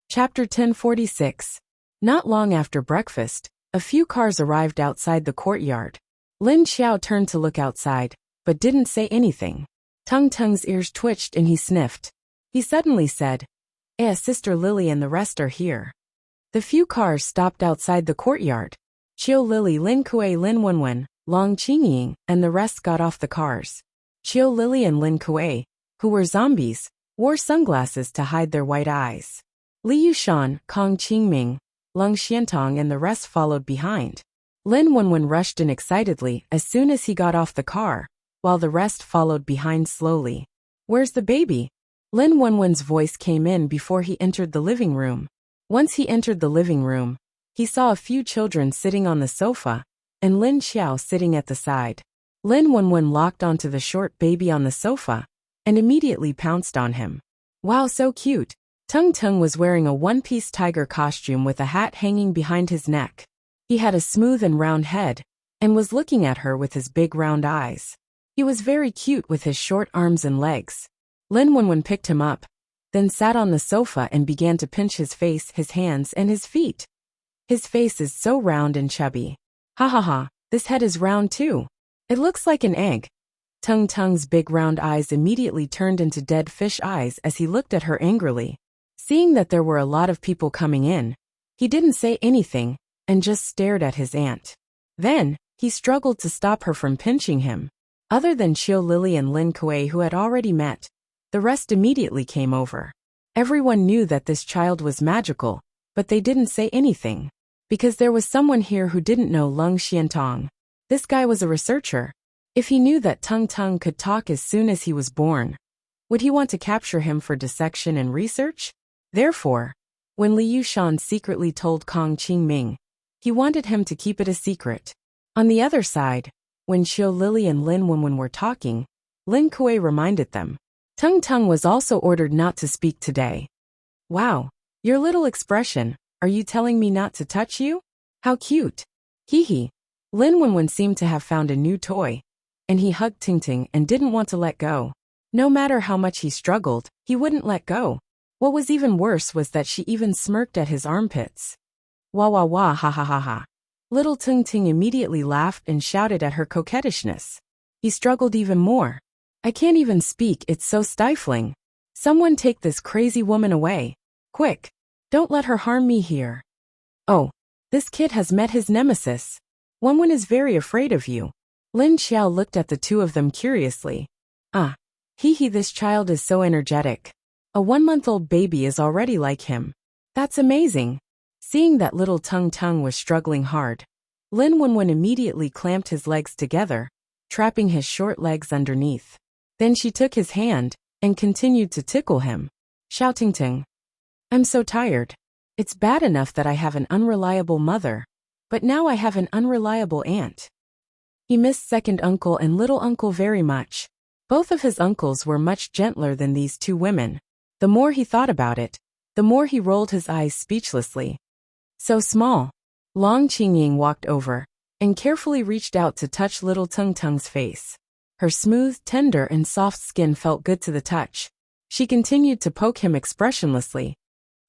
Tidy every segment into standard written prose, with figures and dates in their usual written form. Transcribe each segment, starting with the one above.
Chapter 1046. Not long after breakfast, a few cars arrived outside the courtyard. Lin Xiao turned to look outside, but didn't say anything. Tung Tung's ears twitched and he sniffed. He suddenly said, Sister Lily and the rest are here. The few cars stopped outside the courtyard. Qiu Lily, Lin Kuei, Lin Wenwen, Long Qingying, and the rest got off the cars. Qiu Lily and Lin Kuei, who were zombies, wore sunglasses to hide their white eyes. Li Yushan, Kong Qingming, Lung Xiantong and the rest followed behind. Lin Wenwen rushed in excitedly as soon as he got off the car, while the rest followed behind slowly. Where's the baby? Lin Wenwen's voice came in before he entered the living room. Once he entered the living room, he saw a few children sitting on the sofa, and Lin Xiao sitting at the side. Lin Wenwen locked onto the short baby on the sofa, and immediately pounced on him. Wow, so cute! Tung Tung was wearing a one-piece tiger costume with a hat hanging behind his neck. He had a smooth and round head, and was looking at her with his big round eyes. He was very cute with his short arms and legs. Lin Wenwen picked him up, then sat on the sofa and began to pinch his face, his hands, and his feet. His face is so round and chubby. Ha ha ha, this head is round too. It looks like an egg. Tung Tung's big round eyes immediately turned into dead fish eyes as he looked at her angrily. Seeing that there were a lot of people coming in, he didn't say anything, and just stared at his aunt. Then, he struggled to stop her from pinching him. Other than Qiu Lily and Lin Kuei who had already met, the rest immediately came over. Everyone knew that this child was magical, but they didn't say anything. Because there was someone here who didn't know Lung Xiantong. This guy was a researcher. If he knew that Tung Tung could talk as soon as he was born, would he want to capture him for dissection and research? Therefore, when Li Yushan secretly told Kong Qingming, he wanted him to keep it a secret. On the other side, when Qiu Lily and Lin Wenwen were talking, Lin Kuei reminded them. Tung Tung was also ordered not to speak today. Wow, your little expression, are you telling me not to touch you? How cute. Hee hee. Lin Wenwen seemed to have found a new toy, and he hugged Ting Ting and didn't want to let go. No matter how much he struggled, he wouldn't let go. What was even worse was that she even smirked at his armpits. Wah wah wah ha ha ha ha. Little Ting Ting immediately laughed and shouted at her coquettishness. He struggled even more. I can't even speak, it's so stifling. Someone take this crazy woman away. Quick. Don't let her harm me here. Oh, this kid has met his nemesis. Wenwen is very afraid of you. Lin Xiao looked at the two of them curiously. Hee hee, this child is so energetic. A 1-month-old baby is already like him. That's amazing. Seeing that little Tung Tung was struggling hard, Lin Wenwen immediately clamped his legs together, trapping his short legs underneath. Then she took his hand and continued to tickle him, shouting, Ting, I'm so tired. It's bad enough that I have an unreliable mother, but now I have an unreliable aunt. He missed second uncle and little uncle very much. Both of his uncles were much gentler than these two women. The more he thought about it, the more he rolled his eyes speechlessly. So small. Long Qingying walked over and carefully reached out to touch little Tung Tung's face. Her smooth, tender, and soft skin felt good to the touch. She continued to poke him expressionlessly.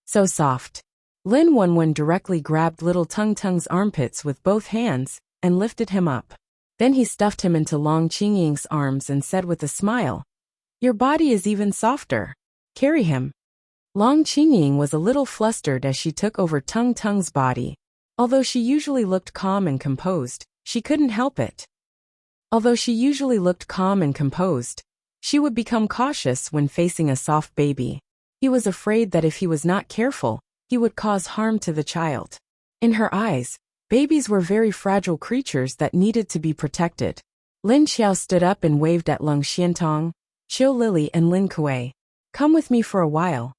So soft. Lin Wenwen directly grabbed little Tung Tung's armpits with both hands and lifted him up. Then he stuffed him into Long Qingying's arms and said with a smile, Your body is even softer. Carry him. Long Qingying was a little flustered as she took over Tung Tung's body. Although she usually looked calm and composed, she couldn't help it. She would become cautious when facing a soft baby. He was afraid that if he was not careful, he would cause harm to the child. In her eyes, babies were very fragile creatures that needed to be protected. Lin Xiao stood up and waved at Lung Xiantong, Qiu Lily and Lin Kuei. Come with me for a while.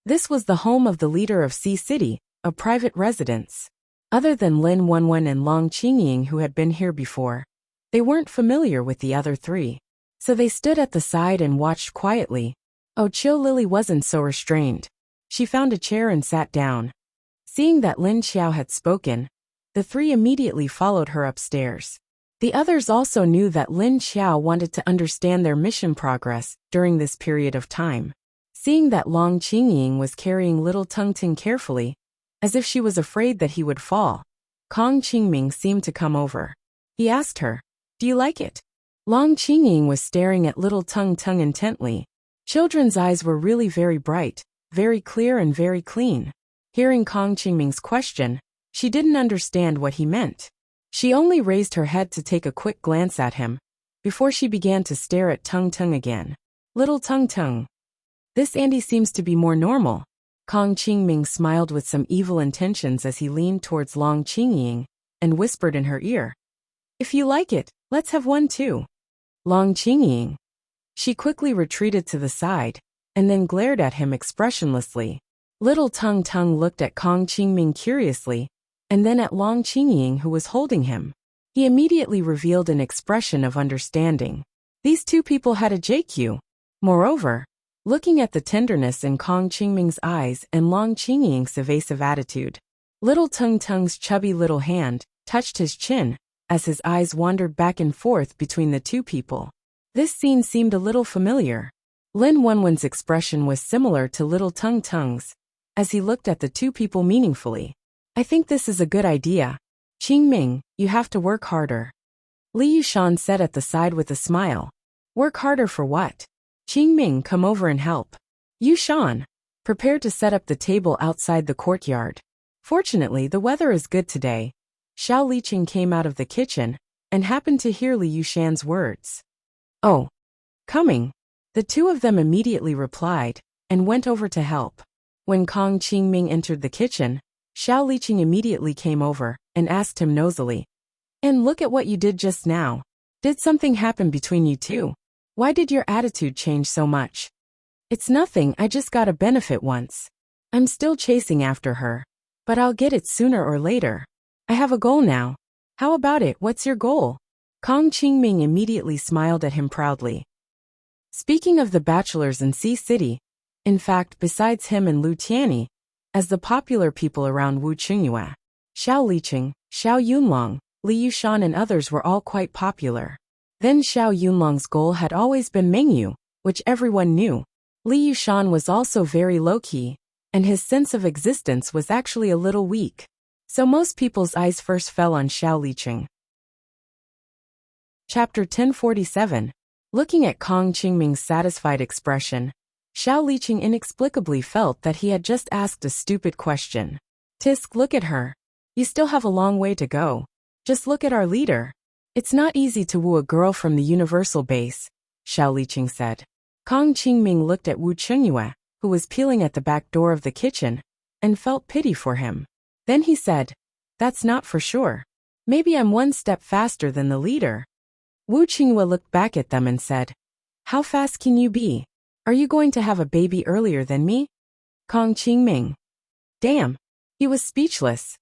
This was the home of the leader of Sea City, a private residence. Other than Lin Wenwen and Long Qingying who had been here before, they weren't familiar with the other three. So they stood at the side and watched quietly. Oh, Qiu Lily wasn't so restrained. She found a chair and sat down. Seeing that Lin Xiao had spoken, the three immediately followed her upstairs. The others also knew that Lin Xiao wanted to understand their mission progress during this period of time. Seeing that Long Qingying was carrying little Tung Ting carefully, as if she was afraid that he would fall, Kong Qingming seemed to come over. He asked her, "Do you like it?" Long Qingying was staring at little Tung Tung intently. Children's eyes were really very bright, very clear and very clean. Hearing Kong Qingming's question, she didn't understand what he meant. She only raised her head to take a quick glance at him, before she began to stare at Tung Tung again. "Little Tung Tung. This Andy seems to be more normal." Kong Qingming smiled with some evil intentions as he leaned towards Long Qingying and whispered in her ear, "If you like it, let's have one too." Long Qingying. She quickly retreated to the side, and then glared at him expressionlessly. Little Tung Tung looked at Kong Qingming curiously, and then at Long Qingying who was holding him. He immediately revealed an expression of understanding. These two people had a JQ. Moreover, looking at the tenderness in Kong Qingming's eyes and Long Qingying's evasive attitude, little Tung Tung's chubby little hand touched his chin as his eyes wandered back and forth between the two people. This scene seemed a little familiar. Lin Wenwen's expression was similar to little Tung Tung's, as he looked at the two people meaningfully. "I think this is a good idea. Qingming, you have to work harder." Li Yushan said at the side with a smile. "Work harder for what?" "Qingming, come over and help." Yushan prepared to set up the table outside the courtyard. Fortunately, the weather is good today. Xiao Liqing came out of the kitchen and happened to hear Li Yushan's words. "Oh, coming." The two of them immediately replied and went over to help. When Kong Qingming entered the kitchen, Xiao Liqing immediately came over and asked him nosily, "And look at what you did just now. Did something happen between you two? Why did your attitude change so much?" "It's nothing, I just got a benefit once. I'm still chasing after her, but I'll get it sooner or later. I have a goal now." "How about it, what's your goal?" Kong Qingming immediately smiled at him proudly. Speaking of the bachelors in Sea City, in fact, besides him and Lu Tianyi, as the popular people around Wu Qingyue, Xiao Liqing, Xiao Yunlong, Li Yushan and others were all quite popular. Then Xiao Yunlong's goal had always been Mengyu, which everyone knew. Li Yushan was also very low-key, and his sense of existence was actually a little weak. So most people's eyes first fell on Xiao Liqing. Chapter 1047. Looking at Kong Qingming's satisfied expression, Xiao Liqing inexplicably felt that he had just asked a stupid question. "Tisk, look at her. You still have a long way to go. Just look at our leader. It's not easy to woo a girl from the universal base," Xiao Liqing said. Kong Qingming looked at Wu Qingyue, who was peeling at the back door of the kitchen, and felt pity for him. Then he said, "That's not for sure. Maybe I'm one step faster than the leader." Wu Qingyue looked back at them and said, "How fast can you be? Are you going to have a baby earlier than me?" Kong Qingming. Damn. He was speechless.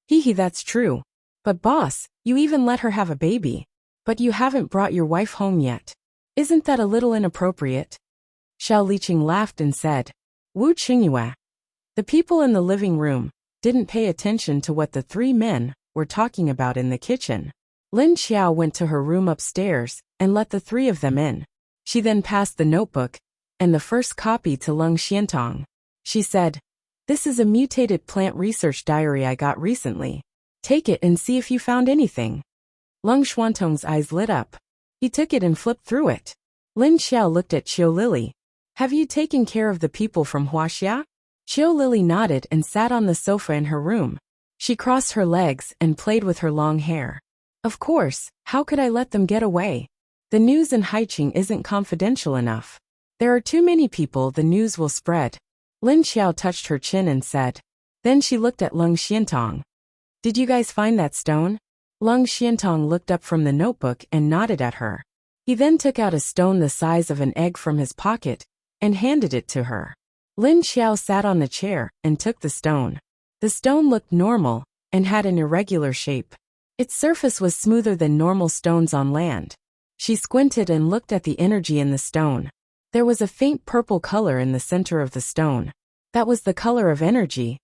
Hee, that's true. But boss, you even let her have a baby. But you haven't brought your wife home yet. Isn't that a little inappropriate? Xiao Liqing laughed and said, "Wu Qingyue." The people in the living room didn't pay attention to what the three men were talking about in the kitchen. Lin Xiao went to her room upstairs and let the three of them in. She then passed the notebook and the first copy to Leng Xiantong. She said, "This is a mutated plant research diary I got recently. Take it and see if you found anything." Leng Xiantong's eyes lit up. He took it and flipped through it. Lin Xiao looked at Qiu Lily. "Have you taken care of the people from Wuxia?" Qiu Lily nodded and sat on the sofa in her room. She crossed her legs and played with her long hair. "Of course, how could I let them get away? The news in Haiqing isn't confidential enough. There are too many people, the news will spread." Lin Xiao touched her chin and said. Then she looked at Leng Xiantong. "Did you guys find that stone?" Leng Xiantong looked up from the notebook and nodded at her. He then took out a stone the size of an egg from his pocket and handed it to her. Lin Xiao sat on the chair and took the stone. The stone looked normal and had an irregular shape. Its surface was smoother than normal stones on land. She squinted and looked at the energy in the stone. There was a faint purple color in the center of the stone. That was the color of energy.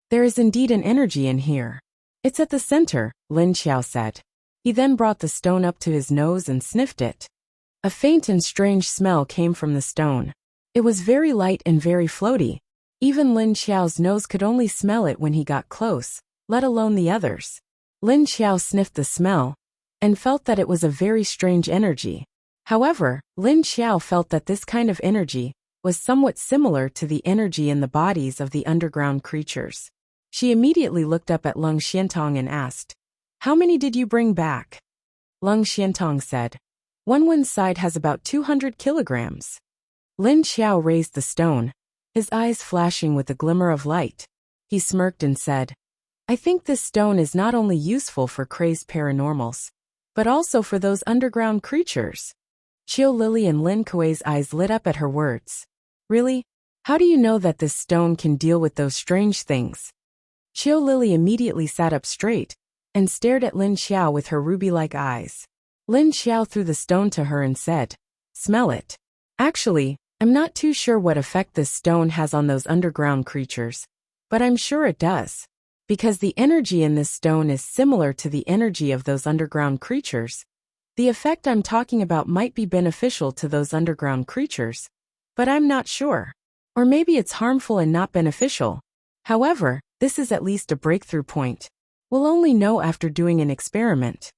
"There is indeed an energy in here. It's at the center," Lin Xiao said. He then brought the stone up to his nose and sniffed it. A faint and strange smell came from the stone. It was very light and very floaty. Even Lin Xiao's nose could only smell it when he got close, let alone the others. Lin Xiao sniffed the smell and felt that it was a very strange energy. However, Lin Xiao felt that this kind of energy was somewhat similar to the energy in the bodies of the underground creatures. She immediately looked up at Lung Xiantong and asked, "How many did you bring back?" Lung Xiantong said, "One's side has about 200 kilograms." Lin Xiao raised the stone, his eyes flashing with a glimmer of light. He smirked and said, "I think this stone is not only useful for crazed paranormals, but also for those underground creatures." Qiu Lily and Lin Kuei's eyes lit up at her words. "Really? How do you know that this stone can deal with those strange things?" Qiu Lily immediately sat up straight and stared at Lin Xiao with her ruby-like eyes. Lin Xiao threw the stone to her and said, "Smell it." "Actually, I'm not too sure what effect this stone has on those underground creatures, but I'm sure it does. Because the energy in this stone is similar to the energy of those underground creatures. The effect I'm talking about might be beneficial to those underground creatures, but I'm not sure. Or maybe it's harmful and not beneficial. However, this is at least a breakthrough point. We'll only know after doing an experiment."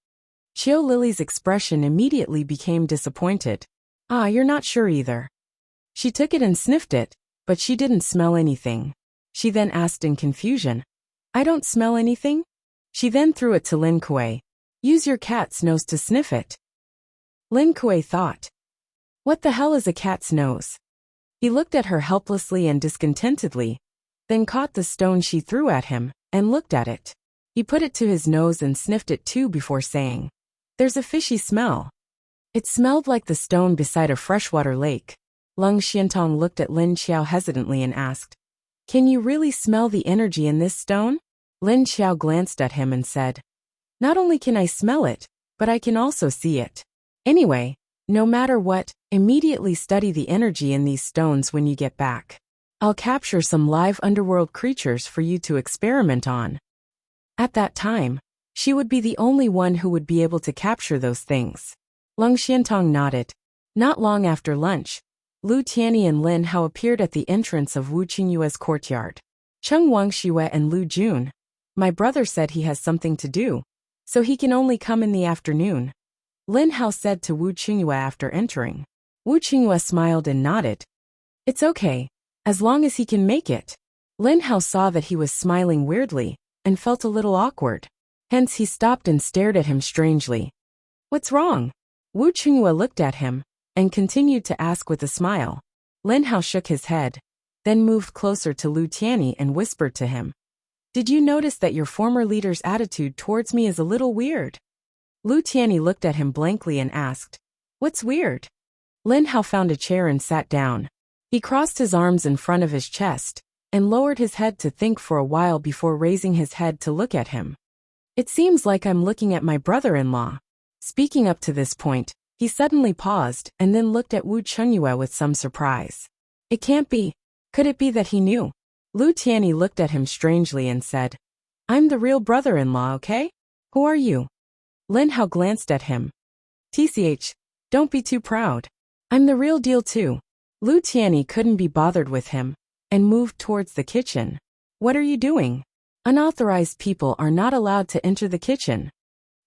Qiu Lily's expression immediately became disappointed. "Ah, you're not sure either." She took it and sniffed it, but she didn't smell anything. She then asked in confusion, "I don't smell anything?" She then threw it to Lin Kuei. "Use your cat's nose to sniff it." Lin Kuei thought, "What the hell is a cat's nose?" He looked at her helplessly and discontentedly, then caught the stone she threw at him and looked at it. He put it to his nose and sniffed it too before saying, "There's a fishy smell." It smelled like the stone beside a freshwater lake. Lung Xiantong looked at Lin Xiao hesitantly and asked, "Can you really smell the energy in this stone?" Lin Xiao glanced at him and said, "Not only can I smell it, but I can also see it. Anyway, no matter what, immediately study the energy in these stones when you get back. I'll capture some live underworld creatures for you to experiment on." At that time, she would be the only one who would be able to capture those things. Lung Xiantong nodded. Not long after lunch, Lu Tianyi and Lin Hao appeared at the entrance of Wu Qingyue's courtyard. "Cheng Wangxue and Lu Jun, my brother said he has something to do, so he can only come in the afternoon," Lin Hao said to Wu Qingyue after entering. Wu Qingyue smiled and nodded. "It's okay, as long as he can make it." Lin Hao saw that he was smiling weirdly and felt a little awkward. Hence he stopped and stared at him strangely. "What's wrong?" Wu Qingyue looked at him and continued to ask with a smile. Lin Hao shook his head, then moved closer to Lu Tianyi and whispered to him, "Did you notice that your former leader's attitude towards me is a little weird?" Lu Tianyi looked at him blankly and asked, "What's weird?" Lin Hao found a chair and sat down. He crossed his arms in front of his chest and lowered his head to think for a while before raising his head to look at him. "It seems like I'm looking at my brother-in-law." Speaking up to this point, he suddenly paused and then looked at Wu Qingyue with some surprise. "It can't be. Could it be that he knew?" Lu Tianyi looked at him strangely and said, "I'm the real brother-in-law, okay? Who are you?" Lin Hao glanced at him. "TCH, don't be too proud. I'm the real deal too." Lu Tianyi couldn't be bothered with him and moved towards the kitchen. "What are you doing? Unauthorized people are not allowed to enter the kitchen."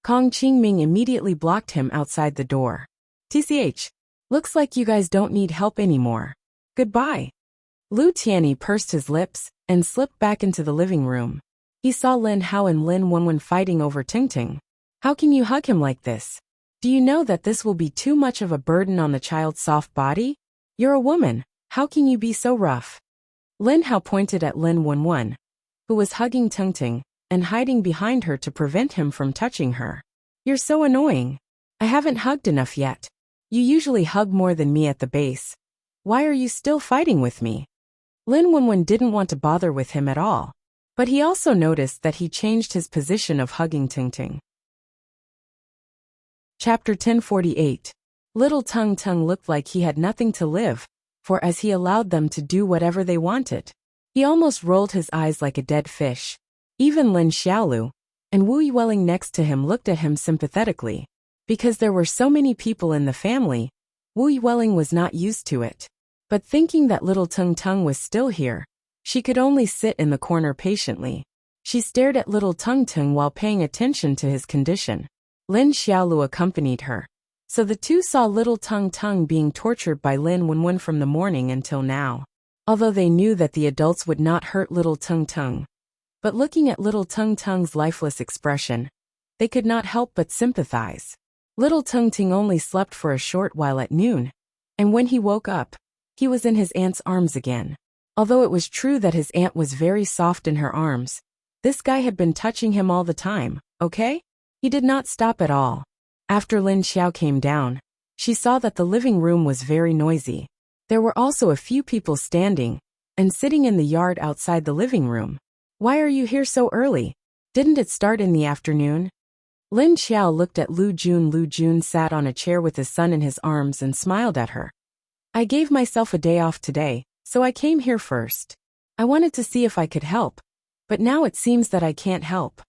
Kong Qingming immediately blocked him outside the door. "TCH, looks like you guys don't need help anymore. Goodbye." Lu Tianyi pursed his lips and slipped back into the living room. He saw Lin Hao and Lin Wenwen fighting over Tingting. "How can you hug him like this? Do you know that this will be too much of a burden on the child's soft body? You're a woman, how can you be so rough?" Lin Hao pointed at Lin Wenwen, who was hugging Tingting and hiding behind her to prevent him from touching her. "You're so annoying. I haven't hugged enough yet. You usually hug more than me at the base. Why are you still fighting with me?" Lin Wenwen didn't want to bother with him at all, but he also noticed that he changed his position of hugging Tingting. Chapter 1048. Little Tung Tung looked like he had nothing to live for as he allowed them to do whatever they wanted. He almost rolled his eyes like a dead fish. Even Lin Xiaolu and Wu Yueling next to him looked at him sympathetically. Because there were so many people in the family, Wu Yueling was not used to it. But thinking that little Tung Tung was still here, she could only sit in the corner patiently. She stared at little Tung Tung while paying attention to his condition. Lin Xiaolu accompanied her. So the two saw little Tung Tung being tortured by Lin Wenwen from the morning until now. Although they knew that the adults would not hurt little Tung Tung. But looking at little Tung Tung's lifeless expression, they could not help but sympathize. Little Tung Tung only slept for a short while at noon, and when he woke up, he was in his aunt's arms again. Although it was true that his aunt was very soft in her arms, this guy had been touching him all the time, okay? He did not stop at all. After Lin Xiao came down, she saw that the living room was very noisy. There were also a few people standing and sitting in the yard outside the living room. Why are you here so early? Didn't it start in the afternoon? Lin Xiao looked at Lu Jun. Lu Jun sat on a chair with his son in his arms and smiled at her. I gave myself a day off today, so I came here first. I wanted to see if I could help, but now it seems that I can't help.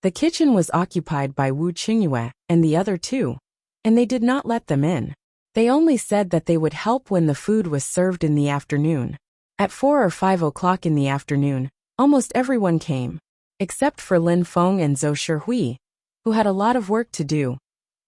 The kitchen was occupied by Wu Qingyue and the other two, and they did not let them in. They only said that they would help when the food was served in the afternoon. At 4 or 5 o'clock in the afternoon, almost everyone came, except for Lin Feng and Zhou Shihui, who had a lot of work to do.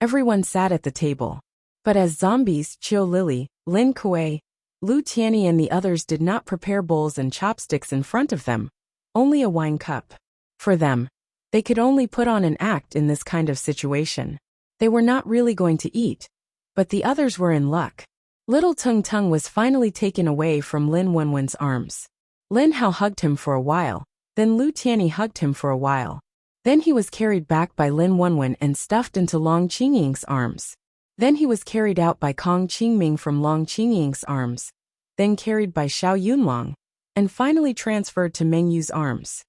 Everyone sat at the table. But as zombies, Qiu Lily, Lin Kuei, Lu Tianyi and the others did not prepare bowls and chopsticks in front of them, only a wine cup. For them, they could only put on an act in this kind of situation. They were not really going to eat, but the others were in luck. Little Tung Tung was finally taken away from Lin Wenwen's arms. Lin Hao hugged him for a while, then Lu Tianyi hugged him for a while. Then he was carried back by Lin Wenwen and stuffed into Long Qingying's arms. Then he was carried out by Kong Qingming from Long Qingying's arms, then carried by Xiao Yunlong, and finally transferred to Meng Yu's arms.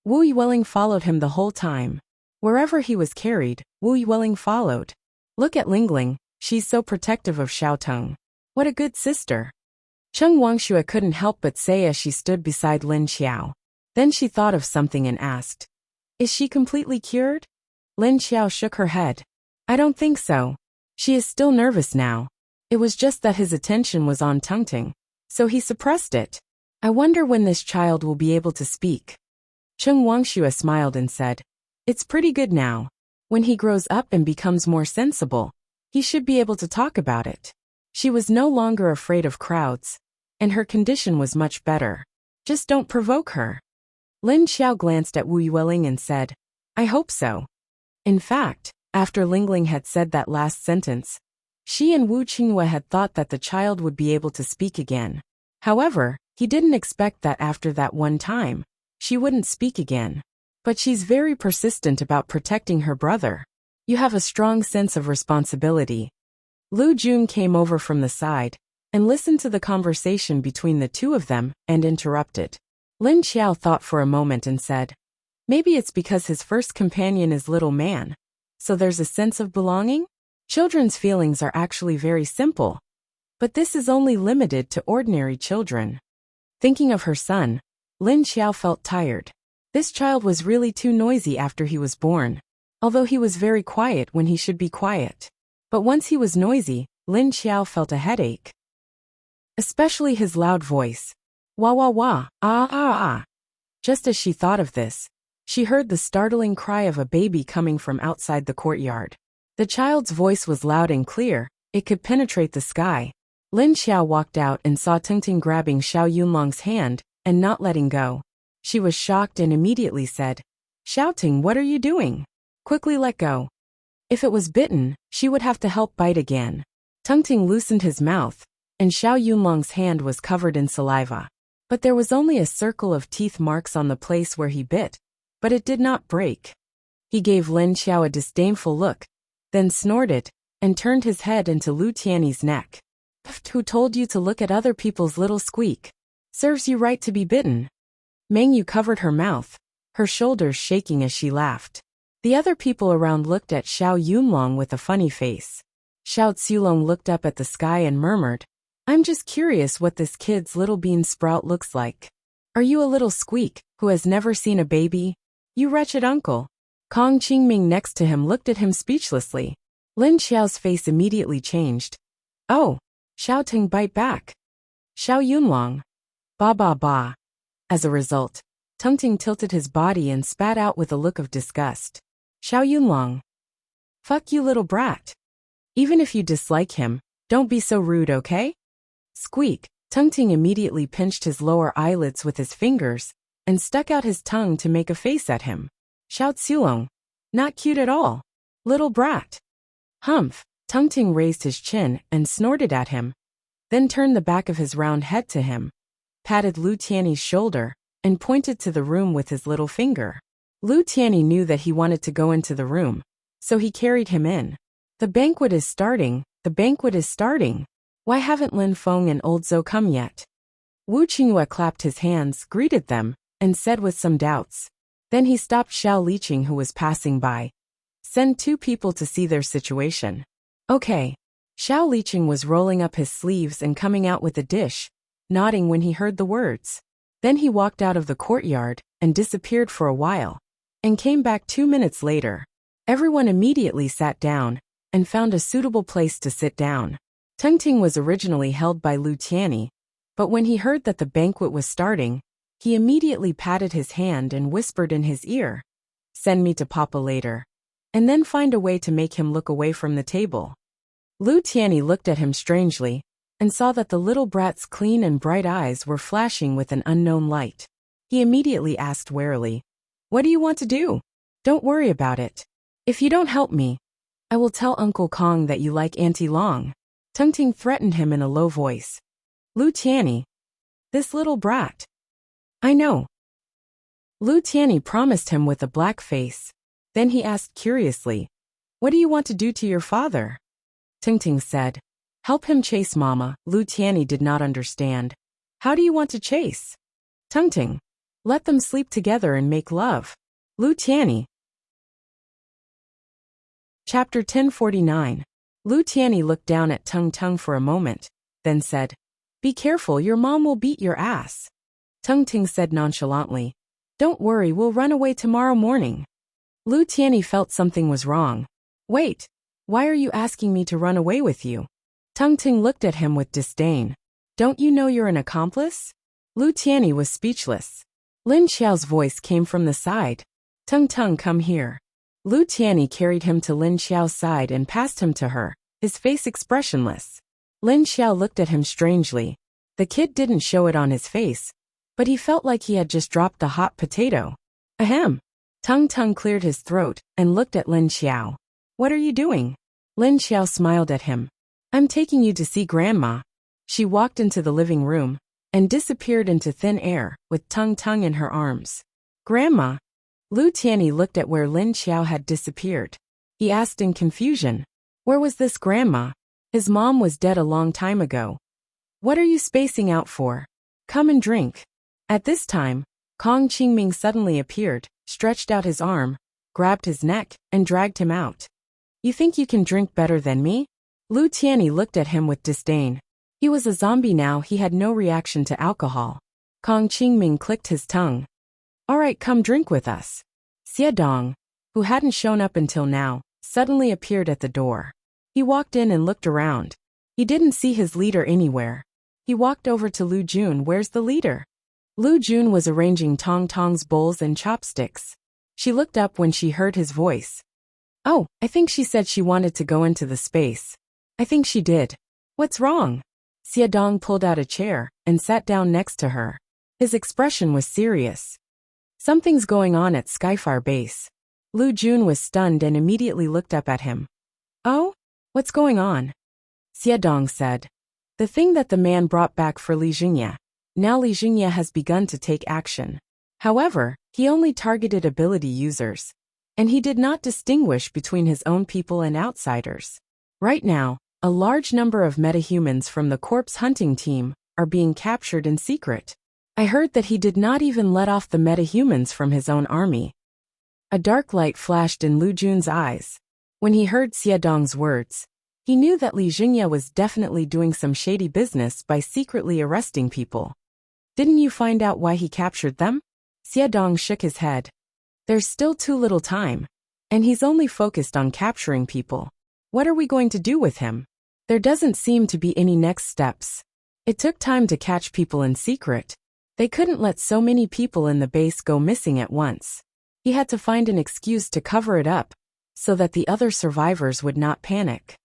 Wu Yueling followed him the whole time. Wherever he was carried, Wu Yueling followed. Look at Lingling, she's so protective of Xiao Tong. What a good sister. Cheng Wangxue couldn't help but say as she stood beside Lin Xiao. Then she thought of something and asked, is she completely cured? Lin Xiao shook her head. I don't think so. She is still nervous now. It was just that his attention was on Tung Tung, so he suppressed it. I wonder when this child will be able to speak. Cheng Wangxue smiled and said, it's pretty good now. When he grows up and becomes more sensible, he should be able to talk about it. She was no longer afraid of crowds, and her condition was much better. Just don't provoke her. Lin Xiao glanced at Wu Yueling and said, I hope so. In fact, after Lingling had said that last sentence, she and Wu Qingyue had thought that the child would be able to speak again. However, he didn't expect that after that one time, she wouldn't speak again. But she's very persistent about protecting her brother. You have a strong sense of responsibility. Lu Jun came over from the side and listened to the conversation between the two of them and interrupted. Lin Xiao thought for a moment and said, maybe it's because his first companion is little man, so there's a sense of belonging? Children's feelings are actually very simple, but this is only limited to ordinary children. Thinking of her son, Lin Xiao felt tired. This child was really too noisy after he was born, although he was very quiet when he should be quiet. But once he was noisy, Lin Xiao felt a headache. Especially his loud voice. Wah wah wah, ah ah ah. Just as she thought of this, she heard the startling cry of a baby coming from outside the courtyard. The child's voice was loud and clear, it could penetrate the sky. Lin Xiao walked out and saw Tung Tung grabbing Xiao Yunlong's hand and not letting go. She was shocked and immediately said, shouting, what are you doing? Quickly let go. If it was bitten, she would have to help bite again. Tung Tung loosened his mouth, and Xiao Yunlong's hand was covered in saliva. But there was only a circle of teeth marks on the place where he bit, but it did not break. He gave Lin Xiao a disdainful look, then snorted, and turned his head into Lu Tianyi's neck. Who told you to look at other people's little squeak? Serves you right to be bitten. Meng Yu covered her mouth, her shoulders shaking as she laughed. The other people around looked at Xiao Yunlong with a funny face. Xiao Tsulong looked up at the sky and murmured, I'm just curious what this kid's little bean sprout looks like. Are you a little squeak, who has never seen a baby? You wretched uncle. Kong Qingming next to him looked at him speechlessly. Lin Xiao's face immediately changed. Oh, Xiao Ting bite back. Xiao Yunlong. Ba ba ba. As a result, Tungting tilted his body and spat out with a look of disgust. Xiao Yunlong. Fuck you, little brat. Even if you dislike him, don't be so rude, okay? Squeak. Tungting immediately pinched his lower eyelids with his fingers and stuck out his tongue to make a face at him. Xiao Tsulong. Not cute at all. Little brat. Humph. Tungting raised his chin and snorted at him, then turned the back of his round head to him, patted Lu Tiany's shoulder, and pointed to the room with his little finger. Lu Tiany knew that he wanted to go into the room, so he carried him in. The banquet is starting. The banquet is starting. Why haven't Lin Feng and Old Zhou come yet? Wu Qinghua clapped his hands, greeted them, and said with some doubts. Then he stopped Xiao Liqing, who was passing by. Send 2 people to see their situation. Okay. Xiao Liqing was rolling up his sleeves and coming out with a dish, nodding when he heard the words. Then he walked out of the courtyard and disappeared for a while, and came back 2 minutes later. Everyone immediately sat down and found a suitable place to sit down. Tungting was originally held by Lu Tiany, but when he heard that the banquet was starting, he immediately patted his hand and whispered in his ear, "Send me to Papa later," and then find a way to make him look away from the table. Lu Tiany looked at him strangely and saw that the little brat's clean and bright eyes were flashing with an unknown light. He immediately asked warily, "What do you want to do? Don't worry about it. If you don't help me, I will tell Uncle Kong that you like Auntie Long." Tungting threatened him in a low voice. Lu Tiany. This little brat. I know. Lu Tiany promised him with a black face. Then he asked curiously, "What do you want to do to your father?" Tungting said, "Help him chase Mama." Lu Tiany did not understand. "How do you want to chase?" Tungting. "Let them sleep together and make love." Lu Tiany. Chapter 1049. Lu Tiany looked down at Tung Tung for a moment, then said, "Be careful, your mom will beat your ass." Tung Ting said nonchalantly, "Don't worry, we'll run away tomorrow morning." Lu Tiany felt something was wrong. "Wait, why are you asking me to run away with you?" Tung Ting looked at him with disdain. "Don't you know you're an accomplice?" Lu Tiany was speechless. Lin Xiao's voice came from the side. "Tung Tung, come here." Lu Tiany carried him to Lin Xiao's side and passed him to her, his face expressionless. Lin Xiao looked at him strangely. The kid didn't show it on his face, but he felt like he had just dropped the hot potato. Ahem. Tung Tung cleared his throat and looked at Lin Xiao. "What are you doing?" Lin Xiao smiled at him. "I'm taking you to see Grandma." She walked into the living room and disappeared into thin air with Tung Tung in her arms. "Grandma?" Lu Tiany looked at where Lin Xiao had disappeared. He asked in confusion, "Where was this Grandma? His mom was dead a long time ago. What are you spacing out for? Come and drink." At this time, Kong Qingming suddenly appeared, stretched out his arm, grabbed his neck, and dragged him out. "You think you can drink better than me?" Lu Tiany looked at him with disdain. He was a zombie now, he had no reaction to alcohol. Kong Qingming clicked his tongue. "All right, come drink with us." Xie Dong, who hadn't shown up until now, suddenly appeared at the door. He walked in and looked around. He didn't see his leader anywhere. He walked over to Lu Jun. "Where's the leader?" Lu Jun was arranging Tong Tong's bowls and chopsticks. She looked up when she heard his voice. "Oh, I think she said she wanted to go into the space." "I think she did." "What's wrong?" Xie Dong pulled out a chair and sat down next to her. His expression was serious. "Something's going on at Skyfire Base." Lu Jun was stunned and immediately looked up at him. "Oh? What's going on?" Xie Dong said. "The thing that the man brought back for Li Jingye. Now Li Jingye has begun to take action. However, he only targeted ability users, and he did not distinguish between his own people and outsiders. Right now, a large number of metahumans from the corpse hunting team are being captured in secret. I heard that he did not even let off the metahumans from his own army." A dark light flashed in Lu Jun's eyes. When he heard Xie Dong's words, he knew that Li Jingye was definitely doing some shady business by secretly arresting people. "Didn't you find out why he captured them?" Xie Dong shook his head. "There's still too little time, and he's only focused on capturing people. What are we going to do with him? There doesn't seem to be any next steps." It took time to catch people in secret. They couldn't let so many people in the base go missing at once. He had to find an excuse to cover it up, so that the other survivors would not panic.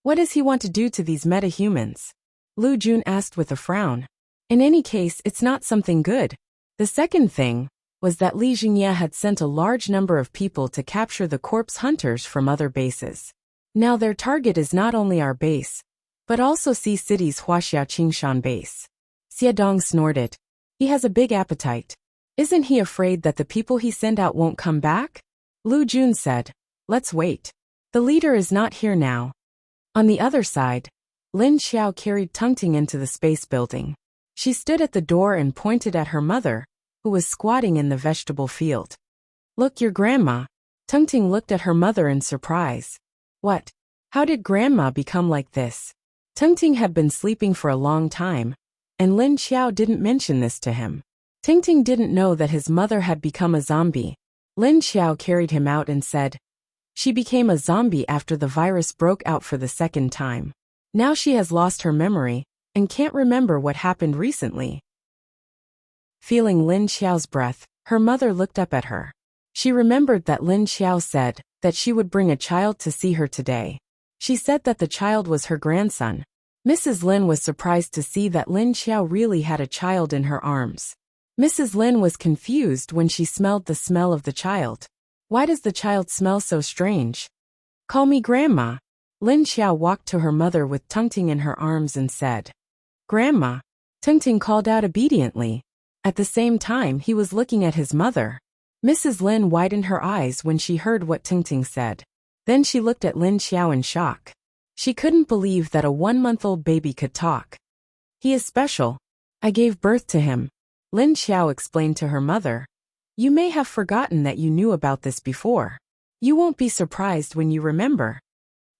What does he want to do to these metahumans? Lu Jun asked with a frown. In any case, it's not something good. The second thing was that Li Jingye had sent a large number of people to capture the corpse hunters from other bases. Now their target is not only our base, but also Sea City's Huaxia Qingshan base. Xie Dong snorted. He has a big appetite. Isn't he afraid that the people he sent out won't come back? Lu Jun said. Let's wait. The leader is not here now. On the other side, Lin Xiao carried Tungting into the space building. She stood at the door and pointed at her mother, who was squatting in the vegetable field. Look, your grandma. Tungting looked at her mother in surprise. What? How did grandma become like this? Tungting had been sleeping for a long time, and Lin Xiao didn't mention this to him. Tungting didn't know that his mother had become a zombie. Lin Xiao carried him out and said, she became a zombie after the virus broke out for the second time. Now she has lost her memory and can't remember what happened recently. Feeling Lin Xiao's breath, her mother looked up at her. She remembered that Lin Xiao said that she would bring a child to see her today. She said that the child was her grandson. Mrs. Lin was surprised to see that Lin Xiao really had a child in her arms. Mrs. Lin was confused when she smelled the smell of the child. Why does the child smell so strange? Call me Grandma. Lin Xiao walked to her mother with Tungting in her arms and said, Grandma. Tungting called out obediently. At the same time, he was looking at his mother. Mrs. Lin widened her eyes when she heard what Tungting said. Then she looked at Lin Xiao in shock. She couldn't believe that a 1-month-old baby could talk. He is special. I gave birth to him. Lin Xiao explained to her mother. You may have forgotten that you knew about this before. You won't be surprised when you remember.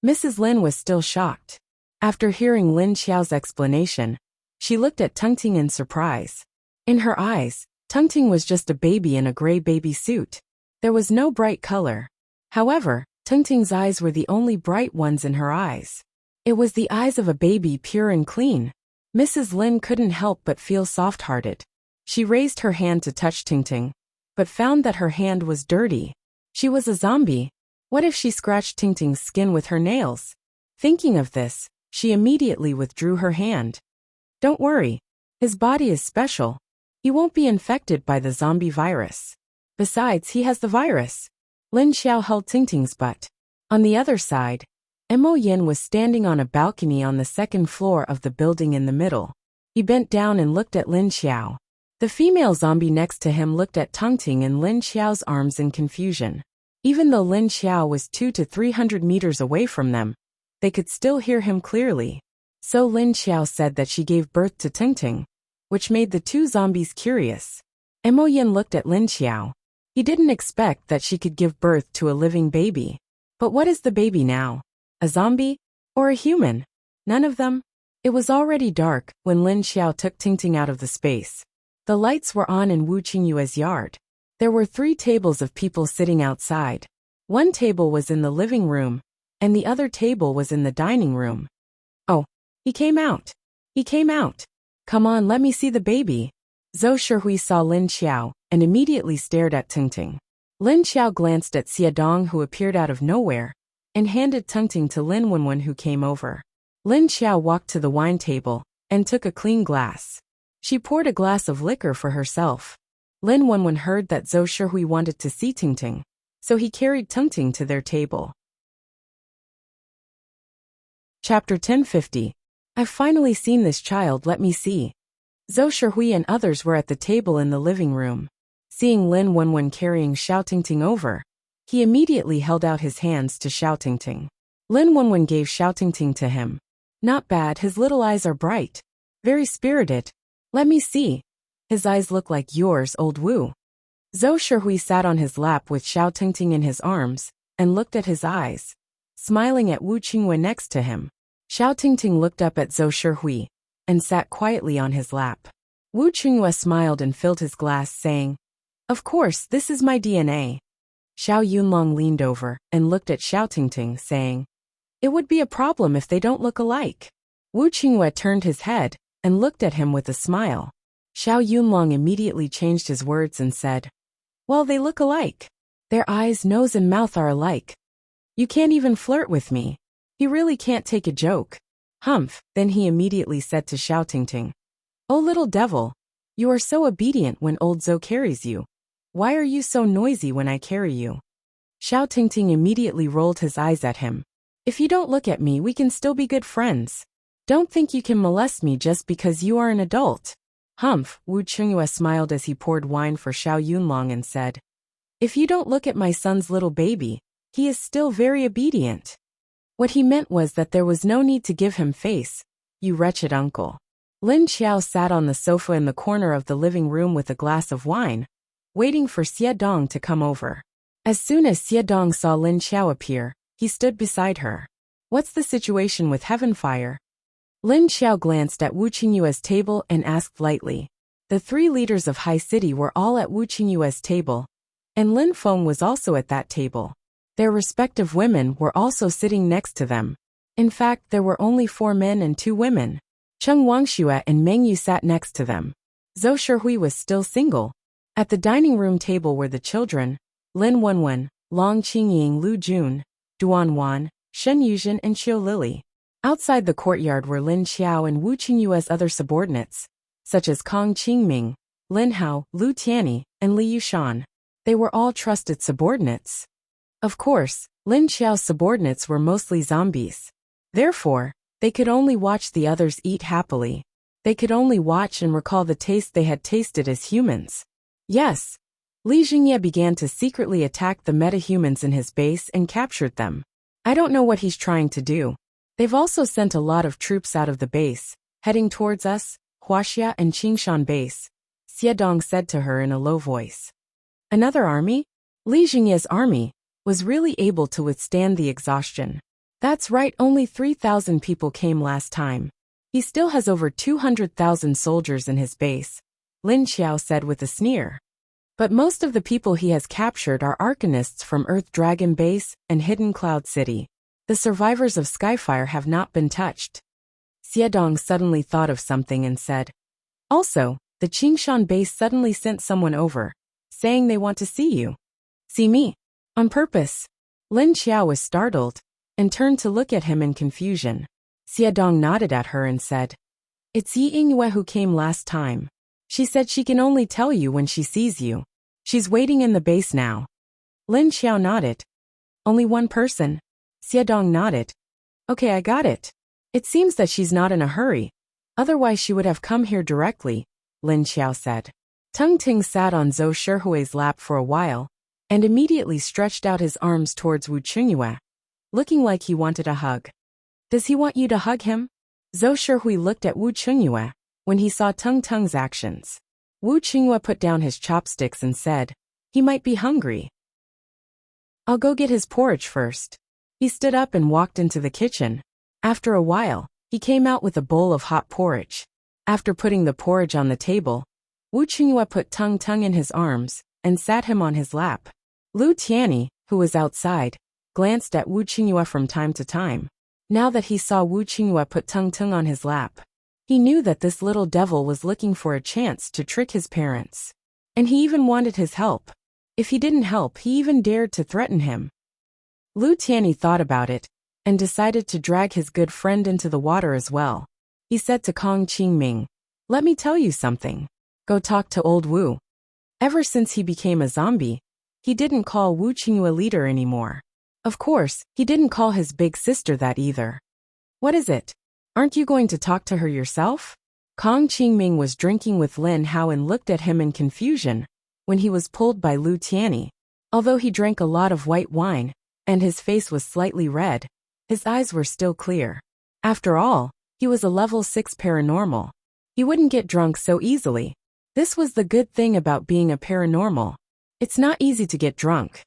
Mrs. Lin was still shocked. After hearing Lin Xiao's explanation, she looked at Tungting in surprise. In her eyes, Tungting was just a baby in a gray baby suit. There was no bright color. However, Tungting's eyes were the only bright ones in her eyes. It was the eyes of a baby, pure and clean. Mrs. Lin couldn't help but feel soft-hearted. She raised her hand to touch Tungting, but found that her hand was dirty. She was a zombie. What if she scratched Tungting's skin with her nails? Thinking of this, she immediately withdrew her hand. Don't worry. His body is special. He won't be infected by the zombie virus. Besides, he has the virus. Lin Xiao held Tungting's butt. On the other side, Mo Yin was standing on a balcony on the second floor of the building in the middle. He bent down and looked at Lin Xiao. The female zombie next to him looked at Tungting and Lin Xiao's arms in confusion. Even though Lin Xiao was 200 to 300 meters away from them, they could still hear him clearly. So Lin Xiao said that she gave birth to Tungting, which made the two zombies curious. Mo Yin looked at Lin Xiao. He didn't expect that she could give birth to a living baby. But what is the baby now? A zombie? Or a human? None of them? It was already dark when Lin Xiao took Tungting out of the space. The lights were on in Wu Qingyue's yard. There were 3 tables of people sitting outside. One table was in the living room, and the other table was in the dining room. Oh, he came out. He came out. Come on, let me see the baby. Zhou Shihui saw Lin Xiao and immediately stared at Tungting. Lin Xiao glanced at Xie Dong, who appeared out of nowhere, and handed Tungting to Lin Wenwen, who came over. Lin Xiao walked to the wine table and took a clean glass. She poured a glass of liquor for herself. Lin Wenwen heard that Zhou Shihui wanted to see Tungting, so he carried Tungting to their table. Chapter 1050. I've finally seen this child, let me see. Zhou Shihui and others were at the table in the living room. Seeing Lin Wenwen carrying Xiao Tingting over, he immediately held out his hands to Xiao Tingting. Lin Wenwen gave Xiao Tingting to him. Not bad, his little eyes are bright. Very spirited. Let me see. His eyes look like yours, old Wu. Zhou Shihui sat on his lap with Xiao Tingting in his arms and looked at his eyes, smiling at Wu Qingyue next to him. Xiao Tingting looked up at Zhou Shihui and sat quietly on his lap. Wu Qingyue smiled and filled his glass, saying, Of course, this is my DNA. Xiao Yunlong leaned over and looked at Xiao Tingting, saying, It would be a problem if they don't look alike. Wu Qingyue turned his head and looked at him with a smile. Xiao Yunlong immediately changed his words and said, "Well, they look alike. Their eyes, nose and mouth are alike. You can't even flirt with me. He really can't take a joke." Humph, then he immediately said to Xiao Tingting, "Oh little devil, you are so obedient when old Zhou carries you. Why are you so noisy when I carry you?" Xiao Tingting immediately rolled his eyes at him. "If you don't look at me, we can still be good friends. Don't think you can molest me just because you are an adult." Humph, Wu Chengyue smiled as he poured wine for Xiao Yunlong and said, "If you don't look at my son's little baby, he is still very obedient." What he meant was that there was no need to give him face, you wretched uncle. Lin Xiao sat on the sofa in the corner of the living room with a glass of wine, waiting for Xie Dong to come over. As soon as Xie Dong saw Lin Xiao appear, he stood beside her. "What's the situation with Heavenfire?" Lin Xiao glanced at Wu Qingyue's table and asked lightly. The 3 leaders of High City were all at Wu Qingyue's table, and Lin Feng was also at that table. Their respective women were also sitting next to them. In fact, there were only 4 men and 2 women. Cheng Wangxue and Meng Yu sat next to them. Zhou Shihui was still single. At the dining room table were the children, Lin Wenwen, Long Qingying, Lu Jun, Duan Wan, Shen Yuzhen and Qiu Lili. Outside the courtyard were Lin Xiao and Wu Qingyue's other subordinates, such as Kong Qingming, Lin Hao, Lu Tianyi, and Li Yushan. They were all trusted subordinates. Of course, Lin Xiao's subordinates were mostly zombies. Therefore, they could only watch the others eat happily. They could only watch and recall the taste they had tasted as humans. Yes, Li Jingye began to secretly attack the metahumans in his base and captured them. I don't know what he's trying to do. They've also sent a lot of troops out of the base, heading towards us, Huaxia and Qingshan base, Xie Dong said to her in a low voice. Another army? Li Jingye's army was really able to withstand the exhaustion. That's right, only 3,000 people came last time. He still has over 200,000 soldiers in his base, Lin Xiao said with a sneer. But most of the people he has captured are arcanists from Earth Dragon Base and Hidden Cloud City. The survivors of Skyfire have not been touched. Xie Dong suddenly thought of something and said, "Also, the Qingshan base suddenly sent someone over, saying they want to see you." "See me? On purpose?" Lin Xiao was startled, and turned to look at him in confusion. Xie Dong nodded at her and said, "It's Yi Yingyue who came last time. She said she can only tell you when she sees you. She's waiting in the base now." Lin Xiao nodded. "Only one person?" Xie Dong nodded. "Okay, I got it. It seems that she's not in a hurry. Otherwise she would have come here directly," Lin Xiao said. Tung Ting sat on Zhou Shihui's lap for a while, and immediately stretched out his arms towards Wu Qingyue, looking like he wanted a hug. "Does he want you to hug him?" Zhou Shihui looked at Wu Qingyue when he saw Tung Tung's actions. Wu Qingyue put down his chopsticks and said, "He might be hungry. I'll go get his porridge first." He stood up and walked into the kitchen. After a while, he came out with a bowl of hot porridge. After putting the porridge on the table, Wu Qingyue put Tung Tung in his arms and sat him on his lap. Lu Tianyi, who was outside, glanced at Wu Qingyue from time to time. Now that he saw Wu Qingyue put Tung Tung on his lap, he knew that this little devil was looking for a chance to trick his parents. And he even wanted his help. If he didn't help, he even dared to threaten him. Lu Tianyi thought about it, and decided to drag his good friend into the water as well. He said to Kong Qingming, "Let me tell you something. Go talk to old Wu." Ever since he became a zombie, he didn't call Wu Qingyue leader anymore. Of course, he didn't call his big sister that either. "What is it? Aren't you going to talk to her yourself?" Kong Qingming was drinking with Lin Hao and looked at him in confusion when he was pulled by Lu Tianyi. Although he drank a lot of white wine, and his face was slightly red, his eyes were still clear. After all, he was a level 6 paranormal. He wouldn't get drunk so easily. This was the good thing about being a paranormal. It's not easy to get drunk.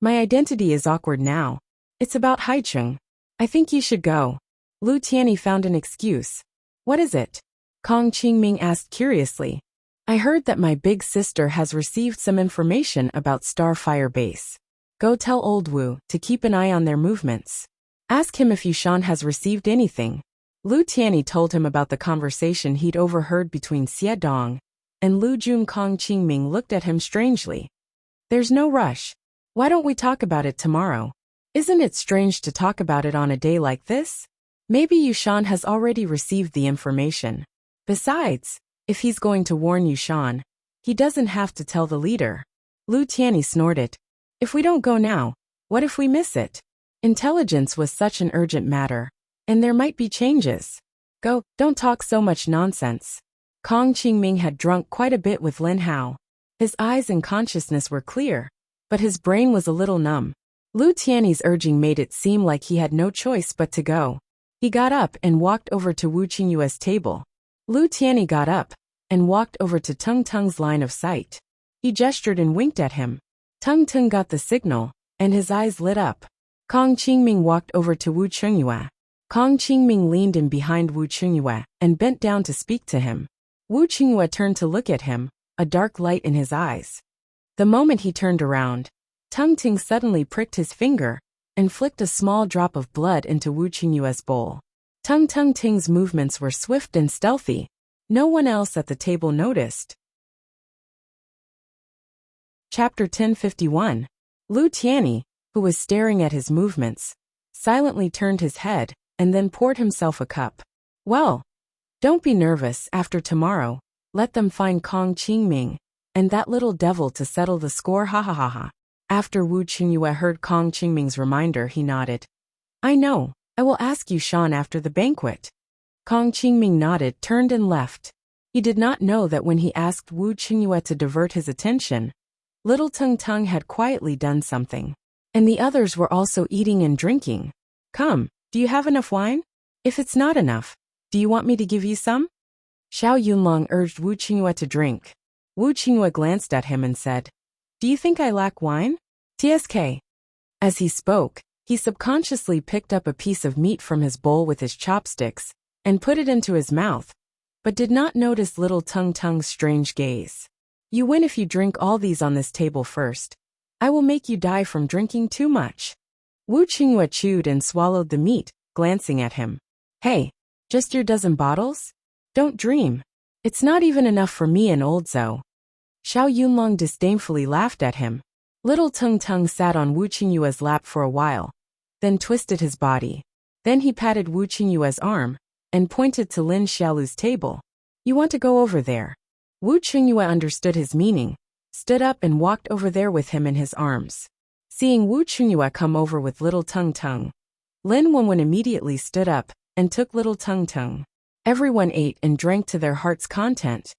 "My identity is awkward now. It's about Haicheng. I think you should go." Lu Tianyi found an excuse. "What is it?" Kong Qingming asked curiously. "I heard that my big sister has received some information about Starfire Base. Go tell old Wu to keep an eye on their movements. Ask him if Yushan has received anything." Lu Tianyi told him about the conversation he'd overheard between Xie Dong, and Lu Jun. Kong Qingming looked at him strangely. There's no rush. Why don't we talk about it tomorrow? Isn't it strange to talk about it on a day like this? Maybe Yushan has already received the information. Besides, if he's going to warn Yushan, he doesn't have to tell the leader. Lu Tianyi snorted. If we don't go now, what if we miss it? Intelligence was such an urgent matter, and there might be changes. Go, don't talk so much nonsense. Kong Qingming had drunk quite a bit with Lin Hao. His eyes and consciousness were clear, but his brain was a little numb. Lu Tianyi's urging made it seem like he had no choice but to go. He got up and walked over to Wu Qingyue's table. Lu Tianyi got up and walked over to Tung Tung's line of sight. He gestured and winked at him. Tung Tung got the signal, and his eyes lit up. Kong Qingming walked over to Wu Qingyue. Kong Qingming leaned in behind Wu Qingyue and bent down to speak to him. Wu Qingyue turned to look at him, a dark light in his eyes. The moment he turned around, Tung Ting suddenly pricked his finger and flicked a small drop of blood into Wu Qingyue's bowl. Tung Ting's movements were swift and stealthy. No one else at the table noticed. Chapter 1051. Lu Tianyi, who was staring at his movements, silently turned his head and then poured himself a cup. Well, don't be nervous. After tomorrow, let them find Kong Qingming and that little devil to settle the score. Ha ha ha ha. After Wu Qingyue heard Kong Qingming's reminder, he nodded. I know, I will ask Yushan after the banquet. Kong Qingming nodded, turned and left. He did not know that when he asked Wu Qingyue to divert his attention, little Tung Tung had quietly done something. And the others were also eating and drinking. Come, do you have enough wine? If it's not enough, do you want me to give you some? Xiao Yunlong urged Wu Qingyue to drink. Wu Qingyue glanced at him and said, Do you think I lack wine? TSK. As he spoke, he subconsciously picked up a piece of meat from his bowl with his chopsticks and put it into his mouth, but did not notice little Tung Tung's strange gaze. You win if you drink all these on this table first. I will make you die from drinking too much. Wu Qingyue chewed and swallowed the meat, glancing at him. Hey, just your dozen bottles? Don't dream. It's not even enough for me and old Zhou. Xiao Yunlong disdainfully laughed at him. Little Tung Tung sat on Wu Qingyue's lap for a while, then twisted his body. Then he patted Wu Qingyue's arm and pointed to Lin Xiaolu's table. You want to go over there? Wu Qingyue understood his meaning, stood up and walked over there with him in his arms. Seeing Wu Qingyue come over with little Tung Tung, Lin Wenwen immediately stood up and took little Tung Tung. Everyone ate and drank to their heart's content,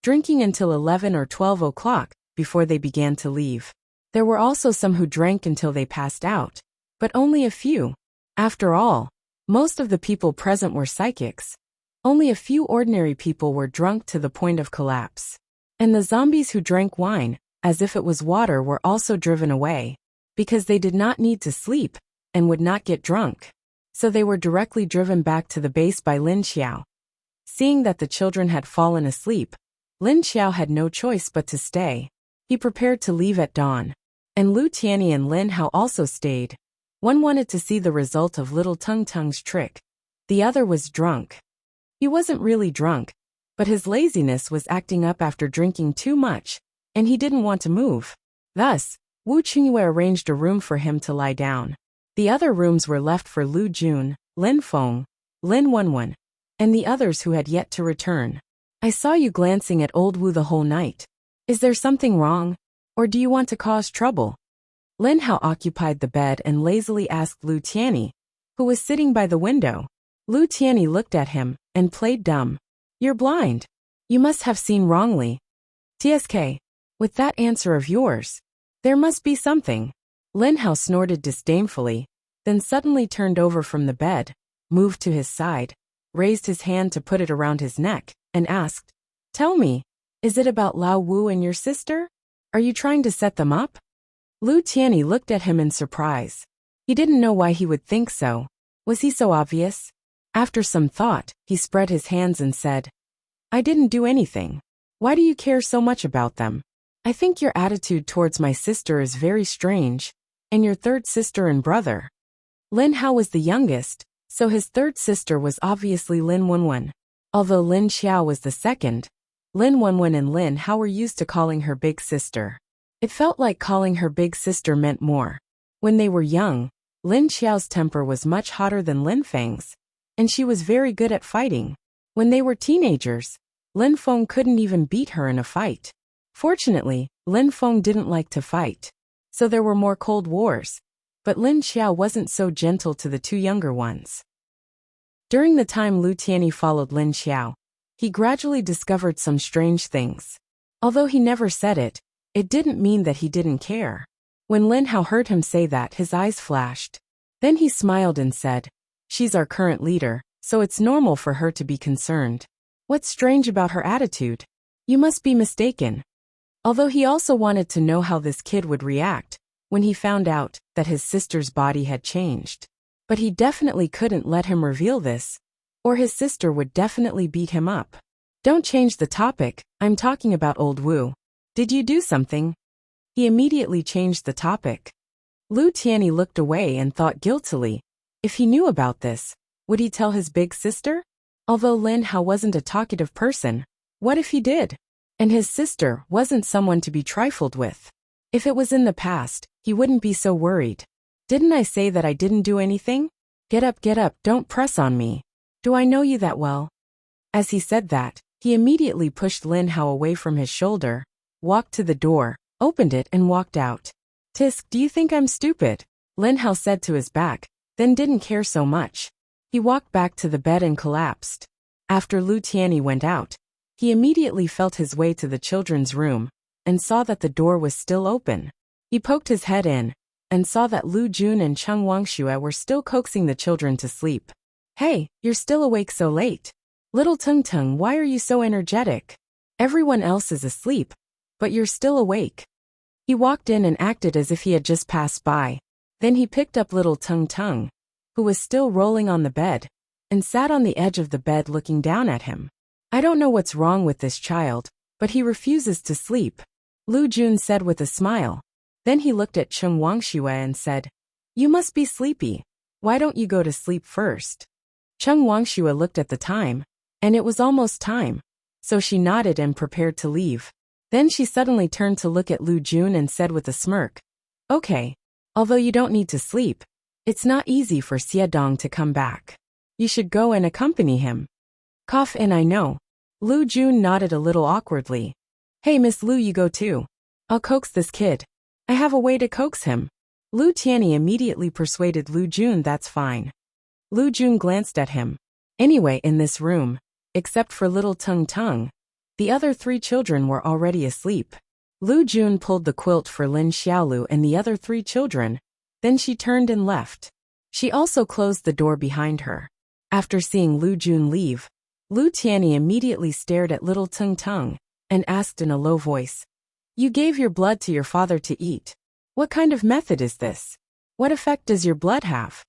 drinking until 11 or 12 o'clock before they began to leave. There were also some who drank until they passed out, but only a few. After all, most of the people present were psychics. Only a few ordinary people were drunk to the point of collapse. And the zombies who drank wine, as if it was water, were also driven away, because they did not need to sleep and would not get drunk. So they were directly driven back to the base by Lin Xiao. Seeing that the children had fallen asleep, Lin Xiao had no choice but to stay. He prepared to leave at dawn. And Lu Tianyi and Lin Hao also stayed. One wanted to see the result of little Tung Tung's trick. The other was drunk. He wasn't really drunk, but his laziness was acting up after drinking too much, and he didn't want to move. Thus, Wu Qingyue arranged a room for him to lie down. The other rooms were left for Lu Jun, Lin Feng, Lin Wenwen, and the others who had yet to return. I saw you glancing at old Wu the whole night. Is there something wrong? Or do you want to cause trouble? Lin Hao occupied the bed and lazily asked Lu Tianyi, who was sitting by the window. Lu Tianyi looked at him and played dumb. You're blind. You must have seen wrongly. TSK. With that answer of yours, there must be something. Lin Hao snorted disdainfully, then suddenly turned over from the bed, moved to his side, raised his hand to put it around his neck, and asked, Tell me, is it about Lao Wu and your sister? Are you trying to set them up? Lu Tianyi looked at him in surprise. He didn't know why he would think so. Was he so obvious? After some thought, he spread his hands and said, I didn't do anything. Why do you care so much about them? I think your attitude towards my sister is very strange, and your third sister and brother. Lin Hao was the youngest, So his third sister was obviously Lin Wenwen. Although Lin Xiao was the second, Lin Wenwen and Lin Hao were used to calling her big sister. It felt like calling her big sister meant more. When they were young, Lin Xiao's temper was much hotter than Lin Feng's, and she was very good at fighting. When they were teenagers, Lin Feng couldn't even beat her in a fight. Fortunately, Lin Feng didn't like to fight, so there were more cold wars. But Lin Xiao wasn't so gentle to the two younger ones. During the time Lu Tianyi followed Lin Xiao, he gradually discovered some strange things. Although he never said it, it didn't mean that he didn't care. When Lin Hao heard him say that, his eyes flashed. Then he smiled and said, "She's our current leader, so it's normal for her to be concerned. What's strange about her attitude? You must be mistaken." Although he also wanted to know how this kid would react when he found out that his sister's body had changed. But he definitely couldn't let him reveal this, or his sister would definitely beat him up. "Don't change the topic, I'm talking about old Wu. Did you do something?" He immediately changed the topic. Lu Tianyi looked away and thought guiltily. If he knew about this, would he tell his big sister? Although Lin Hao wasn't a talkative person, what if he did? And his sister wasn't someone to be trifled with. If it was in the past, he wouldn't be so worried. "Didn't I say that I didn't do anything? Get up, don't press on me. Do I know you that well?" As he said that, he immediately pushed Lin Hao away from his shoulder, walked to the door, opened it and walked out. "Tisk, do you think I'm stupid?" Lin Hao said to his back, then didn't care so much. He walked back to the bed and collapsed. After Lu Tianyi went out, he immediately felt his way to the children's room, and saw that the door was still open. He poked his head in, and saw that Lu Jun and Cheng Wangxue were still coaxing the children to sleep. "Hey, you're still awake so late. Little Tung Tung, why are you so energetic? Everyone else is asleep, but you're still awake." He walked in and acted as if he had just passed by. Then he picked up little Tung Tung, who was still rolling on the bed, and sat on the edge of the bed looking down at him. "I don't know what's wrong with this child, but he refuses to sleep," Lu Jun said with a smile. Then he looked at Cheng Wangxue and said, "You must be sleepy. Why don't you go to sleep first?" Cheng Wangxue looked at the time, and it was almost time, so she nodded and prepared to leave. Then she suddenly turned to look at Lu Jun and said with a smirk, "Okay, although you don't need to sleep, it's not easy for Xie Dong to come back. You should go and accompany him." "Cough in, I know." Lu Jun nodded a little awkwardly. "Hey Miss Lu, you go too. I'll coax this kid. I have a way to coax him." Lu Tianyi immediately persuaded Lu Jun that's fine. Lu Jun glanced at him. Anyway, in this room, except for little Tung Tung, the other three children were already asleep. Lu Jun pulled the quilt for Lin Xiaolu and the other three children, then she turned and left. She also closed the door behind her. After seeing Lu Jun leave, Lu Tianyi immediately stared at little Tung Tung, and asked in a low voice, "You gave your blood to your father to eat. What kind of method is this? What effect does your blood have?"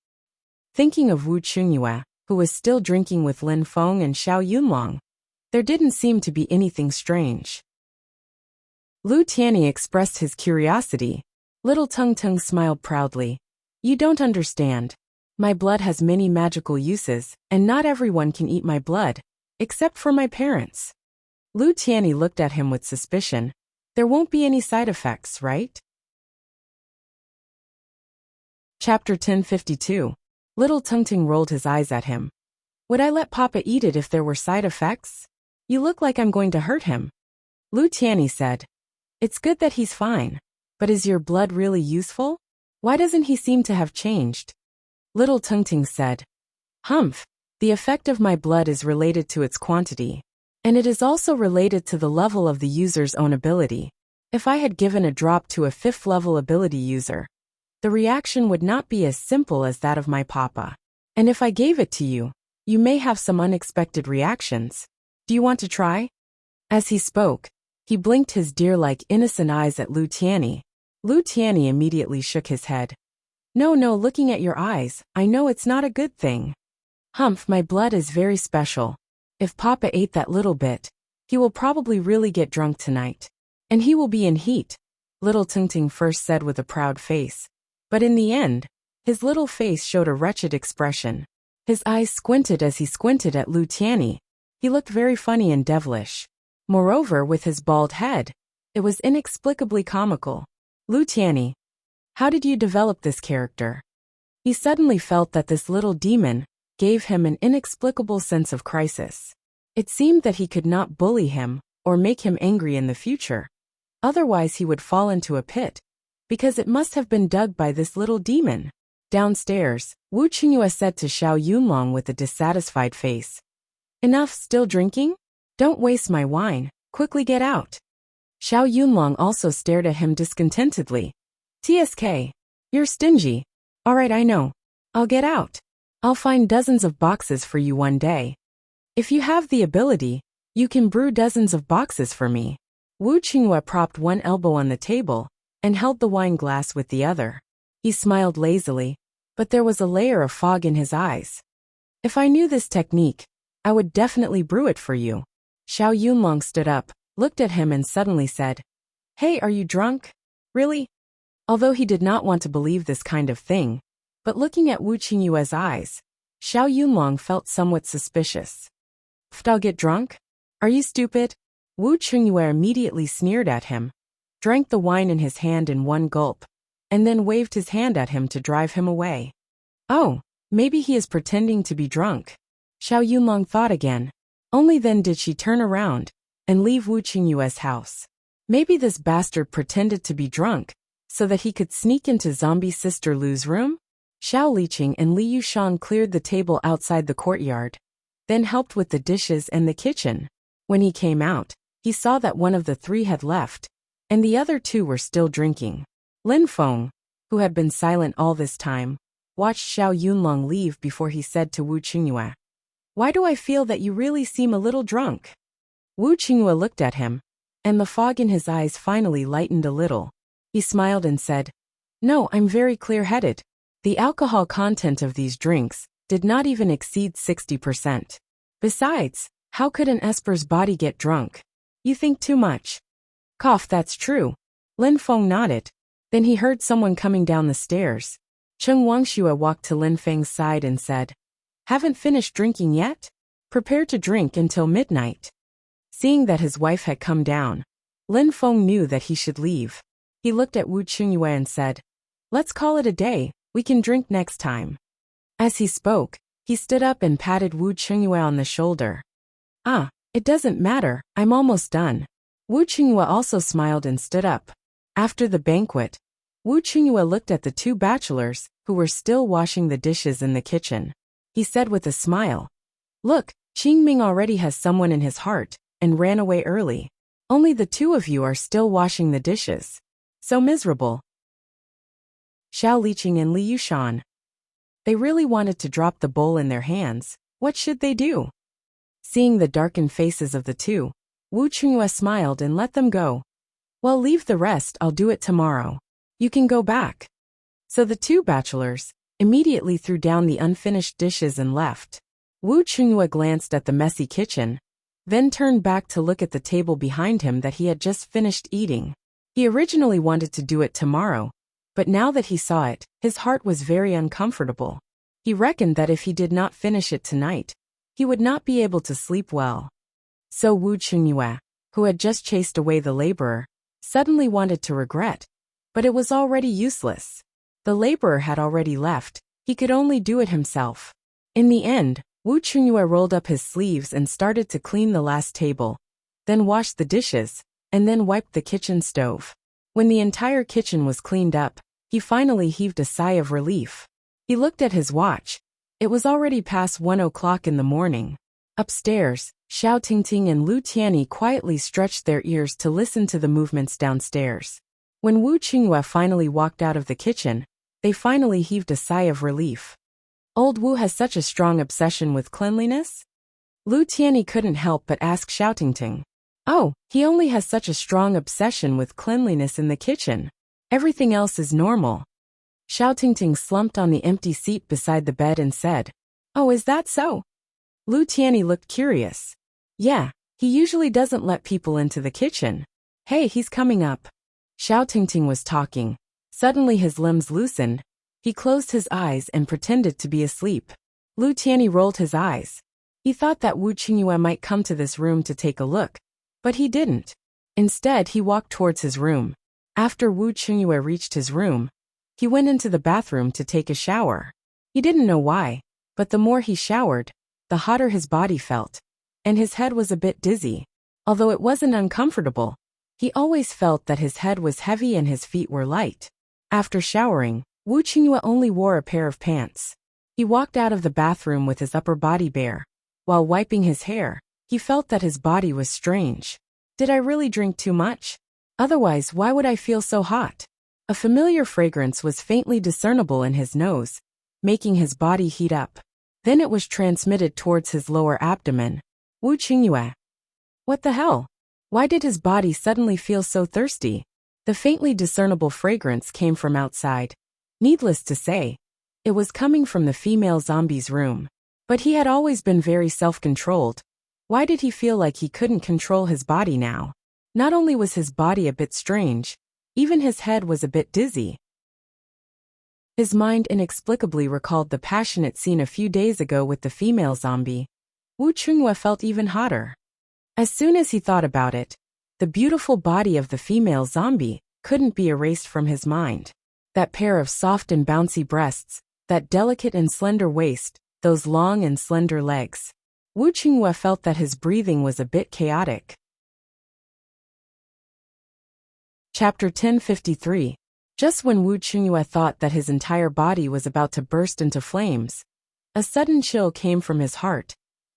Thinking of Wu Chungyue, who was still drinking with Lin Feng and Xiao Yunlong, there didn't seem to be anything strange. Lu Tianyi expressed his curiosity. Little Tung Tung smiled proudly. "You don't understand. My blood has many magical uses, and not everyone can eat my blood, except for my parents." Lu Tianyi looked at him with suspicion. "There won't be any side effects, right?" Chapter 1052. Little Tung Tung rolled his eyes at him. "Would I let Papa eat it if there were side effects? You look like I'm going to hurt him." Lu Tianyi said, "It's good that he's fine, but is your blood really useful? Why doesn't he seem to have changed?" Little Tung Tung said, "Humph, the effect of my blood is related to its quantity, and it is also related to the level of the user's own ability. If I had given a drop to a 5th level ability user, the reaction would not be as simple as that of my papa. And if I gave it to you, you may have some unexpected reactions. Do you want to try?" As he spoke, he blinked his deer-like innocent eyes at Lu Tianyi. Lu Tianyi immediately shook his head. No, looking at your eyes, I know it's not a good thing." "Humph, my blood is very special. If Papa ate that little bit, he will probably really get drunk tonight. And he will be in heat," Little Tung Tung first said with a proud face. But in the end, his little face showed a wretched expression. His eyes squinted as he squinted at Lu Tianyi. He looked very funny and devilish. Moreover, with his bald head, it was inexplicably comical. Lu Tianyi, how did you develop this character? He suddenly felt that this little demon gave him an inexplicable sense of crisis. It seemed that he could not bully him or make him angry in the future. Otherwise he would fall into a pit, because it must have been dug by this little demon. Downstairs, Wu Qingyue said to Xiao Yunlong with a dissatisfied face. Enough still drinking? Don't waste my wine, quickly get out. Xiao Yunlong also stared at him discontentedly. TSK. You're stingy. Alright, I know. I'll get out. I'll find dozens of boxes for you one day. If you have the ability, you can brew dozens of boxes for me. Wu Qingyue propped one elbow on the table and held the wine glass with the other. He smiled lazily, but there was a layer of fog in his eyes. If I knew this technique, I would definitely brew it for you. Xiao Yunlong stood up, looked at him and suddenly said, Hey, are you drunk? Really? Although he did not want to believe this kind of thing, but looking at Wu Qingyue's eyes, Xiao Yunlong felt somewhat suspicious. I'll get drunk? Are you stupid? Wu Qingyue immediately sneered at him, drank the wine in his hand in one gulp, and then waved his hand at him to drive him away. Oh, maybe he is pretending to be drunk. Xiao Yunlong thought again. Only then did she turn around and leave Wu Qingyue's house. Maybe this bastard pretended to be drunk so that he could sneak into zombie sister Lu's room? Xiao Liqing and Li Yushan cleared the table outside the courtyard, then helped with the dishes and the kitchen. When he came out, he saw that one of the three had left, and the other two were still drinking. Lin Feng, who had been silent all this time, watched Xiao Yunlong leave before he said to Wu Qingyue, Why do I feel that you really seem a little drunk? Wu Qingyue looked at him, and the fog in his eyes finally lightened a little. He smiled and said, No, I'm very clear-headed. The alcohol content of these drinks did not even exceed 60%. Besides, how could an Esper's body get drunk? You think too much. Cough, that's true. Lin Feng nodded. Then he heard someone coming down the stairs. Cheng Wangxue walked to Lin Feng's side and said, Haven't finished drinking yet? Prepare to drink until midnight. Seeing that his wife had come down, Lin Feng knew that he should leave. He looked at Wu Qingyue and said, Let's call it a day, we can drink next time. As he spoke, he stood up and patted Wu Qingyue on the shoulder. It doesn't matter, I'm almost done. Wu Qingyue also smiled and stood up. After the banquet, Wu Qingyue looked at the two bachelors, who were still washing the dishes in the kitchen. He said with a smile, Look, Qingming already has someone in his heart, and ran away early. Only the two of you are still washing the dishes. So miserable. Xiao Liqing and Li Yushan. They really wanted to drop the bowl in their hands. What should they do? Seeing the darkened faces of the two, Wu Qingyue smiled and let them go. Well, leave the rest, I'll do it tomorrow. You can go back. So the two bachelors immediately threw down the unfinished dishes and left. Wu Qingyue glanced at the messy kitchen, then turned back to look at the table behind him that he had just finished eating. He originally wanted to do it tomorrow, but now that he saw it, his heart was very uncomfortable. He reckoned that if he did not finish it tonight, he would not be able to sleep well. So Wu Qingyue, who had just chased away the laborer, suddenly wanted to regret, but it was already useless. The laborer had already left, he could only do it himself. In the end, Wu Qingyue rolled up his sleeves and started to clean the last table, then washed the dishes, and then wiped the kitchen stove. When the entire kitchen was cleaned up, he finally heaved a sigh of relief. He looked at his watch. It was already past 1 o'clock in the morning. Upstairs, Xiao Tingting and Lu Tianyi quietly stretched their ears to listen to the movements downstairs. When Wu Qingyue finally walked out of the kitchen, they finally heaved a sigh of relief. Old Wu has such a strong obsession with cleanliness? Lu Tianyi couldn't help but ask Xiao Tingting. Oh, he only has such a strong obsession with cleanliness in the kitchen. Everything else is normal. Xiao Tingting slumped on the empty seat beside the bed and said, Oh, is that so? Lu Tianyi looked curious. Yeah, he usually doesn't let people into the kitchen. Hey, he's coming up. Xiao Tingting was talking. Suddenly his limbs loosened. He closed his eyes and pretended to be asleep. Lu Tianyi rolled his eyes. He thought that Wu Qingyue might come to this room to take a look, but he didn't. Instead, he walked towards his room. After Wu Qingyue reached his room, he went into the bathroom to take a shower. He didn't know why, but the more he showered, the hotter his body felt, and his head was a bit dizzy. Although it wasn't uncomfortable, he always felt that his head was heavy and his feet were light. After showering, Wu Qingyue only wore a pair of pants. He walked out of the bathroom with his upper body bare. While wiping his hair, he felt that his body was strange. Did I really drink too much? Otherwise, why would I feel so hot? A familiar fragrance was faintly discernible in his nose, making his body heat up. Then it was transmitted towards his lower abdomen. Wu Qingyue. What the hell? Why did his body suddenly feel so thirsty? The faintly discernible fragrance came from outside. Needless to say, it was coming from the female zombie's room. But he had always been very self-controlled. Why did he feel like he couldn't control his body now? Not only was his body a bit strange, even his head was a bit dizzy. His mind inexplicably recalled the passionate scene a few days ago with the female zombie. Wu Qingyue felt even hotter. As soon as he thought about it, the beautiful body of the female zombie couldn't be erased from his mind. That pair of soft and bouncy breasts, that delicate and slender waist, those long and slender legs. Wu Qingyue felt that his breathing was a bit chaotic. Chapter 1053. Just when Wu Qingyue thought that his entire body was about to burst into flames, a sudden chill came from his heart,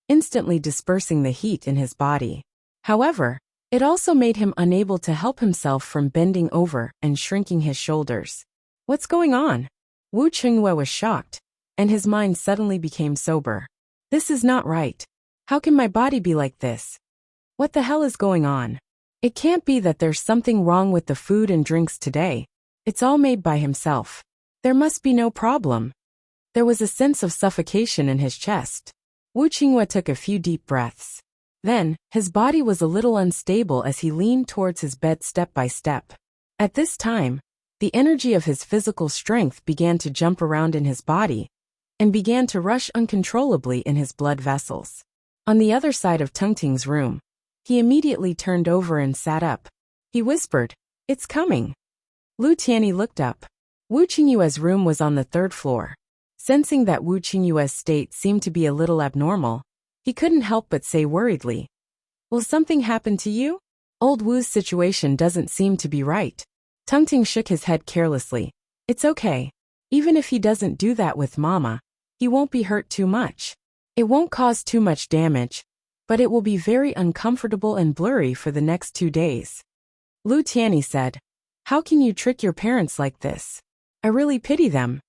instantly dispersing the heat in his body. However, it also made him unable to help himself from bending over and shrinking his shoulders. What's going on? Wu Qingyue was shocked, and his mind suddenly became sober. This is not right. How can my body be like this? What the hell is going on? It can't be that there's something wrong with the food and drinks today. It's all made by himself. There must be no problem. There was a sense of suffocation in his chest. Wu Qingyue took a few deep breaths. Then, his body was a little unstable as he leaned towards his bed step by step. At this time, the energy of his physical strength began to jump around in his body and began to rush uncontrollably in his blood vessels. On the other side of Tungting's room, he immediately turned over and sat up. He whispered, "It's coming." Lu Tianyi looked up. Wu Qingyue's room was on the 3rd floor. Sensing that Wu Qingyue's state seemed to be a little abnormal, he couldn't help but say worriedly, "Will something happen to you? Old Wu's situation doesn't seem to be right." Tungting shook his head carelessly. "It's okay. Even if he doesn't do that with Mama, he won't be hurt too much. It won't cause too much damage, but it will be very uncomfortable and blurry for the next 2 days." Lu Tianyi said, "How can you trick your parents like this? I really pity them."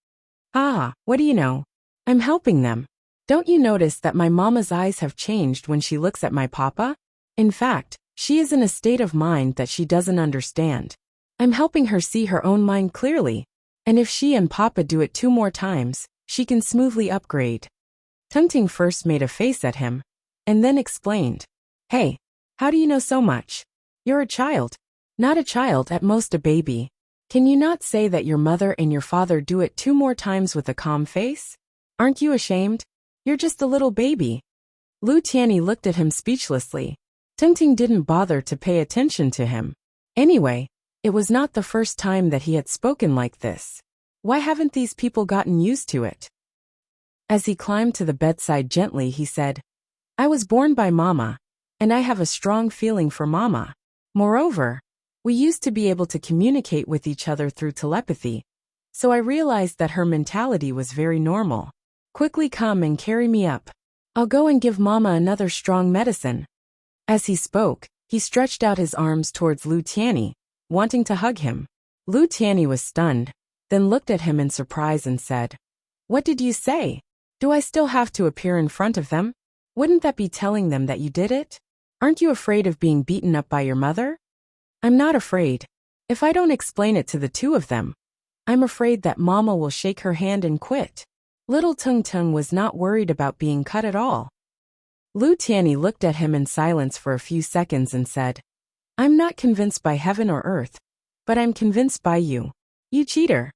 "Ah, what do you know? I'm helping them. Don't you notice that my mama's eyes have changed when she looks at my papa? In fact, she is in a state of mind that she doesn't understand. I'm helping her see her own mind clearly, and if she and papa do it 2 more times, she can smoothly upgrade." Tungting first made a face at him, and then explained, "Hey, how do you know so much? You're a child. Not a child, at most a baby. Can you not say that your mother and your father do it 2 more times with a calm face? Aren't you ashamed? You're just a little baby." Lu Tianyi looked at him speechlessly. Tungting didn't bother to pay attention to him. Anyway, it was not the first time that he had spoken like this. Why haven't these people gotten used to it? As he climbed to the bedside gently, he said, "I was born by Mama, and I have a strong feeling for Mama. Moreover, we used to be able to communicate with each other through telepathy, so I realized that her mentality was very normal. Quickly come and carry me up. I'll go and give Mama another strong medicine." As he spoke, he stretched out his arms towards Lu Tianyi, wanting to hug him. Lu Tianyi was stunned, then looked at him in surprise and said, "What did you say? Do I still have to appear in front of them? Wouldn't that be telling them that you did it? Aren't you afraid of being beaten up by your mother?" "I'm not afraid. If I don't explain it to the 2 of them, I'm afraid that Mama will shake her hand and quit." Little Tung Tung was not worried about being cut at all. Lu Tianyi looked at him in silence for a few seconds and said, "I'm not convinced by heaven or earth, but I'm convinced by you. You cheater."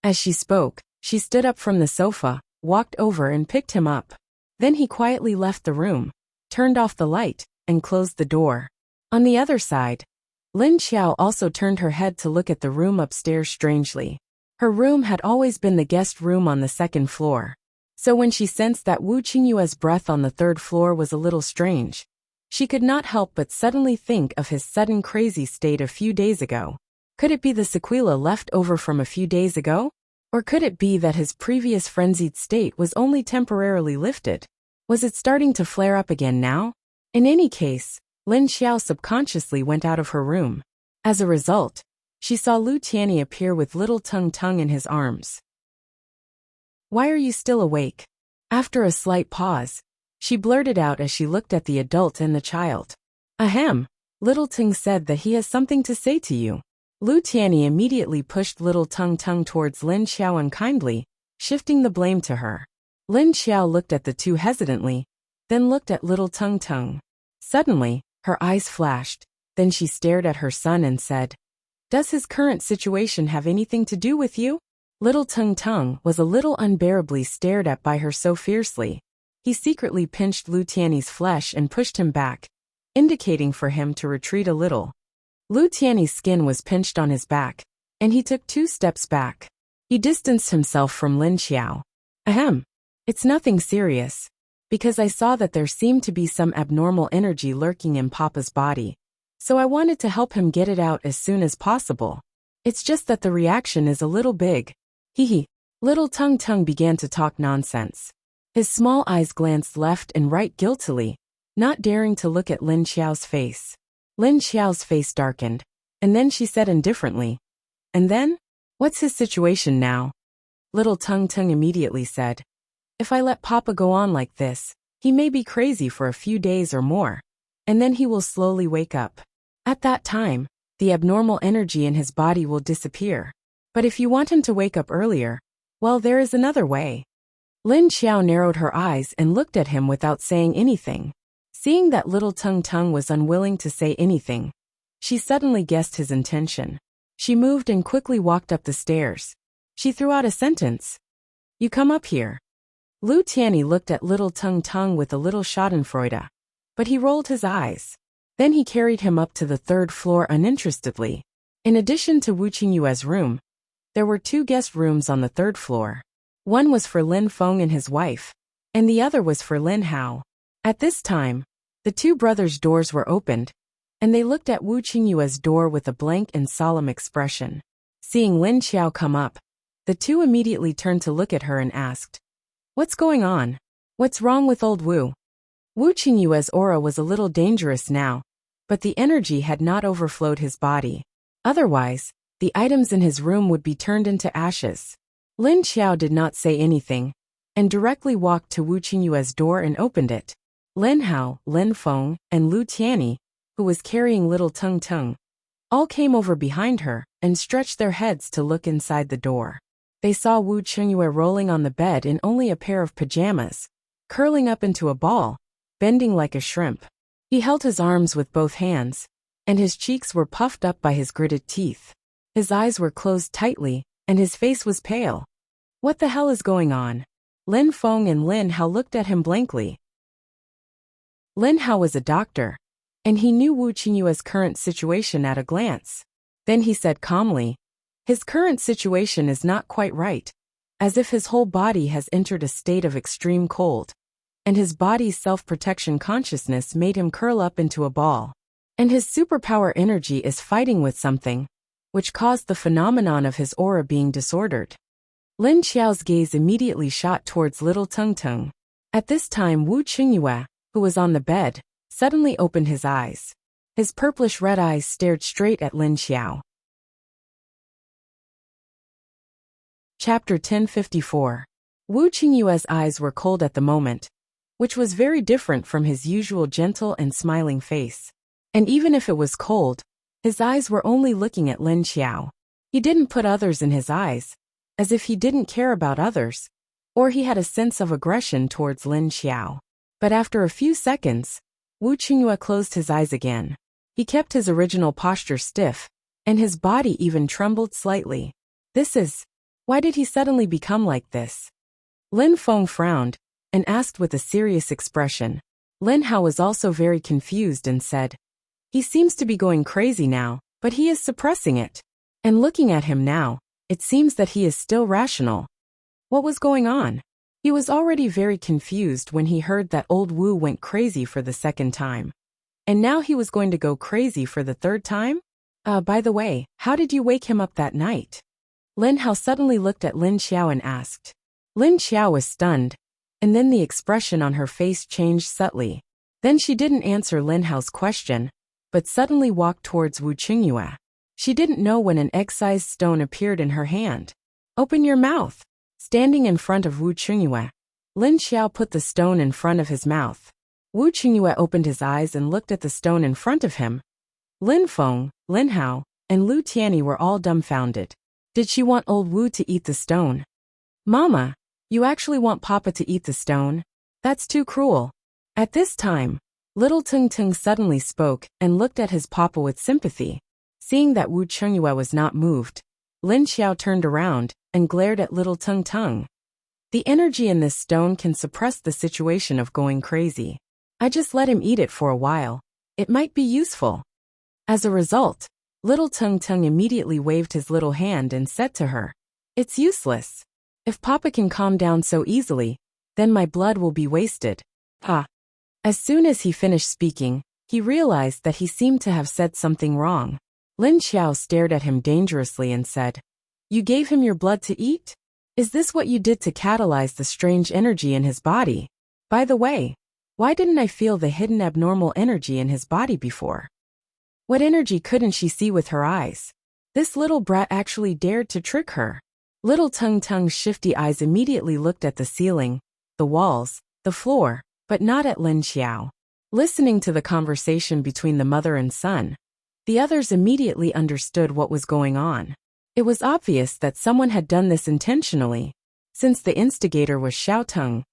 As she spoke, she stood up from the sofa, walked over and picked him up. Then he quietly left the room, turned off the light, and closed the door. On the other side, Lin Xiao also turned her head to look at the room upstairs strangely. Her room had always been the guest room on the second floor. So when she sensed that Wu Qingyue's breath on the third floor was a little strange, she could not help but suddenly think of his sudden crazy state a few days ago. Could it be the sequela left over from a few days ago? Or could it be that his previous frenzied state was only temporarily lifted? Was it starting to flare up again now? In any case, Lin Xiao subconsciously went out of her room. As a result, she saw Lu Tianyi appear with little Tung Tung in his arms. "Why are you still awake?" After a slight pause, she blurted out as she looked at the adult and the child. "Ahem," little Tung said that he has something to say to you. Lu Tianyi immediately pushed little Tung Tung towards Lin Xiao unkindly, shifting the blame to her. Lin Xiao looked at the two hesitantly, then looked at little Tung Tung. Suddenly, her eyes flashed, then she stared at her son and said, "Does his current situation have anything to do with you?" Little Tung Tung was a little unbearably stared at by her so fiercely. He secretly pinched Lu Tianyi's flesh and pushed him back, indicating for him to retreat a little. Lu Tianyi's skin was pinched on his back, and he took 2 steps back. He distanced himself from Lin Xiao. "Ahem. It's nothing serious. Because I saw that there seemed to be some abnormal energy lurking in Papa's body, so I wanted to help him get it out as soon as possible. It's just that the reaction is a little big. Hee." Little Tung Tung began to talk nonsense. His small eyes glanced left and right guiltily, not daring to look at Lin Xiao's face. Lin Xiao's face darkened, and then she said indifferently, "And then? What's his situation now?" Little Tung Tung immediately said, "If I let Papa go on like this, he may be crazy for a few days or more, and then he will slowly wake up. At that time, the abnormal energy in his body will disappear. But if you want him to wake up earlier, well, there is another way." Lin Xiao narrowed her eyes and looked at him without saying anything. Seeing that little Tung Tung was unwilling to say anything, she suddenly guessed his intention. She moved and quickly walked up the stairs. She threw out a sentence. "You come up here." Lu Tianyi looked at little Tung Tung with a little schadenfreude, but he rolled his eyes. Then he carried him up to the 3rd floor uninterestedly. In addition to Wu Qingyue's room, there were 2 guest rooms on the 3rd floor. One was for Lin Feng and his wife, and the other was for Lin Hao. At this time, the 2 brothers' doors were opened, and they looked at Wu Qingyue's door with a blank and solemn expression. Seeing Lin Xiao come up, the 2 immediately turned to look at her and asked, "What's going on? What's wrong with old Wu?" Wu Qingyue's aura was a little dangerous now, but the energy had not overflowed his body. Otherwise, the items in his room would be turned into ashes. Lin Xiao did not say anything, and directly walked to Wu Qingyue's door and opened it. Lin Hao, Lin Feng, and Lu Tianyi, who was carrying little Tung Tung, all came over behind her and stretched their heads to look inside the door. They saw Wu Qingyue rolling on the bed in only a pair of pajamas, curling up into a ball, bending like a shrimp. He held his arms with both hands, and his cheeks were puffed up by his gritted teeth. His eyes were closed tightly, and his face was pale. What the hell is going on? Lin Feng and Lin Hao looked at him blankly. Lin Hao was a doctor, and he knew Wu Qingyue's current situation at a glance. Then he said calmly, "His current situation is not quite right, as if his whole body has entered a state of extreme cold, and his body's self-protection consciousness made him curl up into a ball. And his superpower energy is fighting with something, which caused the phenomenon of his aura being disordered." Lin Xiao's gaze immediately shot towards little Tung Tung. At this time Wu Qingyue, who was on the bed, suddenly opened his eyes. His purplish-red eyes stared straight at Lin Xiao. Chapter 1054. Wu Qingyue's eyes were cold at the moment, which was very different from his usual gentle and smiling face. And even if it was cold, his eyes were only looking at Lin Xiao. He didn't put others in his eyes, as if he didn't care about others, or he had a sense of aggression towards Lin Xiao. But after a few seconds, Wu Qingyue closed his eyes again. He kept his original posture stiff, and his body even trembled slightly. Why did he suddenly become like this? Lin Feng frowned and asked with a serious expression. Lin Hao was also very confused and said, "He seems to be going crazy now, but he is suppressing it. And looking at him now, it seems that he is still rational." What was going on? He was already very confused when he heard that old Wu went crazy for the second time. And now he was going to go crazy for the third time? By the way, how did you wake him up that night? Lin Hao suddenly looked at Lin Xiao and asked. Lin Xiao was stunned, and then the expression on her face changed subtly. Then she didn't answer Lin Hao's question, but suddenly walked towards Wu Qingyue. She didn't know when an egg-sized stone appeared in her hand. "Open your mouth." Standing in front of Wu Qingyue, Lin Xiao put the stone in front of his mouth. Wu Qingyue opened his eyes and looked at the stone in front of him. Lin Feng, Lin Hao, and Lu Tianyi were all dumbfounded. Did she want old Wu to eat the stone? "Mama, you actually want Papa to eat the stone? That's too cruel." At this time, little Tung Tung suddenly spoke and looked at his papa with sympathy. Seeing that Wu Qingyue was not moved, Lin Xiao turned around and glared at little Tung Tung. "The energy in this stone can suppress the situation of going crazy. I just let him eat it for a while. It might be useful." As a result, little Tung Tung immediately waved his little hand and said to her, "It's useless. If Papa can calm down so easily, then my blood will be wasted." As soon as he finished speaking, he realized that he seemed to have said something wrong. Lin Xiao stared at him dangerously and said, "You gave him your blood to eat? Is this what you did to catalyze the strange energy in his body? By the way, why didn't I feel the hidden abnormal energy in his body before? What energy couldn't she see with her eyes? This little brat actually dared to trick her." Little Tung Tung's shifty eyes immediately looked at the ceiling, the walls, the floor, but not at Lin Xiao. Listening to the conversation between the mother and son, the others immediately understood what was going on. It was obvious that someone had done this intentionally. Since the instigator was Xiao Tung,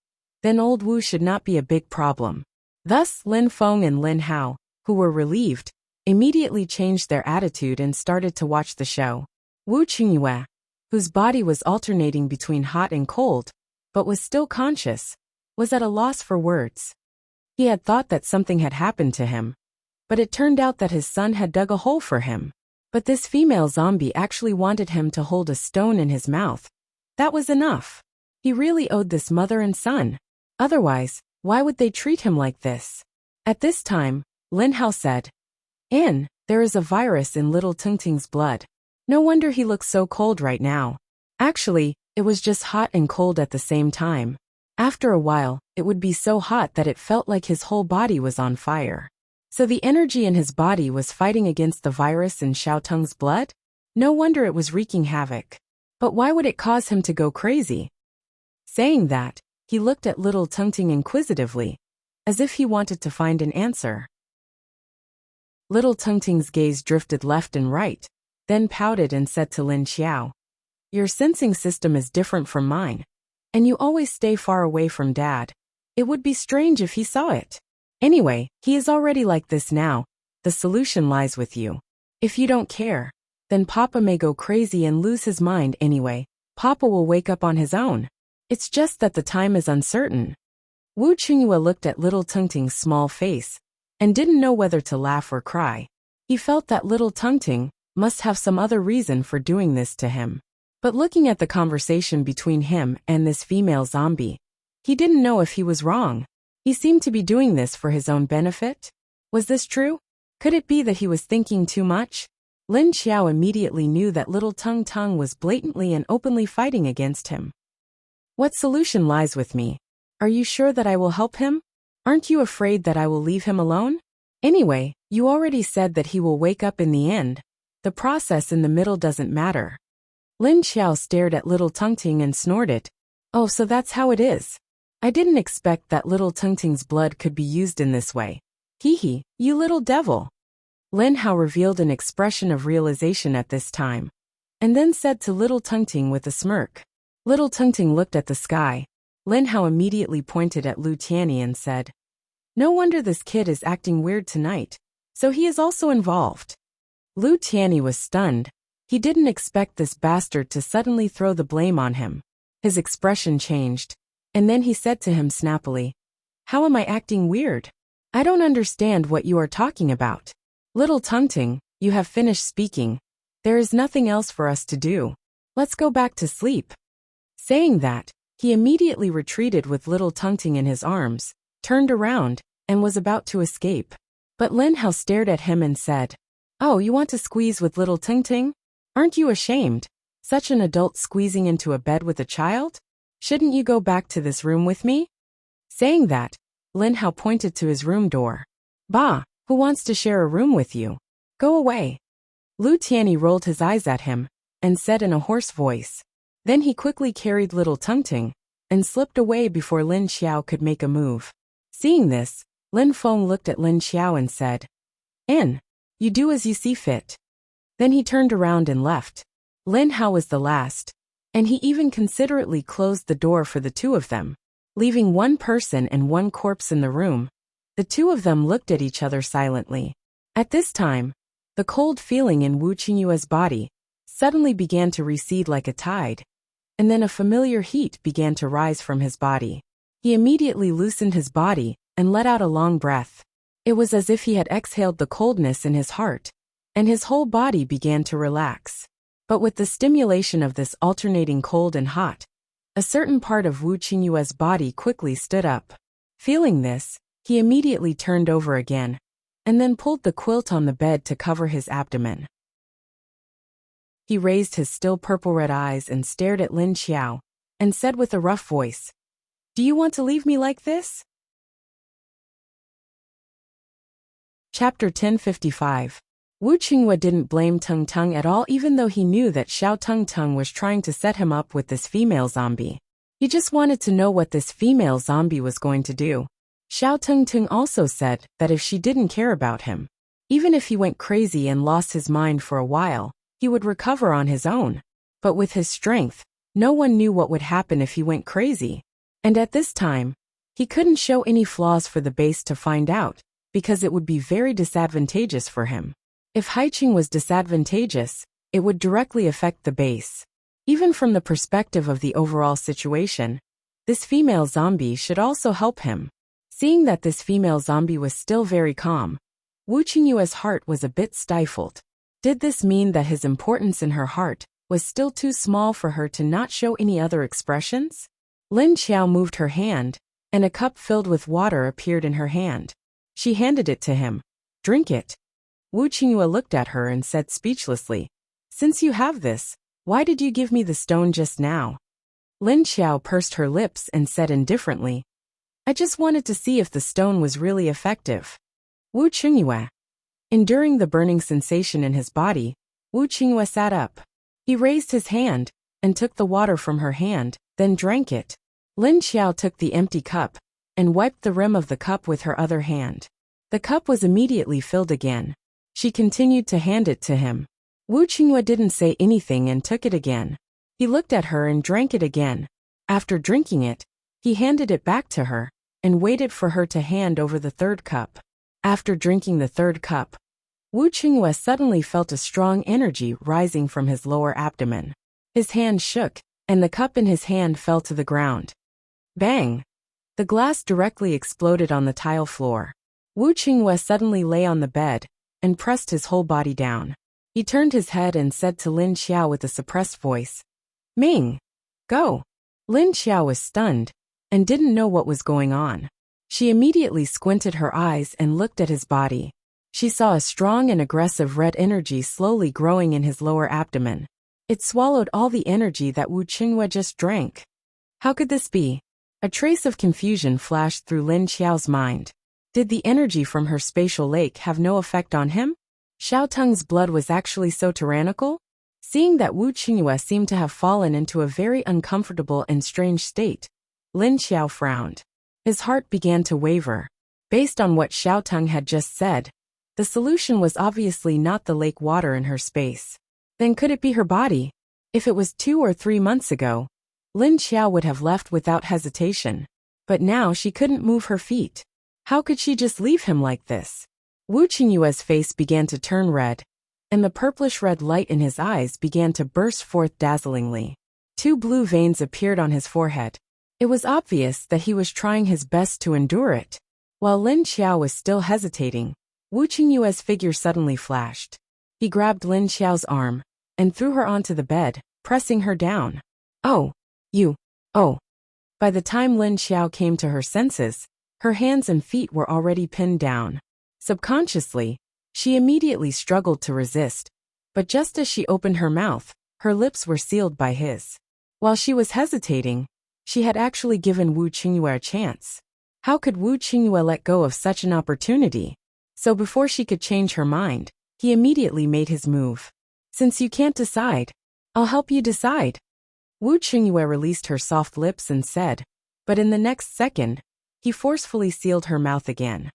then old Wu should not be a big problem. Thus Lin Feng and Lin Hao, who were relieved, immediately changed their attitude and started to watch the show. Wu Qingyue, whose body was alternating between hot and cold, but was still conscious, was at a loss for words. He had thought that something had happened to him, but it turned out that his son had dug a hole for him. But this female zombie actually wanted him to hold a stone in his mouth. That was enough. He really owed this mother and son. Otherwise, why would they treat him like this? At this time, Lin Hao said, There is a virus in little Tung Tung's blood. No wonder he looks so cold right now. Actually, it was just hot and cold at the same time. After a while, it would be so hot that it felt like his whole body was on fire. So the energy in his body was fighting against the virus in Xiao Tung's blood? No wonder it was wreaking havoc. But why would it cause him to go crazy? Saying that, he looked at little Tung Tung inquisitively, as if he wanted to find an answer. Little Tung Tung's gaze drifted left and right, then pouted and said to Lin Xiao, "Your sensing system is different from mine, and you always stay far away from Dad. It would be strange if he saw it. Anyway, he is already like this now. The solution lies with you. If you don't care, then Papa may go crazy and lose his mind anyway. Papa will wake up on his own. It's just that the time is uncertain." Wu Qingyue looked at little Tung Tung's small face and didn't know whether to laugh or cry. He felt that little Tung Tung must have some other reason for doing this to him. But looking at the conversation between him and this female zombie, he didn't know if he was wrong. He seemed to be doing this for his own benefit. Was this true? Could it be that he was thinking too much? Lin Xiao immediately knew that little Tung Tung was blatantly and openly fighting against him. "What solution lies with me? Are you sure that I will help him? Aren't you afraid that I will leave him alone? Anyway, you already said that he will wake up in the end. The process in the middle doesn't matter." Lin Xiao stared at little Tung Tung and snorted. "Oh, so that's how it is. I didn't expect that little Tung Tung's blood could be used in this way. Hee hee, you little devil." Lin Hao revealed an expression of realization at this time, and then said to little Tung Tung with a smirk. Little Tung Tung looked at the sky. Lin Hao immediately pointed at Lu Tianyi and said, "No wonder this kid is acting weird tonight. So he is also involved." Lu Tianyi was stunned. He didn't expect this bastard to suddenly throw the blame on him. His expression changed, And then he said to him snappily, "How am I acting weird? I don't understand what you are talking about. Little Tungting, you have finished speaking. There is nothing else for us to do. Let's go back to sleep." Saying that, he immediately retreated with little Tungting in his arms, turned around, and was about to escape. But Lin Hao stared at him and said, "Oh, you want to squeeze with little Tungting? Aren't you ashamed? Such an adult squeezing into a bed with a child? Shouldn't you go back to this room with me?" Saying that, Lin Hao pointed to his room door. "Bah, who wants to share a room with you? Go away." Lu Tianyi rolled his eyes at him and said in a hoarse voice. Then he quickly carried little Tungting and slipped away before Lin Xiao could make a move. Seeing this, Lin Feng looked at Lin Xiao and said, You do as you see fit." Then he turned around and left. Lin Hao was the last, and he even considerately closed the door for the two of them, leaving one person and one corpse in the room. The two of them looked at each other silently. At this time, the cold feeling in Wu Qingyue's body suddenly began to recede like a tide, and then a familiar heat began to rise from his body. He immediately loosened his body and let out a long breath. It was as if he had exhaled the coldness in his heart, and his whole body began to relax. But with the stimulation of this alternating cold and hot, a certain part of Wu Qingyue's body quickly stood up. Feeling this, he immediately turned over again, and then pulled the quilt on the bed to cover his abdomen. He raised his still purple-red eyes and stared at Lin Xiao, and said with a rough voice, "Do you want to leave me like this?" Chapter 1055. Wu Qingyue didn't blame Tung Tung at all, even though he knew that Xiao Tung Tung was trying to set him up with this female zombie. He just wanted to know what this female zombie was going to do. Xiao Tung Tung also said that if she didn't care about him, even if he went crazy and lost his mind for a while, he would recover on his own. But with his strength, no one knew what would happen if he went crazy. And at this time, he couldn't show any flaws for the base to find out, because it would be very disadvantageous for him. If Haiqing was disadvantageous, it would directly affect the base. Even from the perspective of the overall situation, this female zombie should also help him. Seeing that this female zombie was still very calm, Wu Qingyue's heart was a bit stifled. Did this mean that his importance in her heart was still too small for her to not show any other expressions? Lin Xiao moved her hand, and a cup filled with water appeared in her hand. She handed it to him. "Drink it." Wu Qingyue looked at her and said speechlessly, "Since you have this, why did you give me the stone just now?" Lin Xiao pursed her lips and said indifferently, "I just wanted to see if the stone was really effective." Wu Qingyue. Enduring the burning sensation in his body, Wu Qingyue sat up. He raised his hand and took the water from her hand, then drank it. Lin Xiao took the empty cup and wiped the rim of the cup with her other hand. The cup was immediately filled again. She continued to hand it to him. Wu Qingyue didn't say anything and took it again. He looked at her and drank it again. After drinking it, he handed it back to her and waited for her to hand over the third cup. After drinking the third cup, Wu Qingyue suddenly felt a strong energy rising from his lower abdomen. His hand shook, and the cup in his hand fell to the ground. Bang! The glass directly exploded on the tile floor. Wu Qingyue suddenly lay on the bed and pressed his whole body down. He turned his head and said to Lin Xiao with a suppressed voice, "Ming, go." Lin Xiao was stunned and didn't know what was going on. She immediately squinted her eyes and looked at his body. She saw a strong and aggressive red energy slowly growing in his lower abdomen. It swallowed all the energy that Wu Qingyue just drank. How could this be? A trace of confusion flashed through Lin Xiao's mind. Did the energy from her spatial lake have no effect on him? Xiao Tung's blood was actually so tyrannical? Seeing that Wu Qingyue seemed to have fallen into a very uncomfortable and strange state, Lin Xiao frowned. His heart began to waver. Based on what Xiao Tung had just said, the solution was obviously not the lake water in her space. Then could it be her body? If it was 2 or 3 months ago, Lin Xiao would have left without hesitation. But now she couldn't move her feet. How could she just leave him like this? Wu Qingyue's face began to turn red, and the purplish-red light in his eyes began to burst forth dazzlingly. 2 blue veins appeared on his forehead, It was obvious that he was trying his best to endure it. While Lin Xiao was still hesitating, Wu Qingyue's figure suddenly flashed. He grabbed Lin Xiao's arm and threw her onto the bed, pressing her down. Oh, you, oh. By the time Lin Xiao came to her senses, her hands and feet were already pinned down. Subconsciously, she immediately struggled to resist, but just as she opened her mouth, her lips were sealed by his. While she was hesitating, she had actually given Wu Qingyue a chance. How could Wu Qingyue let go of such an opportunity? So before she could change her mind, he immediately made his move. Since you can't decide, I'll help you decide. Wu Qingyue released her soft lips and said, but in the next second, he forcefully sealed her mouth again.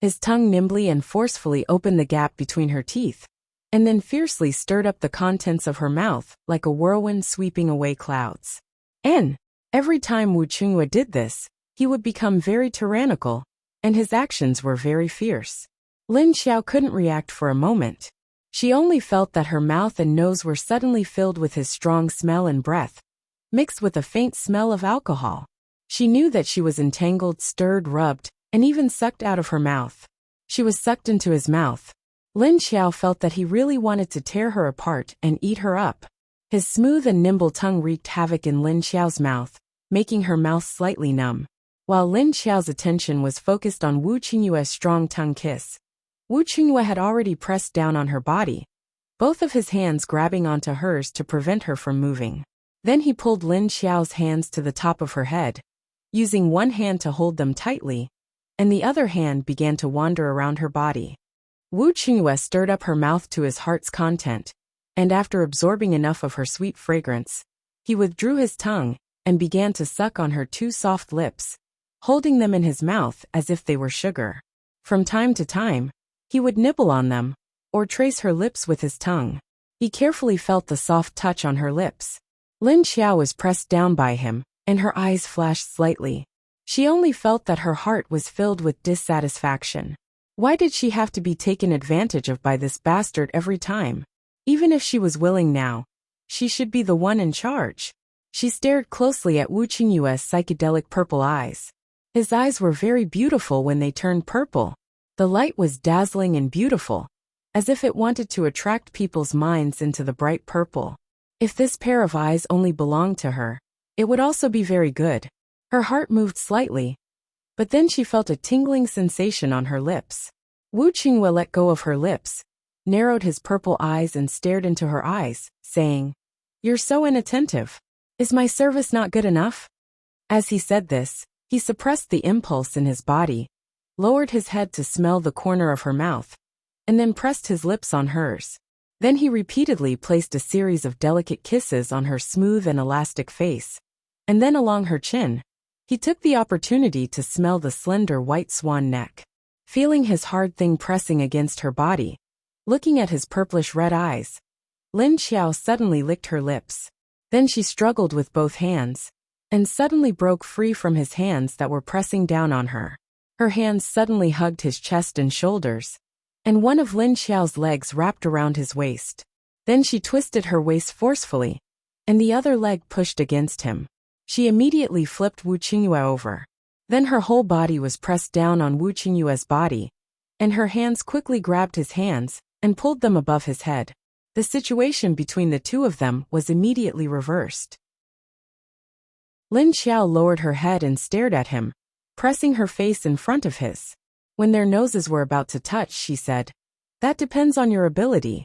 His tongue nimbly and forcefully opened the gap between her teeth, and then fiercely stirred up the contents of her mouth like a whirlwind sweeping away clouds. And every time Wu Qingyue did this, he would become very tyrannical, and his actions were very fierce. Lin Xiao couldn't react for a moment. She only felt that her mouth and nose were suddenly filled with his strong smell and breath, mixed with a faint smell of alcohol. She knew that she was entangled, stirred, rubbed, and even sucked out of her mouth. She was sucked into his mouth. Lin Xiao felt that he really wanted to tear her apart and eat her up. His smooth and nimble tongue wreaked havoc in Lin Xiao's mouth, making her mouth slightly numb. While Lin Xiao's attention was focused on Wu Qingyue's strong tongue kiss, Wu Qingyue had already pressed down on her body, both of his hands grabbing onto hers to prevent her from moving. Then he pulled Lin Xiao's hands to the top of her head, using one hand to hold them tightly, and the other hand began to wander around her body. Wu Qingyue stirred up her mouth to his heart's content, and after absorbing enough of her sweet fragrance, he withdrew his tongue and began to suck on her two soft lips, holding them in his mouth as if they were sugar. From time to time, he would nibble on them, or trace her lips with his tongue. He carefully felt the soft touch on her lips. Lin Xiao was pressed down by him, and her eyes flashed slightly. She only felt that her heart was filled with dissatisfaction. Why did she have to be taken advantage of by this bastard every time? Even if she was willing now, she should be the one in charge. She stared closely at Wu Qingyue's psychedelic purple eyes. His eyes were very beautiful when they turned purple. The light was dazzling and beautiful, as if it wanted to attract people's minds into the bright purple. If this pair of eyes only belonged to her, it would also be very good. Her heart moved slightly, but then she felt a tingling sensation on her lips. Wu Qingyue let go of her lips, narrowed his purple eyes and stared into her eyes, saying, "You're so inattentive. Is my service not good enough?" As he said this, he suppressed the impulse in his body, lowered his head to smell the corner of her mouth, and then pressed his lips on hers. Then he repeatedly placed a series of delicate kisses on her smooth and elastic face, and then along her chin. He took the opportunity to smell the slender white swan neck. Feeling his hard thing pressing against her body, looking at his purplish-red eyes, Lin Xiao suddenly licked her lips. Then she struggled with both hands, and suddenly broke free from his hands that were pressing down on her. Her hands suddenly hugged his chest and shoulders, and one of Lin Xiao's legs wrapped around his waist. Then she twisted her waist forcefully, and the other leg pushed against him. She immediately flipped Wu Qingyue over. Then her whole body was pressed down on Wu Qingyue's body, and her hands quickly grabbed his hands and pulled them above his head. The situation between the two of them was immediately reversed. Lin Xiao lowered her head and stared at him, pressing her face in front of his. When their noses were about to touch, she said, "That depends on your ability."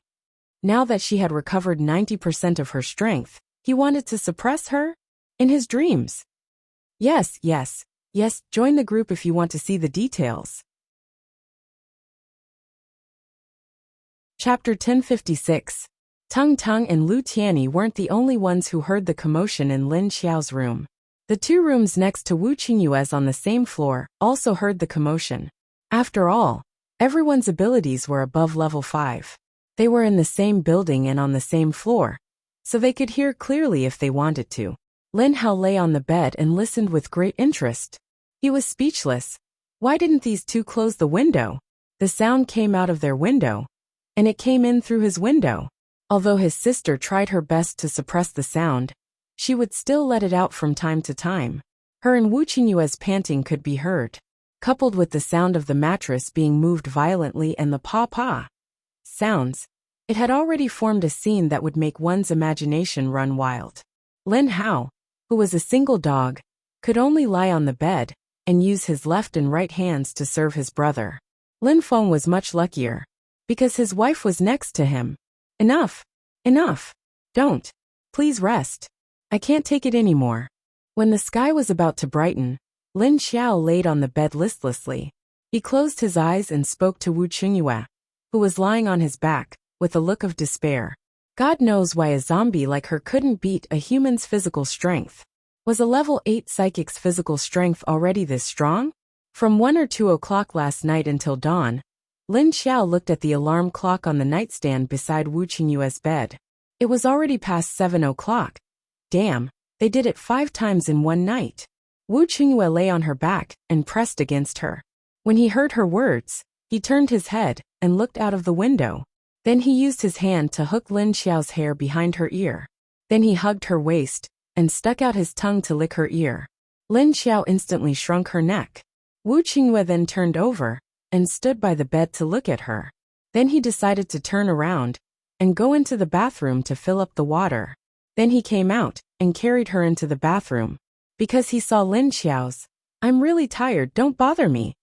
Now that she had recovered 90% of her strength, he wanted to suppress her? In his dreams? Yes, join the group if you want to see the details. Chapter 1056. Tung Tung and Lu Tianyi weren't the only ones who heard the commotion in Lin Xiao's room. The two rooms next to Wu Qingyue's on the same floor also heard the commotion. After all, everyone's abilities were above level 5. They were in the same building and on the same floor, so they could hear clearly if they wanted to. Lin Hao lay on the bed and listened with great interest. He was speechless. Why didn't these two close the window? The sound came out of their window, and it came in through his window. Although his sister tried her best to suppress the sound, she would still let it out from time to time. Her and Wu Qingyue's panting could be heard, coupled with the sound of the mattress being moved violently and the paw-paw sounds. It had already formed a scene that would make one's imagination run wild. Lin Hao, who was a single dog, could only lie on the bed and use his left and right hands to serve his brother. Lin Feng was much luckier, because his wife was next to him. Enough! Enough! Don't! Please rest. I can't take it anymore. When the sky was about to brighten, Lin Xiao laid on the bed listlessly. He closed his eyes and spoke to Wu Qingyue, who was lying on his back, with a look of despair. God knows why a zombie like her couldn't beat a human's physical strength. Was a level 8 psychic's physical strength already this strong? From 1 or 2 o'clock last night until dawn, Lin Xiao looked at the alarm clock on the nightstand beside Wu Qingyue's bed. It was already past 7 o'clock. Damn, they did it 5 times in one night. Wu Qingyue lay on her back and pressed against her. When he heard her words, he turned his head and looked out of the window. Then he used his hand to hook Lin Xiao's hair behind her ear. Then he hugged her waist and stuck out his tongue to lick her ear. Lin Xiao instantly shrunk her neck. Wu Qingyue then turned over and stood by the bed to look at her. Then he decided to turn around and go into the bathroom to fill up the water. Then he came out and carried her into the bathroom, because he saw Lin Xiao's "I'm really tired, don't bother me"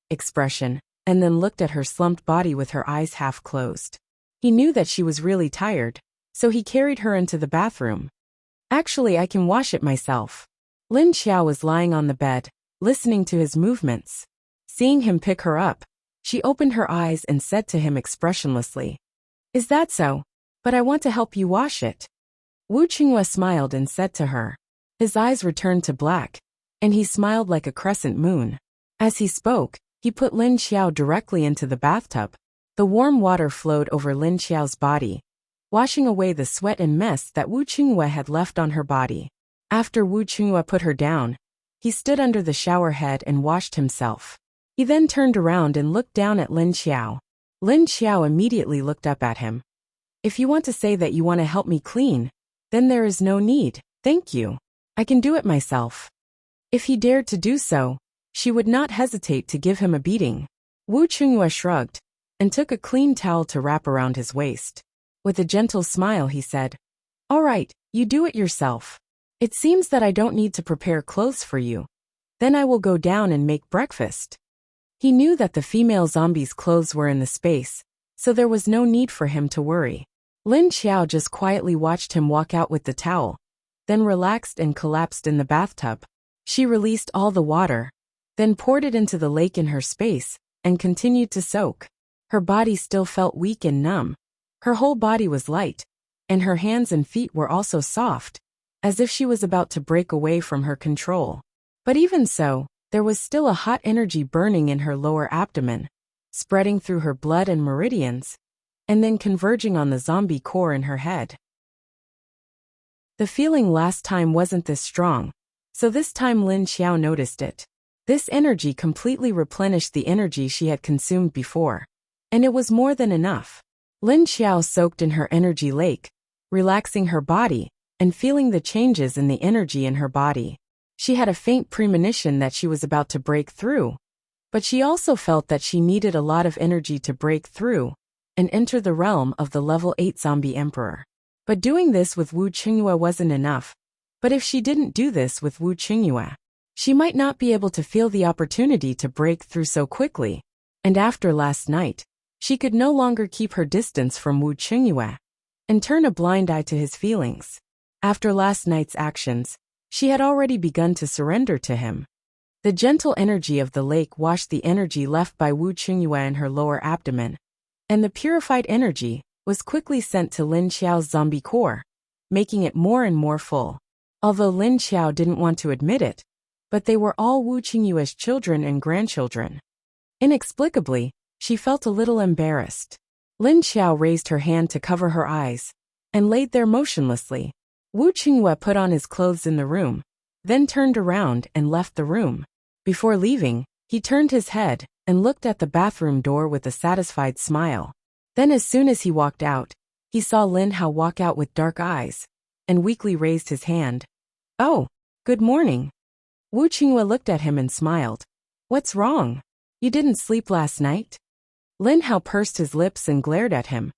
expression, and then looked at her slumped body with her eyes half closed. He knew that she was really tired, so he carried her into the bathroom. Actually, I can wash it myself. Lin Xiao was lying on the bed, listening to his movements. Seeing him pick her up, she opened her eyes and said to him expressionlessly, "Is that so? But I want to help you wash it." Wu Qingyue smiled and said to her. His eyes returned to black, and he smiled like a crescent moon. As he spoke, he put Lin Xiao directly into the bathtub. The warm water flowed over Lin Xiao's body, washing away the sweat and mess that Wu Qingyue had left on her body. After Wu Qingyue put her down, he stood under the shower head and washed himself. He then turned around and looked down at Lin Xiao. Lin Xiao immediately looked up at him. "If you want to say that you want to help me clean, then there is no need, thank you. I can do it myself." If he dared to do so, she would not hesitate to give him a beating. Wu Qingyue shrugged and took a clean towel to wrap around his waist. With a gentle smile he said, "All right, you do it yourself. It seems that I don't need to prepare clothes for you. Then I will go down and make breakfast." He knew that the female zombie's clothes were in the space, so there was no need for him to worry. Lin Xiao just quietly watched him walk out with the towel, then relaxed and collapsed in the bathtub. She released all the water, then poured it into the lake in her space, and continued to soak. Her body still felt weak and numb. Her whole body was light, and her hands and feet were also soft, as if she was about to break away from her control. But even so, there was still a hot energy burning in her lower abdomen, spreading through her blood and meridians, and then converging on the zombie core in her head. The feeling last time wasn't this strong, so this time Lin Xiao noticed it. This energy completely replenished the energy she had consumed before, and it was more than enough. Lin Xiao soaked in her energy lake, relaxing her body and feeling the changes in the energy in her body. She had a faint premonition that she was about to break through, but she also felt that she needed a lot of energy to break through and enter the realm of the level 8 zombie emperor. But doing this with Wu Qingyue wasn't enough. But if she didn't do this with Wu Qingyue, she might not be able to feel the opportunity to break through so quickly. And after last night, she could no longer keep her distance from Wu Qingyue and turn a blind eye to his feelings. After last night's actions, she had already begun to surrender to him. The gentle energy of the lake washed the energy left by Wu Qingyue in her lower abdomen, and the purified energy was quickly sent to Lin Xiao's zombie core, making it more and more full. Although Lin Xiao didn't want to admit it, but they were all Wu Qingyue's children and grandchildren. Inexplicably, she felt a little embarrassed. Lin Xiao raised her hand to cover her eyes and laid there motionlessly. Wu Qingyue put on his clothes in the room, then turned around and left the room. Before leaving, he turned his head and looked at the bathroom door with a satisfied smile. Then as soon as he walked out, he saw Lin Hao walk out with dark eyes, and weakly raised his hand. "Oh, good morning." Wu Qingyue looked at him and smiled. "What's wrong? You didn't sleep last night?" Lin Hao pursed his lips and glared at him.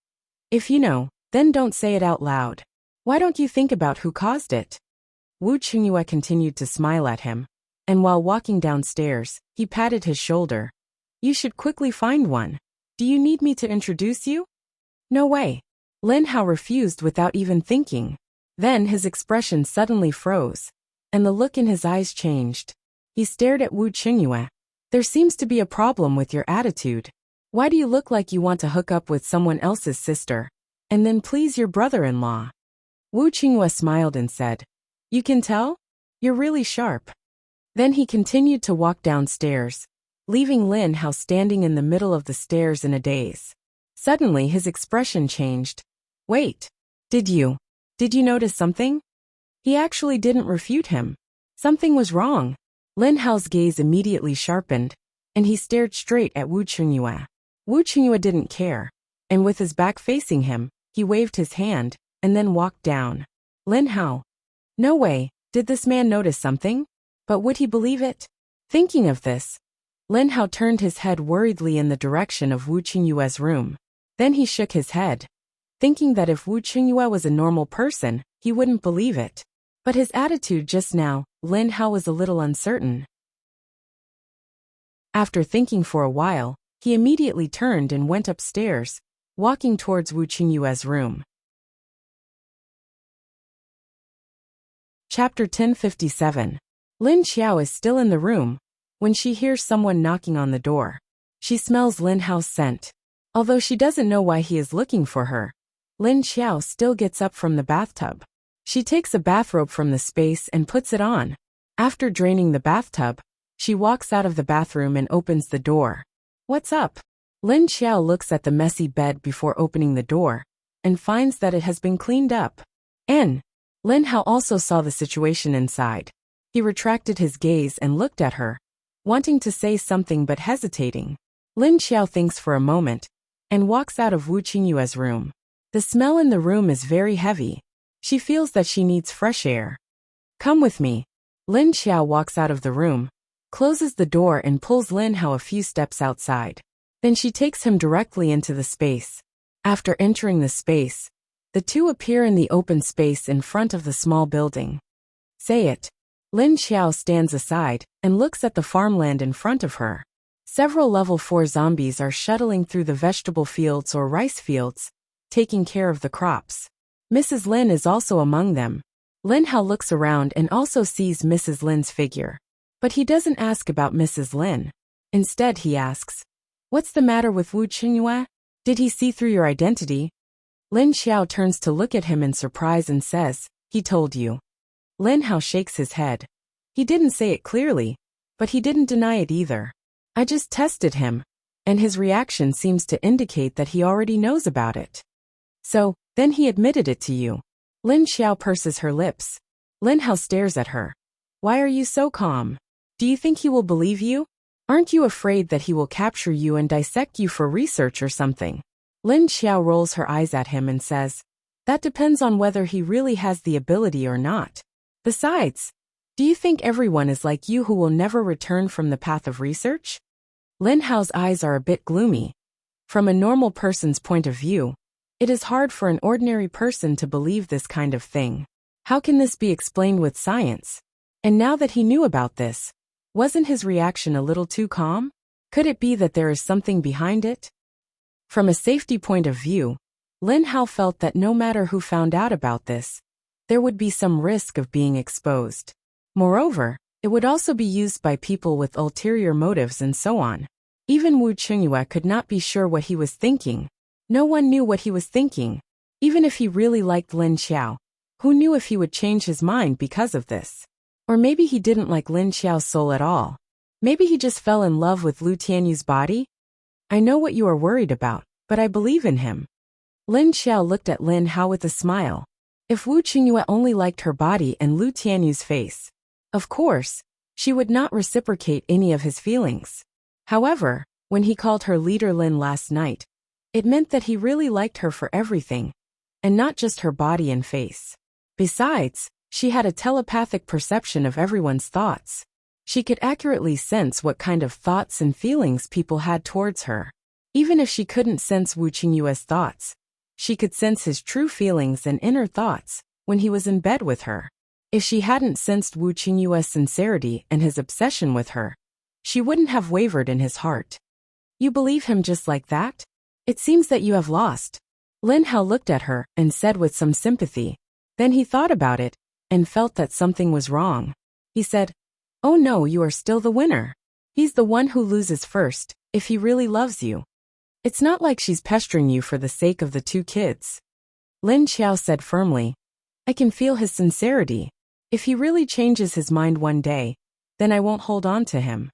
"If you know, then don't say it out loud. Why don't you think about who caused it?" Wu Qingyue continued to smile at him, and while walking downstairs, he patted his shoulder. "You should quickly find one. Do you need me to introduce you?" "No way." Lin Hao refused without even thinking. Then his expression suddenly froze, and the look in his eyes changed. He stared at Wu Qingyue. "There seems to be a problem with your attitude. Why do you look like you want to hook up with someone else's sister, and then please your brother-in-law?" Wu Qingyue smiled and said, "You can tell? You're really sharp." Then he continued to walk downstairs, leaving Lin Hao standing in the middle of the stairs in a daze. Suddenly his expression changed. "Wait. Did you notice something?" He actually didn't refute him. Something was wrong. Lin Hao's gaze immediately sharpened, and he stared straight at Wu Qingyue. Wu Qingyue didn't care, and with his back facing him, he waved his hand, and then walked down. Lin Hao. No way, did this man notice something? But would he believe it? Thinking of this, Lin Hao turned his head worriedly in the direction of Wu Qingyue's room. Then he shook his head, thinking that if Wu Qingyue was a normal person, he wouldn't believe it. But his attitude just now, Lin Hao was a little uncertain. After thinking for a while, he immediately turned and went upstairs, walking towards Wu Qingyue's room. Chapter 1057. Lin Xiao is still in the room when she hears someone knocking on the door. She smells Lin Hao's scent. Although she doesn't know why he is looking for her, Lin Xiao still gets up from the bathtub. She takes a bathrobe from the space and puts it on. After draining the bathtub, she walks out of the bathroom and opens the door. "What's up?" Lin Xiao looks at the messy bed before opening the door, and finds that it has been cleaned up. Lin Hao also saw the situation inside. He retracted his gaze and looked at her, wanting to say something but hesitating. Lin Xiao thinks for a moment, and walks out of Wu Qingyue's room. The smell in the room is very heavy. She feels that she needs fresh air. "Come with me." Lin Xiao walks out of the room, closes the door and pulls Lin Hao a few steps outside. Then she takes him directly into the space. After entering the space, the two appear in the open space in front of the small building. "Say it." Lin Xiao stands aside and looks at the farmland in front of her. Several level 4 zombies are shuttling through the vegetable fields or rice fields, taking care of the crops. Mrs. Lin is also among them. Lin Hao looks around and also sees Mrs. Lin's figure. But he doesn't ask about Mrs. Lin. Instead he asks, "What's the matter with Wu Qingyue? Did he see through your identity?" Lin Xiao turns to look at him in surprise and says, "He told you." Lin Hao shakes his head. He didn't say it clearly, but he didn't deny it either. "I just tested him," and his reaction seems to indicate that he already knows about it. "So, then he admitted it to you." Lin Xiao purses her lips. Lin Hao stares at her. "Why are you so calm? Do you think he will believe you? Aren't you afraid that he will capture you and dissect you for research or something?" Lin Xiao rolls her eyes at him and says, "That depends on whether he really has the ability or not. Besides, do you think everyone is like you who will never return from the path of research?" Lin Hao's eyes are a bit gloomy. From a normal person's point of view, it is hard for an ordinary person to believe this kind of thing. How can this be explained with science? And now that he knew about this, wasn't his reaction a little too calm? Could it be that there is something behind it? From a safety point of view, Lin Hao felt that no matter who found out about this, there would be some risk of being exposed. Moreover, it would also be used by people with ulterior motives and so on. Even Wu Qingyue could not be sure what he was thinking. No one knew what he was thinking. Even if he really liked Lin Xiao, who knew if he would change his mind because of this? Or maybe he didn't like Lin Xiao's soul at all. Maybe he just fell in love with Lu Tianyu's body? "I know what you are worried about, but I believe in him." Lin Xiao looked at Lin Hao with a smile. If Wu Qingyue only liked her body and Lu Tianyu's face, of course, she would not reciprocate any of his feelings. However, when he called her leader Lin last night, it meant that he really liked her for everything, and not just her body and face. Besides, she had a telepathic perception of everyone's thoughts. She could accurately sense what kind of thoughts and feelings people had towards her. Even if she couldn't sense Wu Qingyue's thoughts, she could sense his true feelings and inner thoughts when he was in bed with her. If she hadn't sensed Wu Qingyue's sincerity and his obsession with her, she wouldn't have wavered in his heart. You believe him just like that? It seems that you have lost. Lin Hao looked at her and said with some sympathy. Then he thought about it and felt that something was wrong. He said, "Oh no, you are still the winner. He's the one who loses first, if he really loves you. It's not like she's pestering you for the sake of the two kids." Lin Xiao said firmly, "I can feel his sincerity. If he really changes his mind one day, then I won't hold on to him.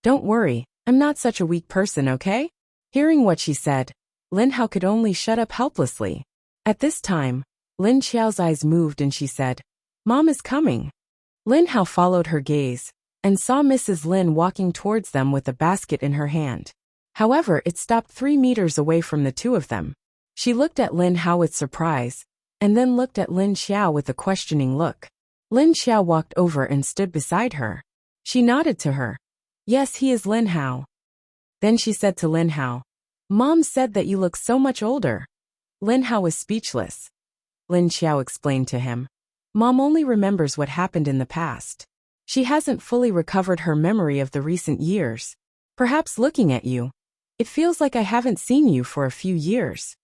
Don't worry, I'm not such a weak person, okay?" Hearing what she said, Lin Hao could only shut up helplessly. At this time, Lin Xiao's eyes moved and she said, "Mom is coming." Lin Hao followed her gaze and saw Mrs. Lin walking towards them with a basket in her hand. However, it stopped 3 meters away from the two of them. She looked at Lin Hao with surprise, and then looked at Lin Xiao with a questioning look. Lin Xiao walked over and stood beside her. She nodded to her. "Yes, he is Lin Hao." Then she said to Lin Hao, "Mom said that you look so much older." Lin Hao was speechless. Lin Xiao explained to him, "Mom only remembers what happened in the past. She hasn't fully recovered her memory of the recent years. Perhaps looking at you, it feels like I haven't seen you for a few years."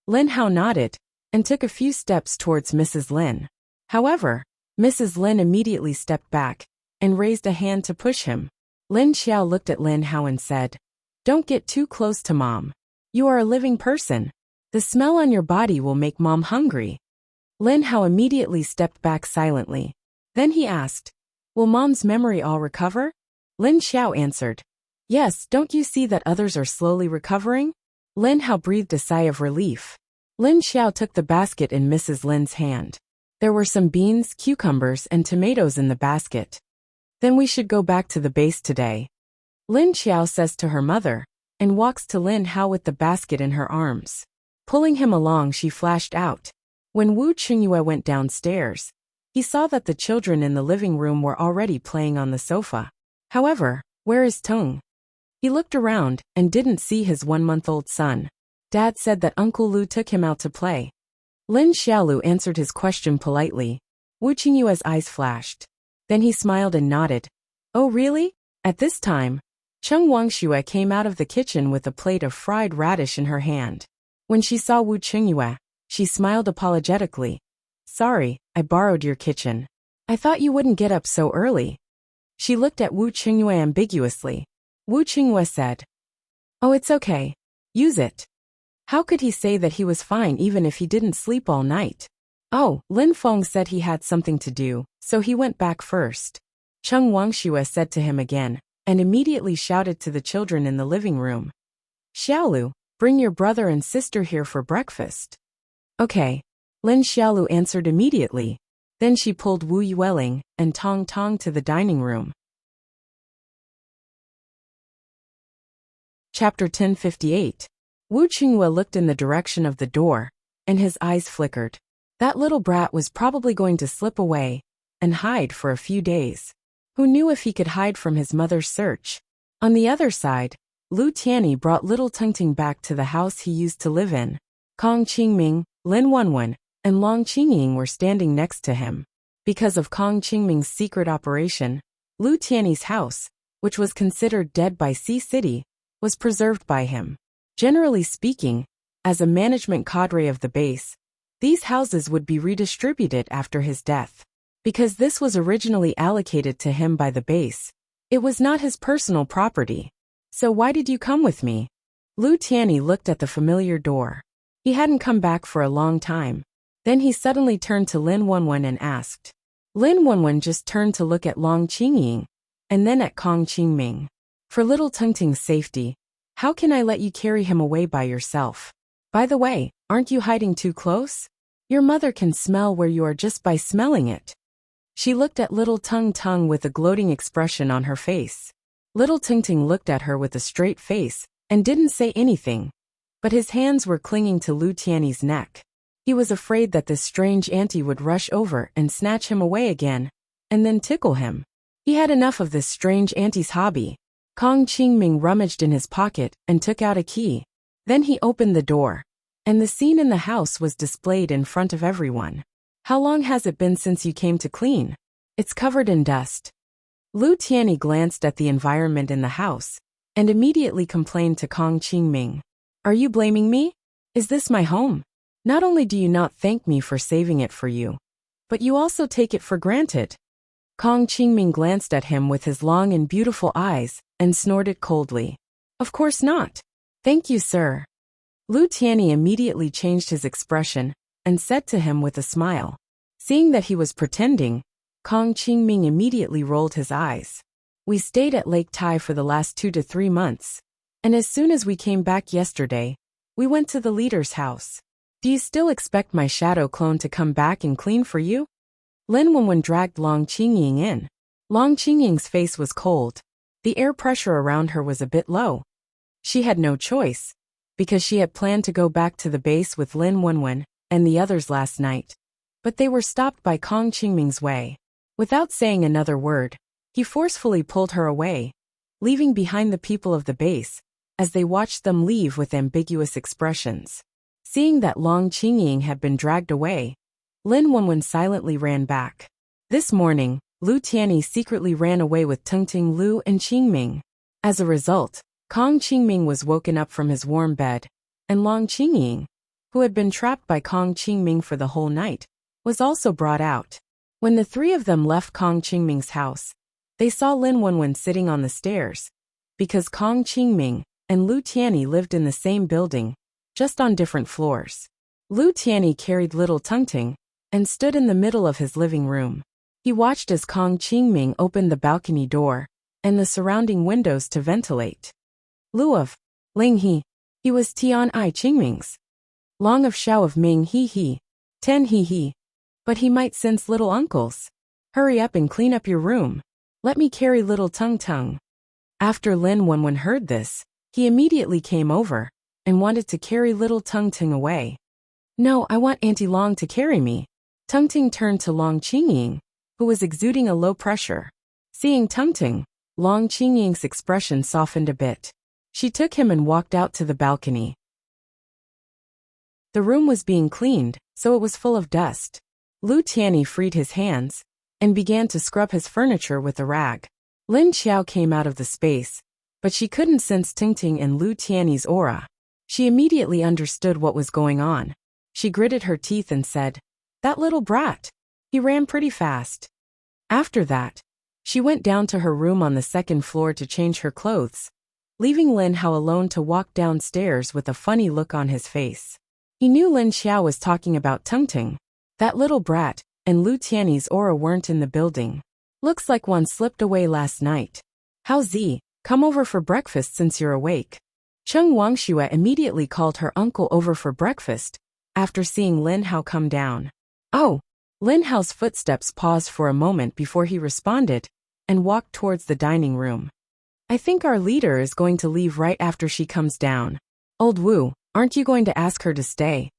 Lin Hao nodded and took a few steps towards Mrs. Lin. However, Mrs. Lin immediately stepped back and raised a hand to push him. Lin Xiao looked at Lin Hao and said, "Don't get too close to Mom. You are a living person. The smell on your body will make Mom hungry." Lin Hao immediately stepped back silently. Then he asked, "Will Mom's memory all recover?" Lin Xiao answered, "Yes, don't you see that others are slowly recovering?" Lin Hao breathed a sigh of relief. Lin Xiao took the basket in Mrs. Lin's hand. There were some beans, cucumbers, and tomatoes in the basket. "Then we should go back to the base today," Lin Xiao says to her mother, and walks to Lin Hao with the basket in her arms. Pulling him along, she flashed out. When Wu Qingyue went downstairs, he saw that the children in the living room were already playing on the sofa. However, where is Tung? He looked around and didn't see his 1-month-old son. Dad said that Uncle Lu took him out to play. Lin Xiaolu answered his question politely. Wu Qingyue's eyes flashed. Then he smiled and nodded. "Oh really?" At this time, Cheng Wangxue came out of the kitchen with a plate of fried radish in her hand. When she saw Wu Qingyue, she smiled apologetically. "Sorry, I borrowed your kitchen. I thought you wouldn't get up so early." She looked at Wu Qingyue ambiguously. Wu Qingyue said, "Oh, it's okay. Use it." How could he say that he was fine even if he didn't sleep all night? Oh, Lin Feng said he had something to do, so he went back first. Cheng Wangxue said to him again, and immediately shouted to the children in the living room. "Xiaolu, bring your brother and sister here for breakfast." "Okay." Lin Xiaolu answered immediately. Then she pulled Wu Yueling and Tong Tong to the dining room. Chapter 1058. Wu Qingyue looked in the direction of the door, and his eyes flickered. That little brat was probably going to slip away and hide for a few days. Who knew if he could hide from his mother's search? On the other side, Lu Tianyi brought little Tungting back to the house he used to live in. Kong Qingming, Lin Wenwen, and Long Qingying were standing next to him. Because of Kong Qingming's secret operation, Lu Tianyi's house, which was considered dead by Sea City, was preserved by him. Generally speaking, as a management cadre of the base, these houses would be redistributed after his death. Because this was originally allocated to him by the base, it was not his personal property. "So why did you come with me?" Lu Tianyi looked at the familiar door. He hadn't come back for a long time. Then he suddenly turned to Lin Wenwen and asked. Lin Wenwen just turned to look at Long Qingying, and then at Kong Qingming. "For little Tungting's safety, how can I let you carry him away by yourself? By the way, aren't you hiding too close? Your mother can smell where you are just by smelling it." She looked at little Tung Tung with a gloating expression on her face. Little Tungting looked at her with a straight face and didn't say anything, but his hands were clinging to Lu Tianyi's neck. He was afraid that this strange auntie would rush over and snatch him away again, and then tickle him. He had enough of this strange auntie's hobby. Kong Qingming rummaged in his pocket and took out a key. Then he opened the door, and the scene in the house was displayed in front of everyone. How long has it been since you came to clean? It's covered in dust. Lu Tianyi glanced at the environment in the house and immediately complained to Kong Qingming. Are you blaming me? Is this my home? Not only do you not thank me for saving it for you, but you also take it for granted. Kong Qingming glanced at him with his long and beautiful eyes and snorted coldly. Of course not. Thank you, sir. Lu Tianyi immediately changed his expression and said to him with a smile. Seeing that he was pretending, Kong Qingming immediately rolled his eyes. We stayed at Lake Tai for the last 2 to 3 months, and as soon as we came back yesterday, we went to the leader's house. Do you still expect my shadow clone to come back and clean for you? Lin Wenwen dragged Long Qingying in. Long Qingying's face was cold. The air pressure around her was a bit low. She had no choice, because she had planned to go back to the base with Lin Wenwen and the others last night. But they were stopped by Kong Qingming's way. Without saying another word, he forcefully pulled her away, leaving behind the people of the base, as they watched them leave with ambiguous expressions. Seeing that Long Qingying had been dragged away, Lin Wenwen silently ran back. This morning, Lu Tianyi secretly ran away with Tengting Lu and Qingming. As a result, Kong Qingming was woken up from his warm bed, and Long Qingying, who had been trapped by Kong Qingming for the whole night, was also brought out. When the three of them left Kong Qingming's house, they saw Lin Wenwen sitting on the stairs, because Kong Qingming and Lu Tianyi lived in the same building, just on different floors. Lu Tianyi carried little Tengting and stood in the middle of his living room. He watched as Kong Qingming opened the balcony door and the surrounding windows to ventilate. Lu of Ling he was Tian I Qingming's. Long of Xiao of Ming he. Ten he. But he might sense little uncles. Hurry up and clean up your room. Let me carry little Tung. After Lin Wenwen heard this, he immediately came over and wanted to carry little Tengting away. No, I want Auntie Long to carry me. Tengting turned to Long Qingying, who was exuding a low pressure. Seeing Tengting, Long Qingying's expression softened a bit. She took him and walked out to the balcony. The room was being cleaned, so it was full of dust. Lu Tianyi freed his hands and began to scrub his furniture with a rag. Lin Xiao came out of the space, but she couldn't sense Tengting and Lu Tianyi's aura. She immediately understood what was going on. She gritted her teeth and said, "That little brat. He ran pretty fast." After that, she went down to her room on the second floor to change her clothes, leaving Lin Hao alone to walk downstairs with a funny look on his face. He knew Lin Xiao was talking about Tengting. That little brat and Lu Tianyi's aura weren't in the building. Looks like one slipped away last night. Hao Zi, come over for breakfast since you're awake. Cheng Wangxue immediately called her uncle over for breakfast, after seeing Lin Hao come down. Oh! Lin Hao's footsteps paused for a moment before he responded, and walked towards the dining room. I think our leader is going to leave right after she comes down. Old Wu, aren't you going to ask her to stay?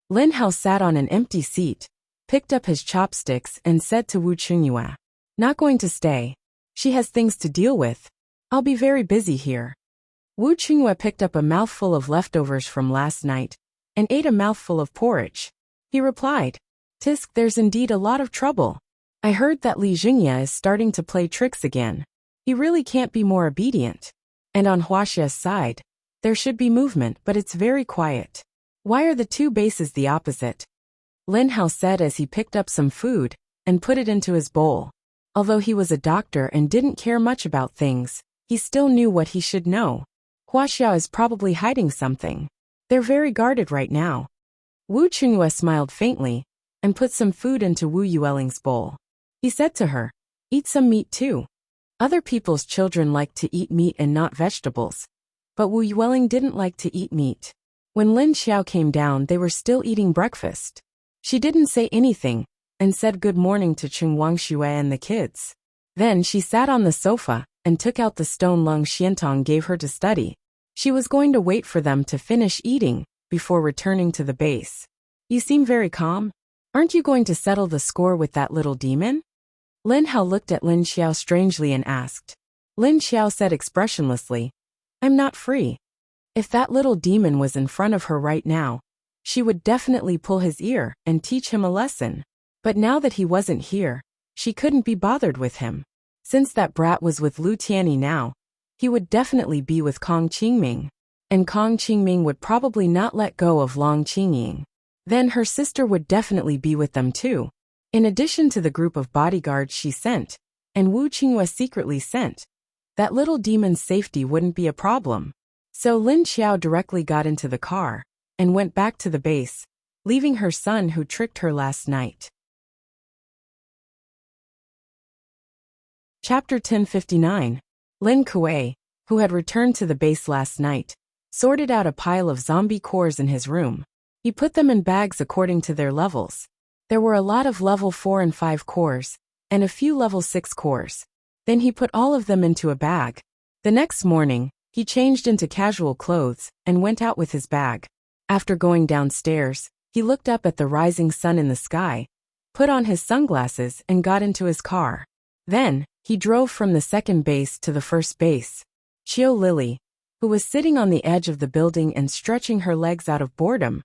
Lin Hao sat on an empty seat, picked up his chopsticks and said to Wu Qingyue, not going to stay. She has things to deal with. I'll be very busy here. Wu Qingyue picked up a mouthful of leftovers from last night and ate a mouthful of porridge. He replied, Tisk, there's indeed a lot of trouble. I heard that Li Jingye is starting to play tricks again. He really can't be more obedient. And on Huaxia's side, there should be movement, but it's very quiet. Why are the two bases the opposite? Lin Hao said as he picked up some food and put it into his bowl. Although he was a doctor and didn't care much about things, he still knew what he should know. Huaxia is probably hiding something. They're very guarded right now. Wu Qingyue smiled faintly and put some food into Wu Yueling's bowl. He said to her, eat some meat too. Other people's children like to eat meat and not vegetables, but Wu Yueling didn't like to eat meat. When Lin Xiao came down, they were still eating breakfast. She didn't say anything and said good morning to Cheng Wangxue and the kids. Then she sat on the sofa and took out the stone Lung Xiantong gave her to study. She was going to wait for them to finish eating before returning to the base. You seem very calm. Aren't you going to settle the score with that little demon? Lin Hao looked at Lin Xiao strangely and asked. Lin Xiao said expressionlessly, I'm not free. If that little demon was in front of her right now, she would definitely pull his ear and teach him a lesson. But now that he wasn't here, she couldn't be bothered with him. Since that brat was with Lu Tianyi now, he would definitely be with Kong Qingming. And Kong Qingming would probably not let go of Long Qingying. Then her sister would definitely be with them too. In addition to the group of bodyguards she sent, and Wu Qinghua secretly sent, that little demon's safety wouldn't be a problem. So Lin Xiao directly got into the car and went back to the base, leaving her son who tricked her last night. Chapter 1059. Lin Kuei, who had returned to the base last night, sorted out a pile of zombie cores in his room. He put them in bags according to their levels. There were a lot of level 4 and 5 cores, and a few level 6 cores. Then he put all of them into a bag. The next morning, he changed into casual clothes and went out with his bag. After going downstairs, he looked up at the rising sun in the sky, put on his sunglasses and got into his car. Then, he drove from the second base to the first base. Qiu Lily, who was sitting on the edge of the building and stretching her legs out of boredom,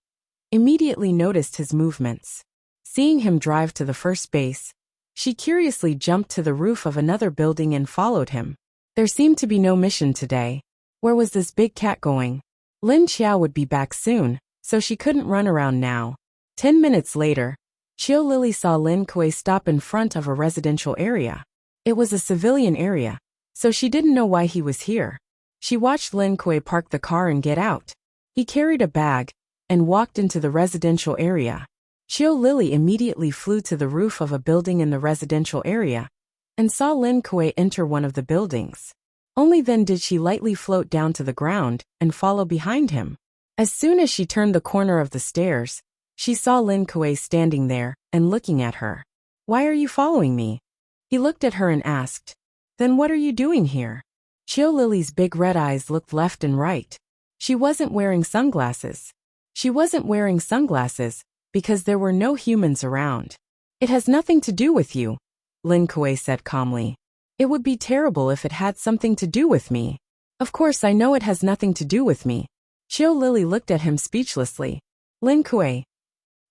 immediately noticed his movements. Seeing him drive to the first base, she curiously jumped to the roof of another building and followed him. There seemed to be no mission today. Where was this big cat going? Lin Xiao would be back soon, so she couldn't run around now. 10 minutes later, Qiu Lily saw Lin Kuei stop in front of a residential area. It was a civilian area, so she didn't know why he was here. She watched Lin Kuei park the car and get out. He carried a bag and walked into the residential area. Qiu Lily immediately flew to the roof of a building in the residential area and saw Lin Kuei enter one of the buildings. Only then did she lightly float down to the ground and follow behind him. As soon as she turned the corner of the stairs, she saw Lin Kuei standing there and looking at her. Why are you following me? He looked at her and asked. Then what are you doing here? Qiu Lily's big red eyes looked left and right. She wasn't wearing sunglasses. She wasn't wearing sunglasses because there were no humans around. It has nothing to do with you, Lin Kuei said calmly. It would be terrible if it had something to do with me. Of course I know it has nothing to do with me. Qiu Lily looked at him speechlessly. Lin Kuei.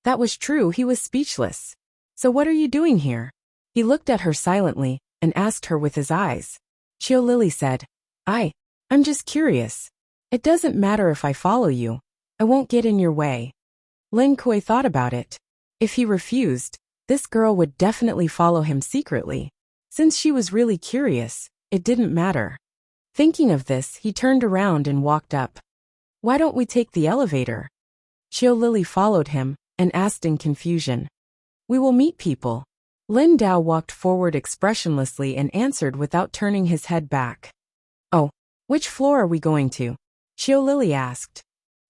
That was true, he was speechless. So what are you doing here? He looked at her silently and asked her with his eyes. Qiu Lily said, I'm just curious. It doesn't matter if I follow you. I won't get in your way. Lin Kuei thought about it. If he refused, this girl would definitely follow him secretly. Since she was really curious, it didn't matter. Thinking of this, he turned around and walked up. Why don't we take the elevator? Qiu Lily followed him and asked in confusion. We will meet people. Lin Dao walked forward expressionlessly and answered without turning his head back. Oh, which floor are we going to? Qiu Lily asked.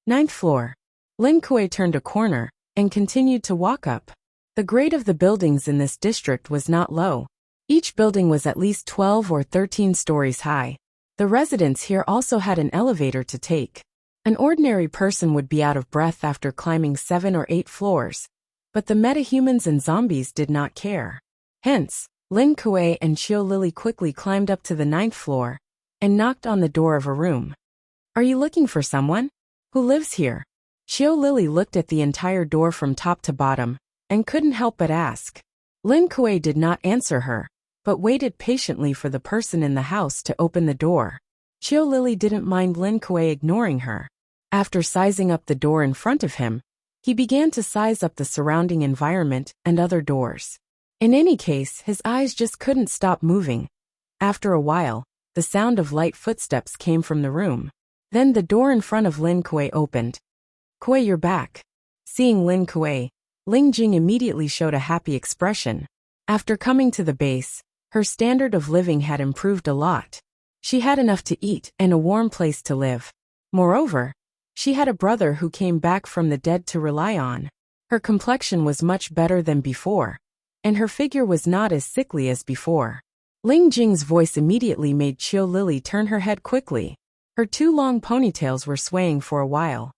9th floor. Lin Kuei turned a corner and continued to walk up. The grade of the buildings in this district was not low. Each building was at least 12 or 13 stories high. The residents here also had an elevator to take. An ordinary person would be out of breath after climbing 7 or 8 floors, but the metahumans and zombies did not care. Hence, Lin Kuei and Qiu Lily quickly climbed up to the 9th floor and knocked on the door of a room. Are you looking for someone? Who lives here? Qiu Lily looked at the entire door from top to bottom and couldn't help but ask. Lin Kuei did not answer her, but waited patiently for the person in the house to open the door. Qiu Lily didn't mind Lin Kuei ignoring her. After sizing up the door in front of him, he began to size up the surrounding environment and other doors. In any case, his eyes just couldn't stop moving. After a while, the sound of light footsteps came from the room. Then the door in front of Lin Kuei opened. Kuei, you're back. Seeing Lin Kuei, Ling Jing immediately showed a happy expression. After coming to the base, her standard of living had improved a lot. She had enough to eat and a warm place to live. Moreover, she had a brother who came back from the dead to rely on. Her complexion was much better than before, and her figure was not as sickly as before. Ling Jing's voice immediately made Qiu Lily turn her head quickly. Her 2 long ponytails were swaying for a while.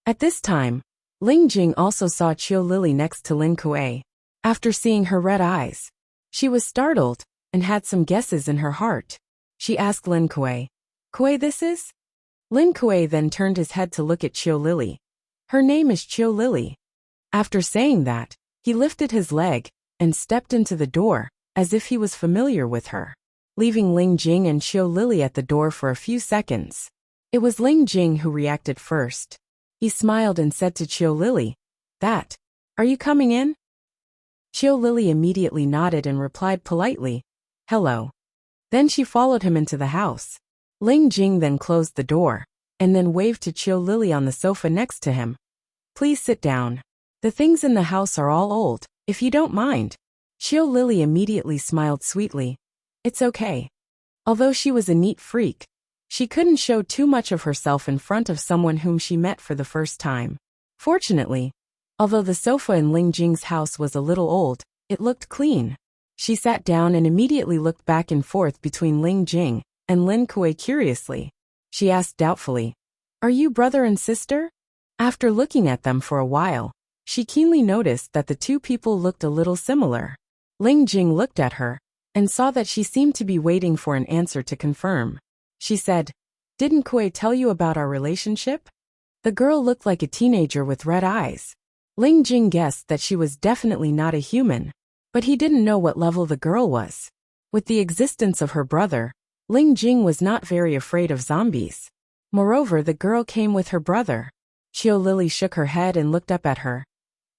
At this time, Ling Jing also saw Chiu Lily next to Lin Kuei. After seeing her red eyes, she was startled and had some guesses in her heart. She asked Lin Kuei, "Kuei, this is?" Lin Kuei then turned his head to look at Chiu Lily. "Her name is Chiu Lily." After saying that, he lifted his leg and stepped into the door, as if he was familiar with her, leaving Ling Jing and Chiu Lily at the door for a few seconds. It was Ling Jing who reacted first. He smiled and said to Chiu Lily, "Are you coming in?" Chiu Lily immediately nodded and replied politely, "Hello." Then she followed him into the house. Ling Jing then closed the door, and then waved to Chiu Lily on the sofa next to him. "Please sit down. The things in the house are all old, if you don't mind." Chiu Lily immediately smiled sweetly. "It's okay." Although she was a neat freak, she couldn't show too much of herself in front of someone whom she met for the first time. Fortunately, although the sofa in Ling Jing's house was a little old, it looked clean. She sat down and immediately looked back and forth between Ling Jing and Lin Kuei curiously. She asked doubtfully, "Are you brother and sister?" After looking at them for a while, she keenly noticed that the two people looked a little similar. Ling Jing looked at her and saw that she seemed to be waiting for an answer to confirm. She said, "Didn't Kuei tell you about our relationship?" The girl looked like a teenager with red eyes. Ling Jing guessed that she was definitely not a human, but he didn't know what level the girl was. With the existence of her brother, Ling Jing was not very afraid of zombies. Moreover, the girl came with her brother. Chiu Lily shook her head and looked up at her.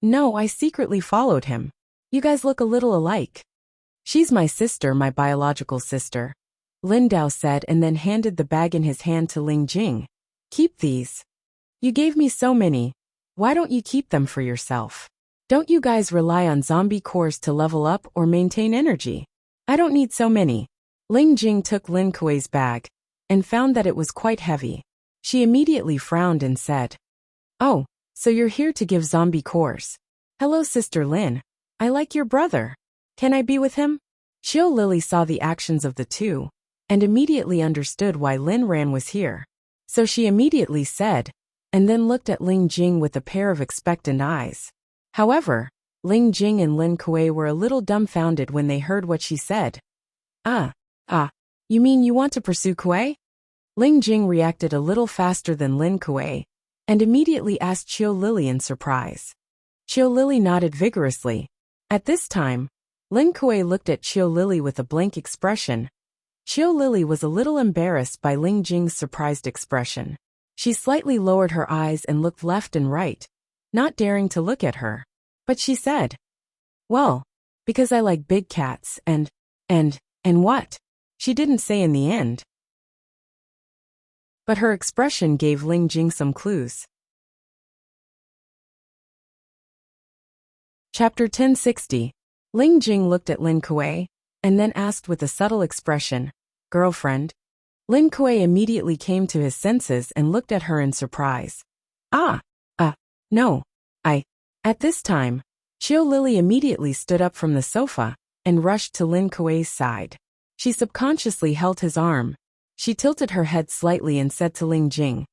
"No, I secretly followed him. You guys look a little alike." "She's my sister, my biological sister," Lin Dao said, and then handed the bag in his hand to Ling Jing. "Keep these. You gave me so many. Why don't you keep them for yourself? Don't you guys rely on zombie cores to level up or maintain energy? I don't need so many." Ling Jing took Lin Kuei's bag and found that it was quite heavy. She immediately frowned and said, "Oh, so you're here to give zombie cores. Hello, Sister Lin. I like your brother. Can I be with him?" Chiu Lily saw the actions of the two and immediately understood why Lin Ran was here. So she immediately said, and then looked at Ling Jing with a pair of expectant eyes. However, Ling Jing and Lin Kuei were a little dumbfounded when they heard what she said. You mean you want to pursue Kuei?" Ling Jing reacted a little faster than Lin Kuei and immediately asked Chiu Lily in surprise. Chiu Lily nodded vigorously. At this time, Lin Kuei looked at Chiu Lily with a blank expression. Chiu Lily was a little embarrassed by Ling Jing's surprised expression. She slightly lowered her eyes and looked left and right, not daring to look at her. But she said, "Well, because I like big cats and what?" She didn't say in the end. But her expression gave Ling Jing some clues. Chapter 1060. Ling Jing looked at Lin Kuei and then asked with a subtle expression, "Girlfriend?" Lin Kuei immediately came to his senses and looked at her in surprise. No, At this time, Chiu Lily immediately stood up from the sofa and rushed to Lin Kuei's side. She subconsciously held his arm. She tilted her head slightly and said to Ling Jing,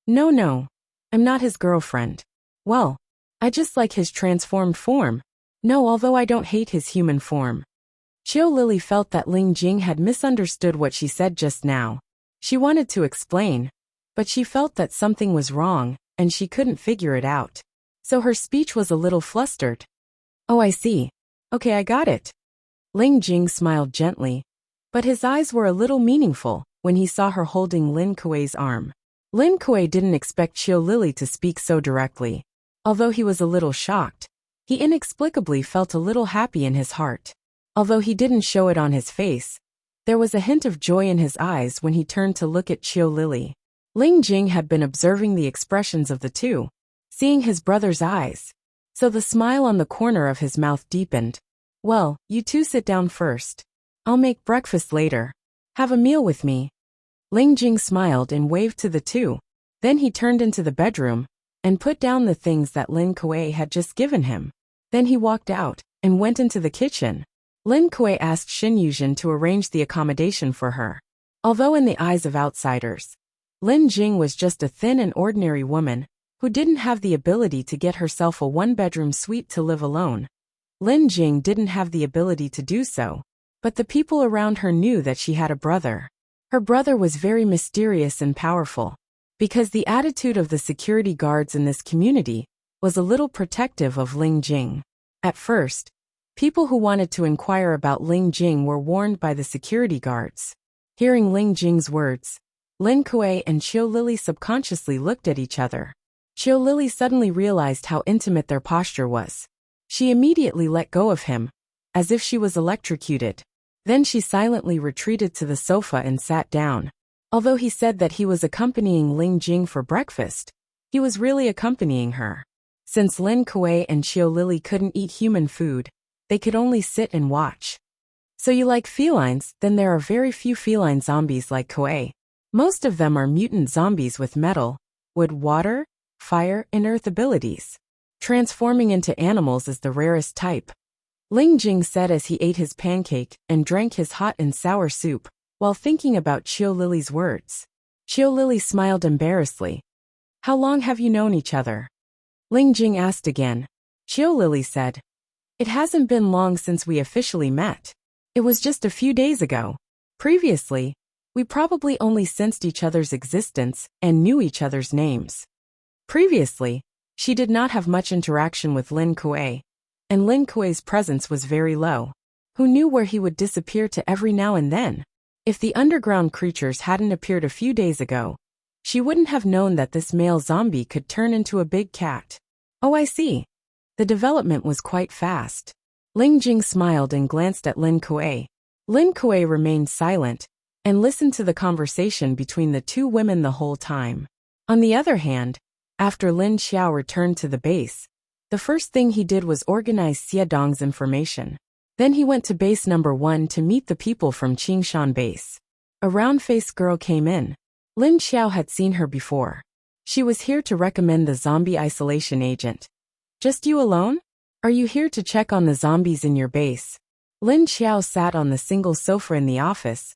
No, I'm not his girlfriend. Well, I just like his transformed form. No, although I don't hate his human form." Chiu Lily felt that Ling Jing had misunderstood what she said just now. She wanted to explain, but she felt that something was wrong, and she couldn't figure it out. So her speech was a little flustered. "Oh, I see. Okay, I got it." Ling Jing smiled gently, but his eyes were a little meaningful when he saw her holding Lin Kuei's arm. Lin Kuei didn't expect Chiu Lily to speak so directly. Although he was a little shocked, he inexplicably felt a little happy in his heart. Although he didn't show it on his face, there was a hint of joy in his eyes when he turned to look at Chiu Lily. Ling Jing had been observing the expressions of the two, seeing his brother's eyes. So the smile on the corner of his mouth deepened. "Well, you two sit down first. I'll make breakfast later. Have a meal with me." Ling Jing smiled and waved to the two. Then he turned into the bedroom and put down the things that Lin Kuei had just given him. Then he walked out and went into the kitchen. Lin Kuei asked Xin Yuzhen to arrange the accommodation for her. Although in the eyes of outsiders, Lin Jing was just a thin and ordinary woman, who didn't have the ability to get herself a one-bedroom suite to live alone. Lin Jing didn't have the ability to do so, but the people around her knew that she had a brother. Her brother was very mysterious and powerful, because the attitude of the security guards in this community was a little protective of Ling Jing. At first, people who wanted to inquire about Ling Jing were warned by the security guards. Hearing Ling Jing's words, Lin Kuei and Qiu Lili subconsciously looked at each other. Qiu Lili suddenly realized how intimate their posture was. She immediately let go of him, as if she was electrocuted. Then she silently retreated to the sofa and sat down. Although he said that he was accompanying Ling Jing for breakfast, he was really accompanying her. Since Lin Kuei and Qiu Lili couldn't eat human food, they could only sit and watch. So you like felines? Then there are very few feline zombies like Kuei. Most of them are mutant zombies with metal, wood, water, fire, and earth abilities. Transforming into animals is the rarest type. Ling Jing said as he ate his pancake and drank his hot and sour soup, while thinking about Qiu Lili's words. Qiu Lili smiled embarrassedly. How long have you known each other? Ling Jing asked again. Qiu Lili said, it hasn't been long since we officially met. It was just a few days ago. Previously, we probably only sensed each other's existence and knew each other's names. Previously, she did not have much interaction with Lin Kuei, and Lin Kuei's presence was very low. Who knew where he would disappear to every now and then? If the underground creatures hadn't appeared a few days ago, she wouldn't have known that this male zombie could turn into a big cat. Oh, I see. The development was quite fast. Ling Jing smiled and glanced at Lin Kuei. Lin Kuei remained silent and listened to the conversation between the two women the whole time. On the other hand, after Lin Xiao returned to the base, the first thing he did was organize Xie Dong's information. Then he went to base number 1 to meet the people from Qingshan base. A round-faced girl came in. Lin Xiao had seen her before. She was here to recommend the zombie isolation agent. Just you alone? Are you here to check on the zombies in your base? Lin Xiao sat on the single sofa in the office,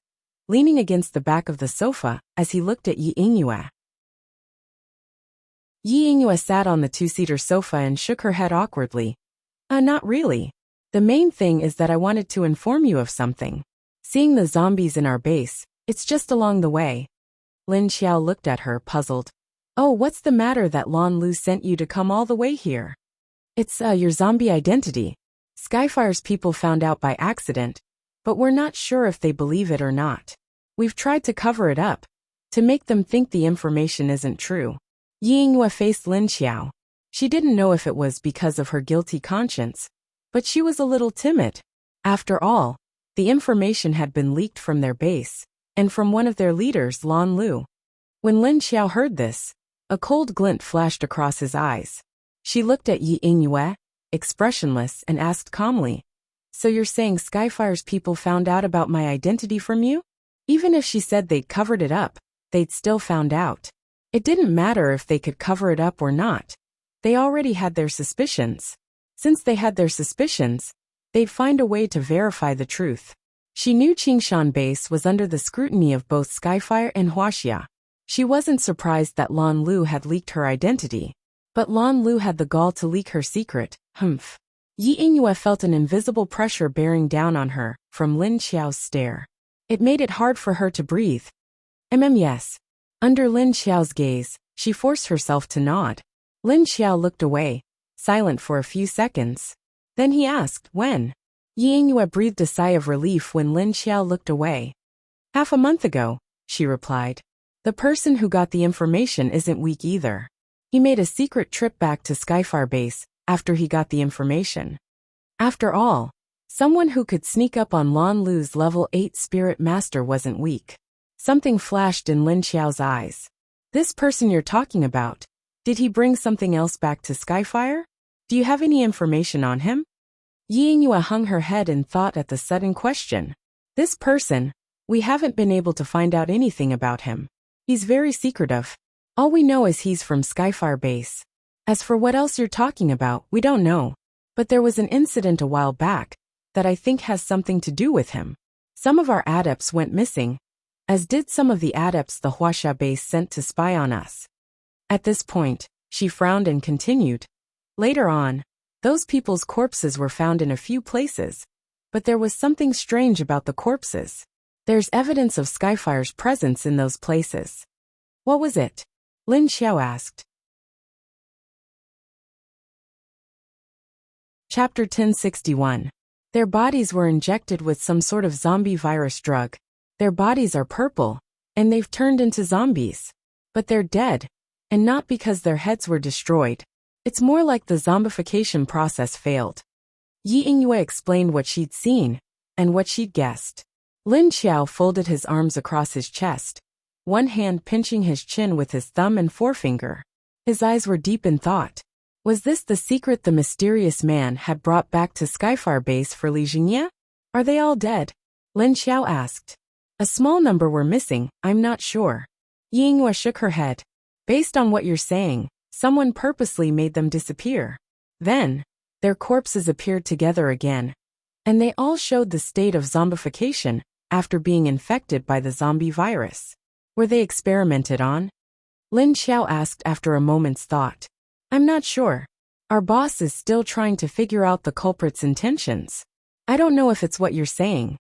leaning against the back of the sofa as he looked at Yi Yingyue. Yi Yingyue sat on the two-seater sofa and shook her head awkwardly. Not really. The main thing is that I wanted to inform you of something. Seeing the zombies in our base, it's just along the way. Lin Xiao looked at her, puzzled. Oh, what's the matter that Lan Lu sent you to come all the way here? It's, your zombie identity. Skyfire's people found out by accident, but we're not sure if they believe it or not. We've tried to cover it up, to make them think the information isn't true. Yi Yingyue faced Lin Xiao. She didn't know if it was because of her guilty conscience, but she was a little timid. After all, the information had been leaked from their base, and from one of their leaders, Lan Lu. When Lin Xiao heard this, a cold glint flashed across his eyes. She looked at Yi Yingyue, expressionless, and asked calmly, So you're saying Skyfire's people found out about my identity from you? Even if she said they'd covered it up, they'd still found out. It didn't matter if they could cover it up or not. They already had their suspicions. Since they had their suspicions, they'd find a way to verify the truth. She knew Qingshan base was under the scrutiny of both Skyfire and Wuxia. She wasn't surprised that Lan Lu had leaked her identity. But Lan Lu had the gall to leak her secret. Humph. Yi Yingyue felt an invisible pressure bearing down on her from Lin Xiao's stare. It made it hard for her to breathe. Yes. Under Lin Xiao's gaze, she forced herself to nod. Lin Xiao looked away, silent for a few seconds. Then he asked, when? Yi Yingyue breathed a sigh of relief when Lin Xiao looked away. Half a month ago, she replied. The person who got the information isn't weak either. He made a secret trip back to Skyfire base after he got the information. After all, someone who could sneak up on Lan Lu's level 8 spirit master wasn't weak. Something flashed in Lin Xiao's eyes. This person you're talking about, did he bring something else back to Skyfire? Do you have any information on him? Yi Yingyue hung her head in thought at the sudden question. This person, we haven't been able to find out anything about him. He's very secretive. All we know is he's from Skyfire base. As for what else you're talking about, we don't know. But there was an incident a while back that I think has something to do with him. Some of our adepts went missing, as did some of the adepts the Wuxia base sent to spy on us. At this point, She frowned and continued. Later on, those people's corpses were found in a few places, but there was something strange about the corpses. There's evidence of Skyfire's presence in those places. What was it? Lin Xiao asked. Chapter 1061. Their bodies were injected with some sort of zombie virus drug. Their bodies are purple, and they've turned into zombies. But they're dead, and not because their heads were destroyed. It's more like the zombification process failed. Yi Yingyue explained what she'd seen, and what she'd guessed. Lin Xiao folded his arms across his chest, one hand pinching his chin with his thumb and forefinger. His eyes were deep in thought. Was this the secret the mysterious man had brought back to Skyfire base for Li Jingye? Are they all dead? Lin Xiao asked. A small number were missing, I'm not sure. Yi Yingyue shook her head. Based on what you're saying, someone purposely made them disappear. Then, their corpses appeared together again. And they all showed the state of zombification after being infected by the zombie virus. Were they experimented on? Lin Xiao asked after a moment's thought. I'm not sure. Our boss is still trying to figure out the culprit's intentions. I don't know if it's what you're saying.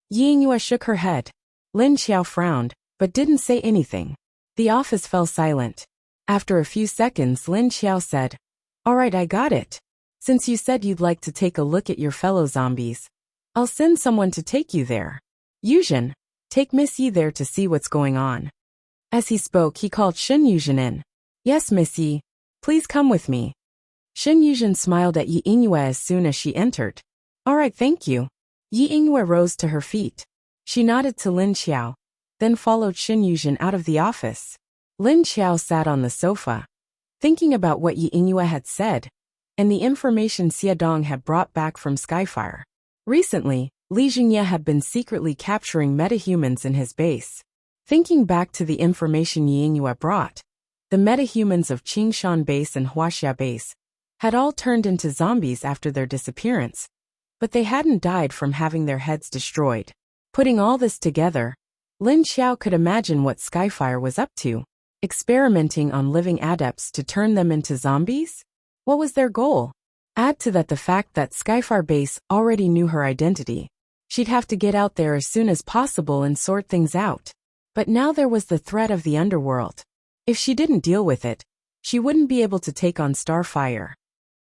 Yi Yingyue shook her head. Lin Xiao frowned, but didn't say anything. The office fell silent. After a few seconds, Lin Xiao said, All right, I got it. Since you said you'd like to take a look at your fellow zombies, I'll send someone to take you there. Yuzhen, take Miss Yi there to see what's going on. As he spoke, he called Shen Yuzhen in. Yes, Miss Yi. Please come with me. Shen Yuzhen smiled at Yi Yingyue as soon as she entered. All right, thank you. Yi Yingyue rose to her feet. She nodded to Lin Xiao, then followed Shen Yuzhen out of the office. Lin Xiao sat on the sofa, thinking about what Yi Yingyue had said, and the information Xie Dong had brought back from Skyfire. Recently, Li Jingye had been secretly capturing metahumans in his base. Thinking back to the information Yi Yingyue brought, the metahumans of Qingshan base and Wuxia base had all turned into zombies after their disappearance, but they hadn't died from having their heads destroyed. Putting all this together, Lin Xiao could imagine what Skyfire was up to, experimenting on living adepts to turn them into zombies? What was their goal? Add to that the fact that Skyfire base already knew her identity. She'd have to get out there as soon as possible and sort things out. But now there was the threat of the underworld. If she didn't deal with it, she wouldn't be able to take on Starfire.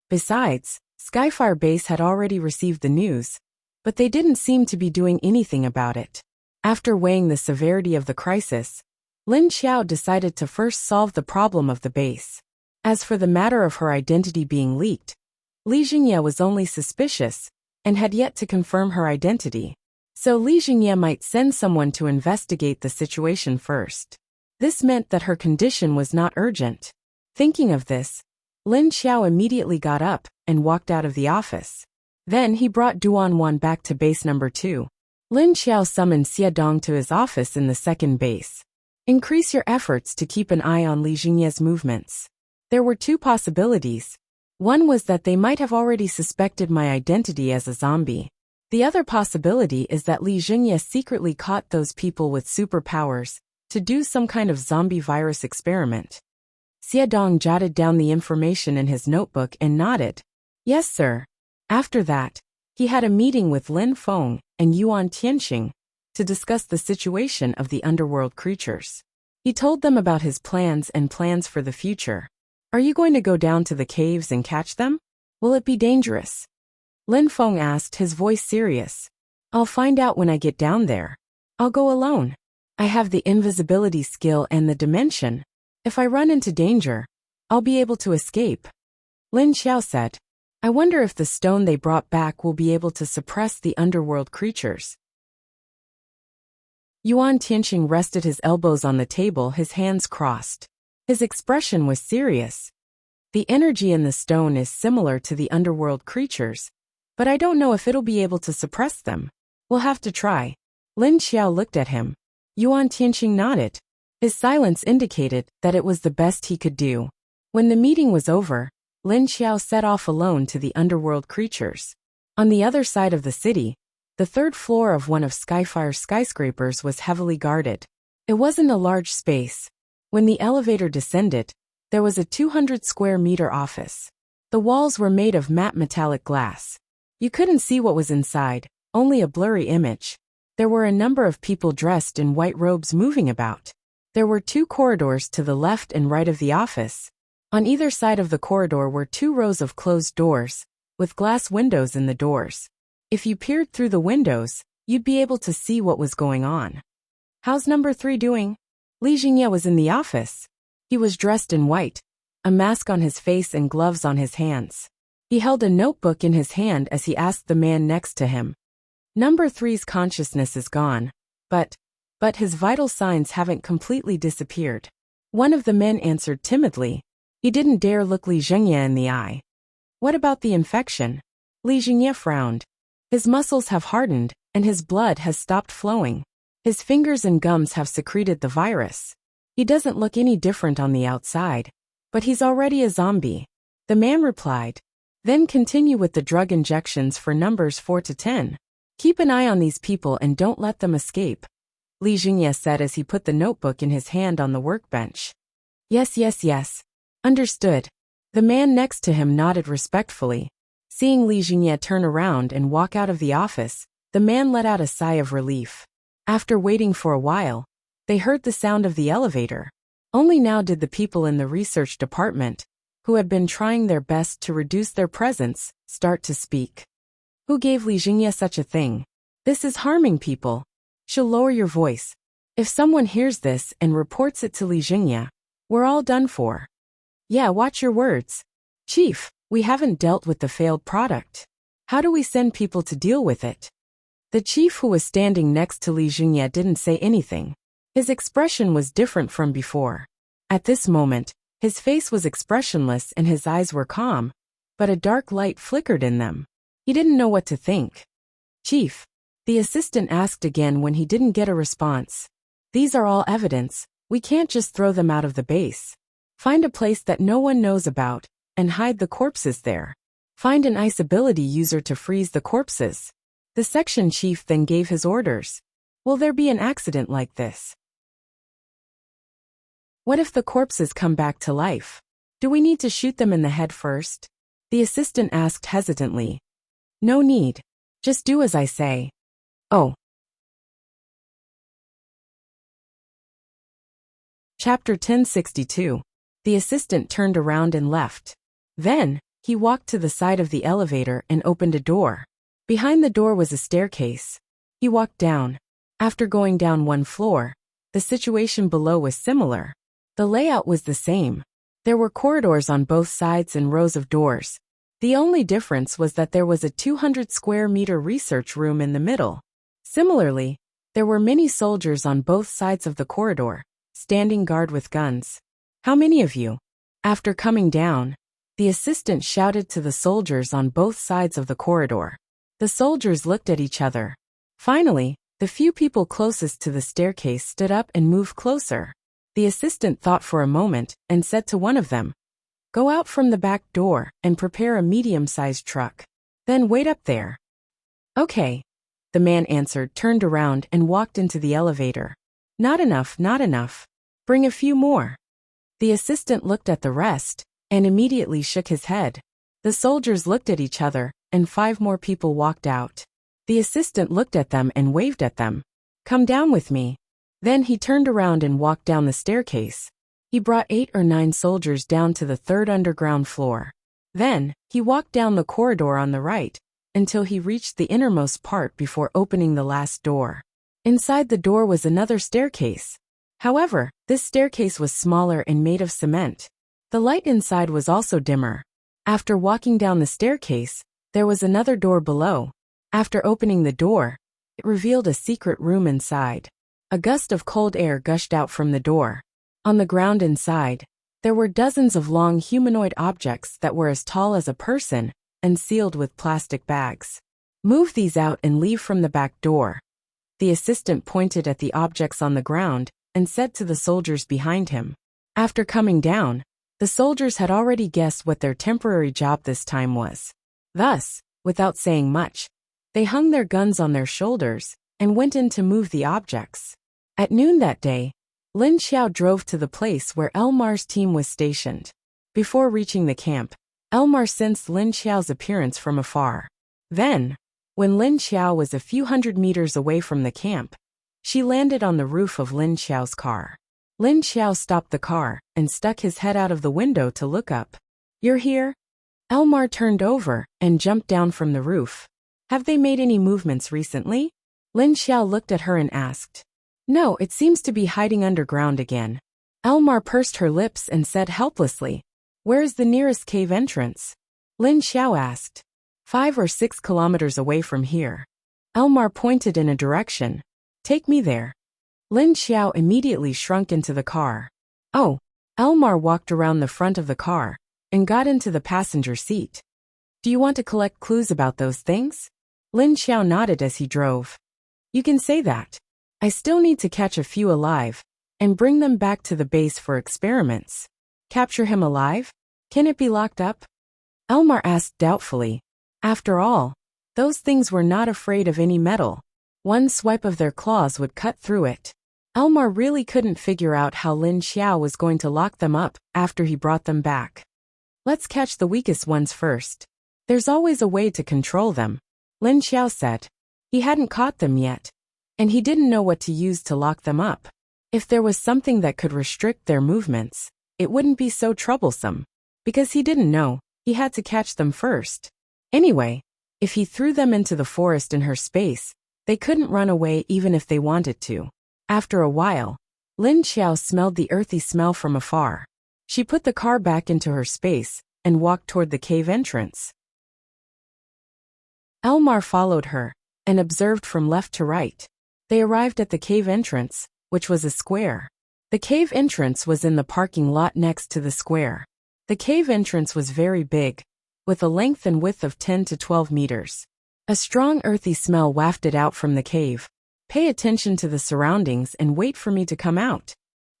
Besides, Skyfire base had already received the news, but they didn't seem to be doing anything about it. After weighing the severity of the crisis, Lin Xiao decided to first solve the problem of the base. As for the matter of her identity being leaked, Li Jingye was only suspicious and had yet to confirm her identity. So Li Jingye might send someone to investigate the situation first. This meant that her condition was not urgent. Thinking of this, Lin Xiao immediately got up and walked out of the office. Then he brought Duan Wan back to base number 2. Lin Xiao summoned Xie Dong to his office in the second base. Increase your efforts to keep an eye on Li Jingye's movements. There were 2 possibilities. One was that they might have already suspected my identity as a zombie. The other possibility is that Li Jingye secretly caught those people with superpowers to do some kind of zombie virus experiment. Xie Dong jotted down the information in his notebook and nodded. Yes, sir. After that, he had a meeting with Lin Feng and Yuan Tianxing to discuss the situation of the underworld creatures. He told them about his plans and plans for the future. Are you going to go down to the caves and catch them? Will it be dangerous? Lin Feng asked, his voice serious. I'll find out when I get down there. I'll go alone. I have the invisibility skill and the dimension. If I run into danger, I'll be able to escape. Lin Xiao said. I wonder if the stone they brought back will be able to suppress the underworld creatures. Yuan Tianxing rested his elbows on the table, his hands crossed. His expression was serious. The energy in the stone is similar to the underworld creatures, but I don't know if it'll be able to suppress them. We'll have to try. Lin Xiao looked at him. Yuan Tianxing nodded. His silence indicated that it was the best he could do. When the meeting was over, Lin Xiao set off alone to the underworld creatures. On the other side of the city, the 3rd floor of one of Skyfire's skyscrapers was heavily guarded. It wasn't a large space. When the elevator descended, There was a 200 square meter office. The walls were made of matte metallic glass. You couldn't see what was inside, only a blurry image. There were a number of people dressed in white robes moving about. There were 2 corridors to the left and right of the office. On either side of the corridor were 2 rows of closed doors, with glass windows in the doors. If you peered through the windows, you'd be able to see what was going on. "How's number 3 doing?" Li Jingye was in the office. He was dressed in white, a mask on his face and gloves on his hands. He held a notebook in his hand as he asked the man next to him. Number 3's consciousness is gone, but his vital signs haven't completely disappeared. One of the men answered timidly. He didn't dare look Li Jingye in the eye. "What about the infection?" Li Jingye frowned. His muscles have hardened, and his blood has stopped flowing. His fingers and gums have secreted the virus. He doesn't look any different on the outside, but he's already a zombie. The man replied. "Then continue with the drug injections for numbers 4 to 10. Keep an eye on these people and don't let them escape," Li Jingye said as he put the notebook in his hand on the workbench. Yes. Understood." The man next to him nodded respectfully. Seeing Li Jingye turn around and walk out of the office, the man let out a sigh of relief. After waiting for a while, they heard the sound of the elevator. Only now did the people in the research department, who had been trying their best to reduce their presence, start to speak. "Who gave Li Jingye such a thing? This is harming people. She'll lower your voice. If someone hears this and reports it to Li Jingye, we're all done for." "Yeah, watch your words. Chief, we haven't dealt with the failed product. How do we send people to deal with it?" The chief who was standing next to Li Jingye didn't say anything. His expression was different from before. At this moment, his face was expressionless and his eyes were calm, but a dark light flickered in them. He didn't know what to think. "Chief," the assistant asked again when he didn't get a response. "These are all evidence. We can't just throw them out of the base. Find a place that no one knows about, and hide the corpses there. Find an ice ability user to freeze the corpses." The section chief then gave his orders. "Will there be an accident like this? What if the corpses come back to life? Do we need to shoot them in the head first?" The assistant asked hesitantly. "No need. Just do as I say." "Oh." Chapter 1062. The assistant turned around and left. Then, he walked to the side of the elevator and opened a door. Behind the door was a staircase. He walked down. After going down 1 floor, the situation below was similar. The layout was the same. There were corridors on both sides and rows of doors. The only difference was that there was a 200 square meter research room in the middle. Similarly, there were many soldiers on both sides of the corridor, standing guard with guns. "How many of you?" After coming down, the assistant shouted to the soldiers on both sides of the corridor. The soldiers looked at each other. Finally, the few people closest to the staircase stood up and moved closer. The assistant thought for a moment and said to one of them, "Go out from the back door and prepare a medium-sized truck. Then wait up there." "Okay," the man answered, turned around and walked into the elevator. Not enough. Bring a few more." The assistant looked at the rest and immediately shook his head. The soldiers looked at each other, and 5 more people walked out. The assistant looked at them and waved at them. "Come down with me." Then he turned around and walked down the staircase. He brought 8 or 9 soldiers down to the 3rd underground floor. Then, he walked down the corridor on the right, until he reached the innermost part before opening the last door. Inside the door was another staircase. However, this staircase was smaller and made of cement. The light inside was also dimmer. After walking down the staircase, there was another door below. After opening the door, it revealed a secret room inside. A gust of cold air gushed out from the door. On the ground inside, there were dozens of long humanoid objects that were as tall as a person and sealed with plastic bags. "Move these out and leave from the back door." The assistant pointed at the objects on the ground and said to the soldiers behind him. After coming down, the soldiers had already guessed what their temporary job this time was. Thus, without saying much, they hung their guns on their shoulders and went in to move the objects. At noon that day, Lin Xiao drove to the place where Elmar's team was stationed. Before reaching the camp, Elmar sensed Lin Xiao's appearance from afar. Then, when Lin Xiao was a few hundred meters away from the camp, she landed on the roof of Lin Xiao's car. Lin Xiao stopped the car and stuck his head out of the window to look up. "You're here?" Elmar turned over and jumped down from the roof. "Have they made any movements recently?" Lin Xiao looked at her and asked. "No, it seems to be hiding underground again." Elmar pursed her lips and said helplessly, "Where is the nearest cave entrance?" Lin Xiao asked. 5 or 6 kilometers away from here." Elmar pointed in a direction. "Take me there." Lin Xiao immediately shrunk into the car. "Oh." Elmar walked around the front of the car and got into the passenger seat. "Do you want to collect clues about those things?" Lin Xiao nodded as he drove. "You can say that. I still need to catch a few alive and bring them back to the base for experiments." "Capture him alive? Can it be locked up?" Elmar asked doubtfully. After all, those things were not afraid of any metal. One swipe of their claws would cut through it. Elmar really couldn't figure out how Lin Xiao was going to lock them up after he brought them back. "Let's catch the weakest ones first. There's always a way to control them," Lin Xiao said. He hadn't caught them yet, and he didn't know what to use to lock them up. If there was something that could restrict their movements, it wouldn't be so troublesome. Because he didn't know, he had to catch them first. Anyway, if he threw them into the forest in her space, they couldn't run away even if they wanted to. After a while, Lin Xiao smelled the earthy smell from afar. She put the car back into her space and walked toward the cave entrance. Elmar followed her and observed from left to right. They arrived at the cave entrance, which was a square. The cave entrance was in the parking lot next to the square. The cave entrance was very big, with a length and width of 10 to 12 meters. A strong earthy smell wafted out from the cave. "Pay attention to the surroundings and wait for me to come out,"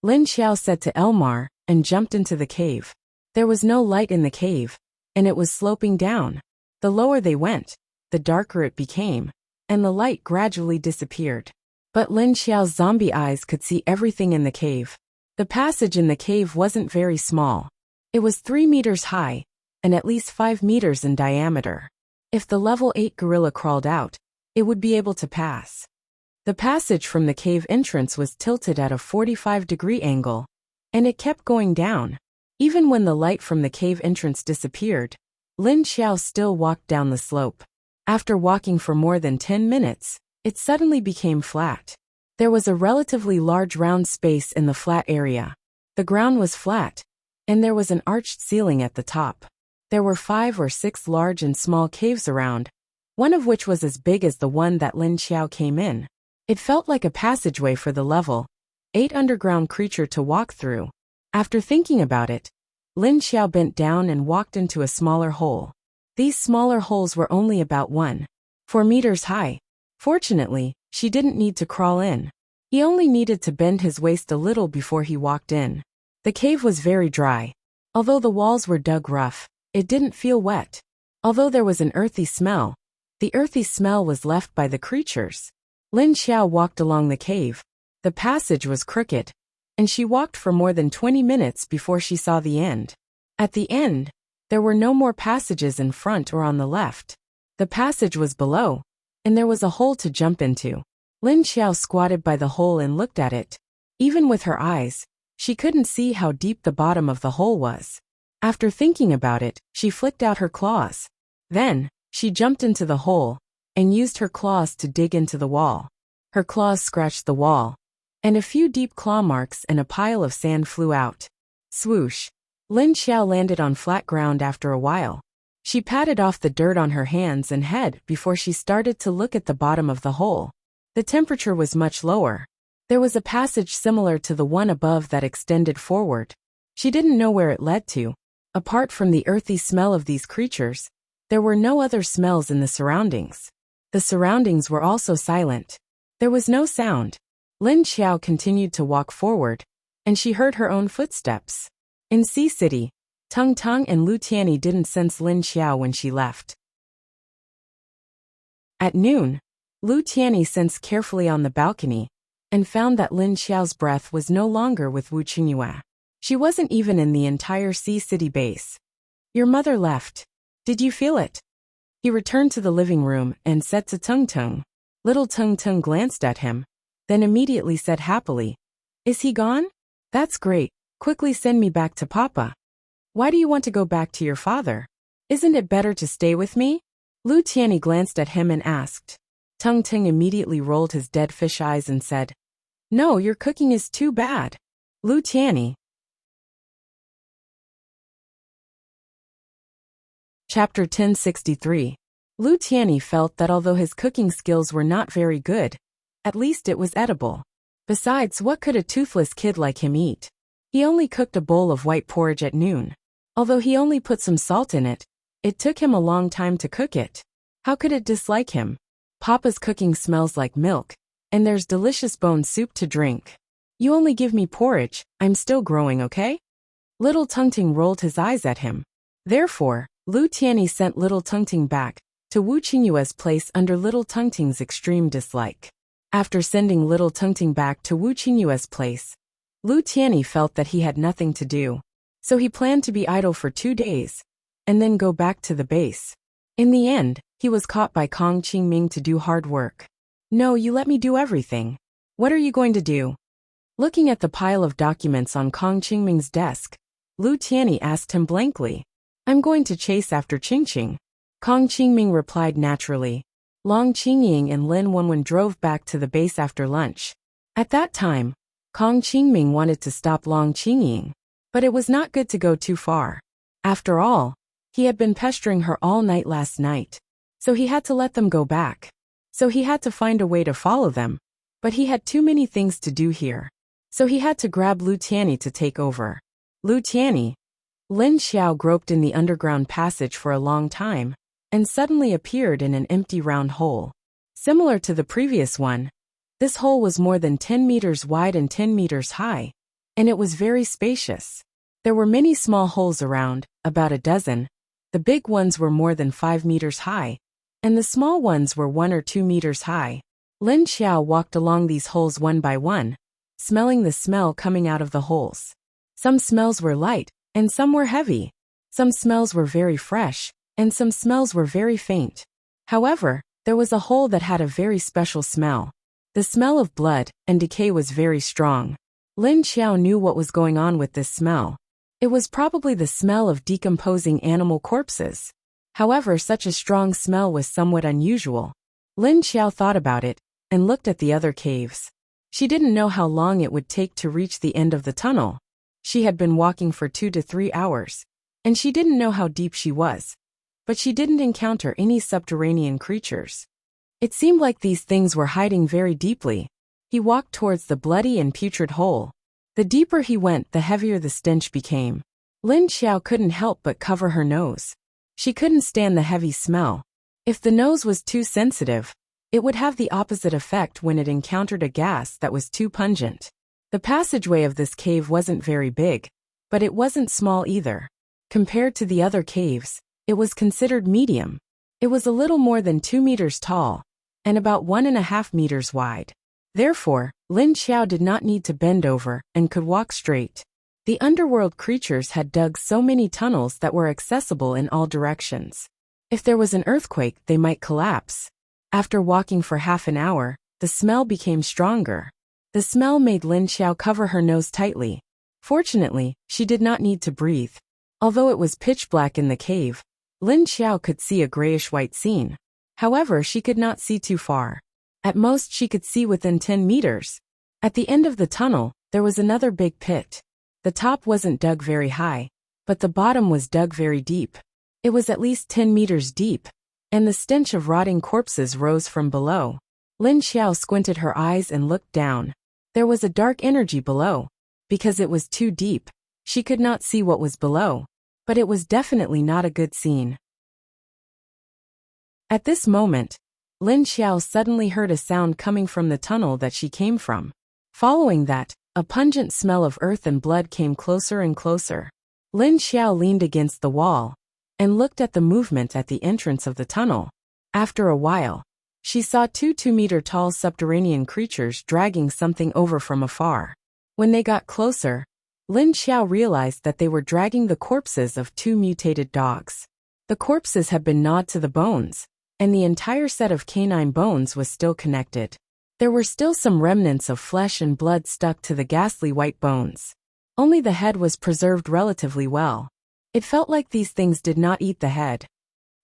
Lin Xiao said to Elmar, and jumped into the cave. There was no light in the cave, and it was sloping down. The lower they went, the darker it became, and the light gradually disappeared. But Lin Xiao's zombie eyes could see everything in the cave. The passage in the cave wasn't very small. It was 3 meters high, and at least 5 meters in diameter. If the level 8 gorilla crawled out, it would be able to pass. The passage from the cave entrance was tilted at a 45-degree angle, and it kept going down. Even when the light from the cave entrance disappeared, Lin Xiao still walked down the slope. After walking for more than 10 minutes, it suddenly became flat. There was a relatively large round space in the flat area. The ground was flat, and there was an arched ceiling at the top. There were 5 or 6 large and small caves around, one of which was as big as the one that Lin Xiao came in. It felt like a passageway for the level 8 underground creature to walk through. After thinking about it, Lin Xiao bent down and walked into a smaller hole. These smaller holes were only about 1.4 meters high. Fortunately, she didn't need to crawl in. He only needed to bend his waist a little before he walked in. The cave was very dry. Although the walls were dug rough, it didn't feel wet. Although there was an earthy smell, the earthy smell was left by the creatures. Lin Xiao walked along the cave. The passage was crooked, and she walked for more than 20 minutes before she saw the end. At the end, there were no more passages in front or on the left. The passage was below, and there was a hole to jump into. Lin Xiao squatted by the hole and looked at it. Even with her eyes, she couldn't see how deep the bottom of the hole was. After thinking about it, she flicked out her claws. Then, she jumped into the hole and used her claws to dig into the wall. Her claws scratched the wall, and a few deep claw marks and a pile of sand flew out. Swoosh! Lin Xiao landed on flat ground after a while. She patted off the dirt on her hands and head before she started to look at the bottom of the hole. The temperature was much lower. There was a passage similar to the one above that extended forward. She didn't know where it led to. Apart from the earthy smell of these creatures, there were no other smells in the surroundings. The surroundings were also silent. There was no sound. Lin Xiao continued to walk forward, and she heard her own footsteps. In Sea City, Tung Tung and Lu Tianyi didn't sense Lin Xiao when she left. At noon, Lu Tianyi sensed carefully on the balcony and found that Lin Xiao's breath was no longer with Wuxia. She wasn't even in the entire Sea City base. Your mother left. Did you feel it? He returned to the living room and said to Tung Tung. Little Tung Tung glanced at him, then immediately said happily, Is he gone? That's great. Quickly send me back to Papa. Why do you want to go back to your father? Isn't it better to stay with me? Lu Tianyi glanced at him and asked. Tung Tung immediately rolled his dead fish eyes and said, No, your cooking is too bad. Lu Tianyi. Chapter 1063. Lu Tianyi felt that although his cooking skills were not very good, at least it was edible. Besides, what could a toothless kid like him eat? He only cooked a bowl of white porridge at noon. Although he only put some salt in it, it took him a long time to cook it. How could it dislike him? Papa's cooking smells like milk, and there's delicious bone soup to drink. You only give me porridge, I'm still growing, okay? Little Tung Tung rolled his eyes at him. Therefore, Lu Tianyi sent Little Tung Tung back to Wu Qingyue's place under Little Tung Tung's extreme dislike. After sending Little Tung Tung back to Wu Qingyue's place, Lu Tianyi felt that he had nothing to do, so he planned to be idle for 2 days, and then go back to the base. In the end, he was caught by Kong Qingming to do hard work. No, you let me do everything. What are you going to do? Looking at the pile of documents on Kong Qingming's desk, Lu Tianyi asked him blankly. I'm going to chase after Qingqing. Kong Qingming replied naturally. Long Qingying and Lin Wenwen drove back to the base after lunch. At that time, Kong Qingming wanted to stop Long Qingying, but it was not good to go too far. After all, he had been pestering her all night last night, so he had to let them go back. So he had to find a way to follow them, but he had too many things to do here. So he had to grab Lu Tianyi to take over. Lu Tianyi. Lin Xiao groped in the underground passage for a long time, and suddenly appeared in an empty round hole. Similar to the previous one, this hole was more than 10 meters wide and 10 meters high, and it was very spacious. There were many small holes around, about a dozen. The big ones were more than 5 meters high, and the small ones were 1 or 2 meters high. Lin Xiao walked along these holes one by one, smelling the smell coming out of the holes. Some smells were light, and some were heavy. Some smells were very fresh, and some smells were very faint. However, there was a hole that had a very special smell. The smell of blood and decay was very strong. Lin Xiao knew what was going on with this smell. It was probably the smell of decomposing animal corpses. However, such a strong smell was somewhat unusual. Lin Xiao thought about it, and looked at the other caves. She didn't know how long it would take to reach the end of the tunnel. She had been walking for 2 to 3 hours, and she didn't know how deep she was. But she didn't encounter any subterranean creatures. It seemed like these things were hiding very deeply. He walked towards the bloody and putrid hole. The deeper he went, the heavier the stench became. Lin Xiao couldn't help but cover her nose. She couldn't stand the heavy smell. If the nose was too sensitive, it would have the opposite effect when it encountered a gas that was too pungent. The passageway of this cave wasn't very big, but it wasn't small either. Compared to the other caves, it was considered medium. It was a little more than 2 meters tall, and about 1.5 meters wide. Therefore, Lin Xiao did not need to bend over and could walk straight. The underworld creatures had dug so many tunnels that were accessible in all directions. If there was an earthquake, they might collapse. After walking for half an hour, the smell became stronger. The smell made Lin Xiao cover her nose tightly. Fortunately, she did not need to breathe. Although it was pitch black in the cave, Lin Xiao could see a grayish-white scene. However, she could not see too far. At most, she could see within 10 meters. At the end of the tunnel, there was another big pit. The top wasn't dug very high, but the bottom was dug very deep. It was at least 10 meters deep, and the stench of rotting corpses rose from below. Lin Xiao squinted her eyes and looked down. There was a dark energy below. Because it was too deep, she could not see what was below, but it was definitely not a good scene. At this moment, Lin Xiao suddenly heard a sound coming from the tunnel that she came from. Following that, a pungent smell of earth and blood came closer and closer. Lin Xiao leaned against the wall and looked at the movement at the entrance of the tunnel. After a while, she saw two 2-meter-tall subterranean creatures dragging something over from afar. When they got closer, Lin Xiao realized that they were dragging the corpses of two mutated dogs. The corpses had been gnawed to the bones, and the entire set of canine bones was still connected. There were still some remnants of flesh and blood stuck to the ghastly white bones. Only the head was preserved relatively well. It felt like these things did not eat the head.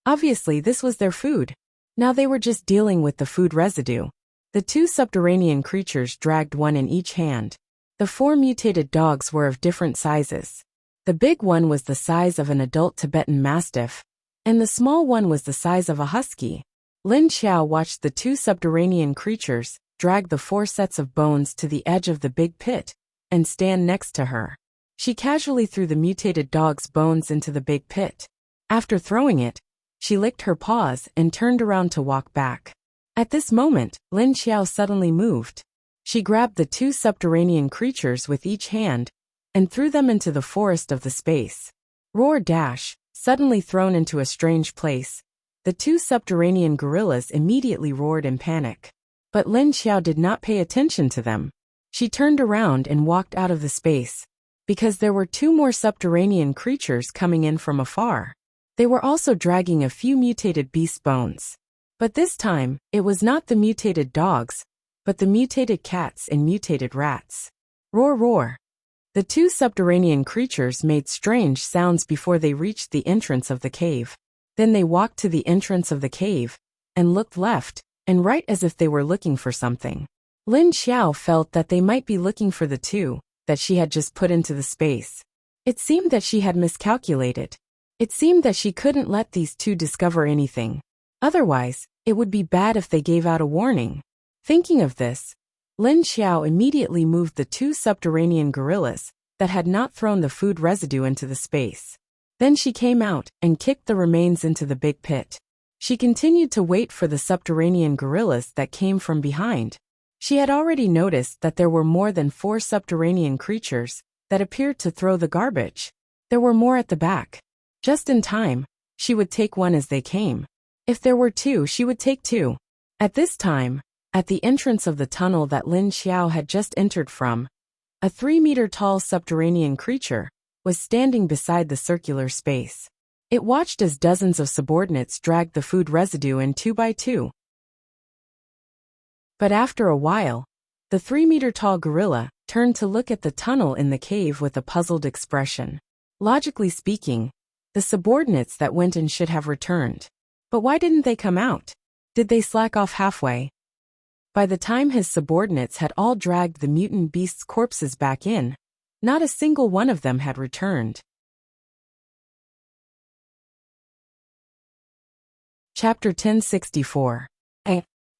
Obviously, this was their food. Now they were just dealing with the food residue. The two subterranean creatures dragged one in each hand. The four mutated dogs were of different sizes. The big one was the size of an adult Tibetan Mastiff, and the small one was the size of a husky. Lin Xiao watched the two subterranean creatures drag the four sets of bones to the edge of the big pit and stand next to her. She casually threw the mutated dog's bones into the big pit. After throwing it, she licked her paws and turned around to walk back. At this moment, Lin Xiao suddenly moved. She grabbed the two subterranean creatures with each hand and threw them into the forest of the space. Roar dash, suddenly thrown into a strange place. The two subterranean gorillas immediately roared in panic. But Lin Xiao did not pay attention to them. She turned around and walked out of the space, because there were two more subterranean creatures coming in from afar. They were also dragging a few mutated beast bones. But this time, it was not the mutated dogs, but the mutated cats and mutated rats. Roar roar. The two subterranean creatures made strange sounds before they reached the entrance of the cave. Then they walked to the entrance of the cave and looked left and right as if they were looking for something. Lin Xiao felt that they might be looking for the two that she had just put into the space. It seemed that she had miscalculated. It seemed that she couldn't let these two discover anything. Otherwise, it would be bad if they gave out a warning. Thinking of this, Lin Xiao immediately moved the two subterranean gorillas that had not thrown the food residue into the space. Then she came out and kicked the remains into the big pit. She continued to wait for the subterranean gorillas that came from behind. She had already noticed that there were more than 4 subterranean creatures that appeared to throw the garbage. There were more at the back. Just in time, she would take one as they came. If there were 2, she would take 2. At this time, at the entrance of the tunnel that Lin Xiao had just entered from, a 3-meter-tall subterranean creature was standing beside the circular space. It watched as dozens of subordinates dragged the food residue in 2 by 2. But after a while, the 3-meter-tall gorilla turned to look at the tunnel in the cave with a puzzled expression. Logically speaking, the subordinates that went in should have returned. But why didn't they come out? Did they slack off halfway? By the time his subordinates had all dragged the mutant beasts' corpses back in, not a single one of them had returned. Chapter 1064.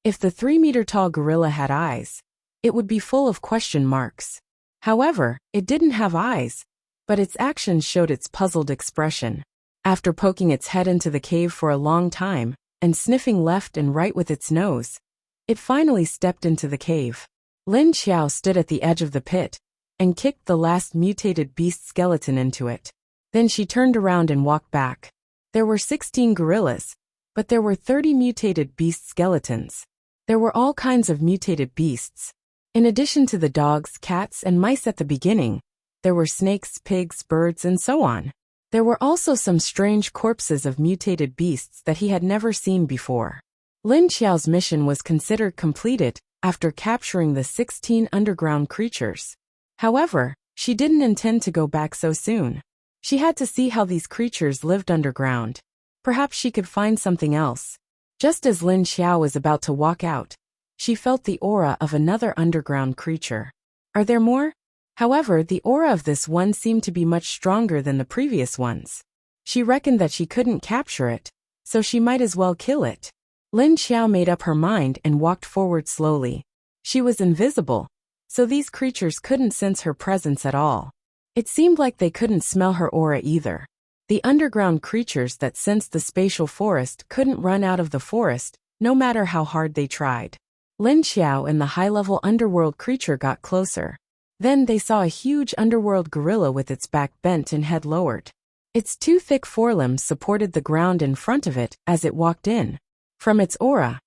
If the 3-meter-tall gorilla had eyes, it would be full of question marks. However, it didn't have eyes, but its actions showed its puzzled expression. After poking its head into the cave for a long time and sniffing left and right with its nose, it finally stepped into the cave. Lin Xiao stood at the edge of the pit and kicked the last mutated beast skeleton into it. Then she turned around and walked back. There were 16 gorillas, but there were 30 mutated beast skeletons. There were all kinds of mutated beasts. In addition to the dogs, cats, and mice at the beginning, there were snakes, pigs, birds, and so on. There were also some strange corpses of mutated beasts that he had never seen before. Lin Xiao's mission was considered completed after capturing the 16 underground creatures. However, she didn't intend to go back so soon. She had to see how these creatures lived underground. Perhaps she could find something else. Just as Lin Xiao was about to walk out, she felt the aura of another underground creature. Are there more? However, the aura of this one seemed to be much stronger than the previous ones. She reckoned that she couldn't capture it, so she might as well kill it. Lin Xiao made up her mind and walked forward slowly. She was invisible, so these creatures couldn't sense her presence at all. It seemed like they couldn't smell her aura either. The underground creatures that sensed the spatial forest couldn't run out of the forest, no matter how hard they tried. Lin Xiao and the high-level underworld creature got closer. Then they saw a huge underworld gorilla with its back bent and head lowered. Its 2 thick forelimbs supported the ground in front of it as it walked in. From its aura,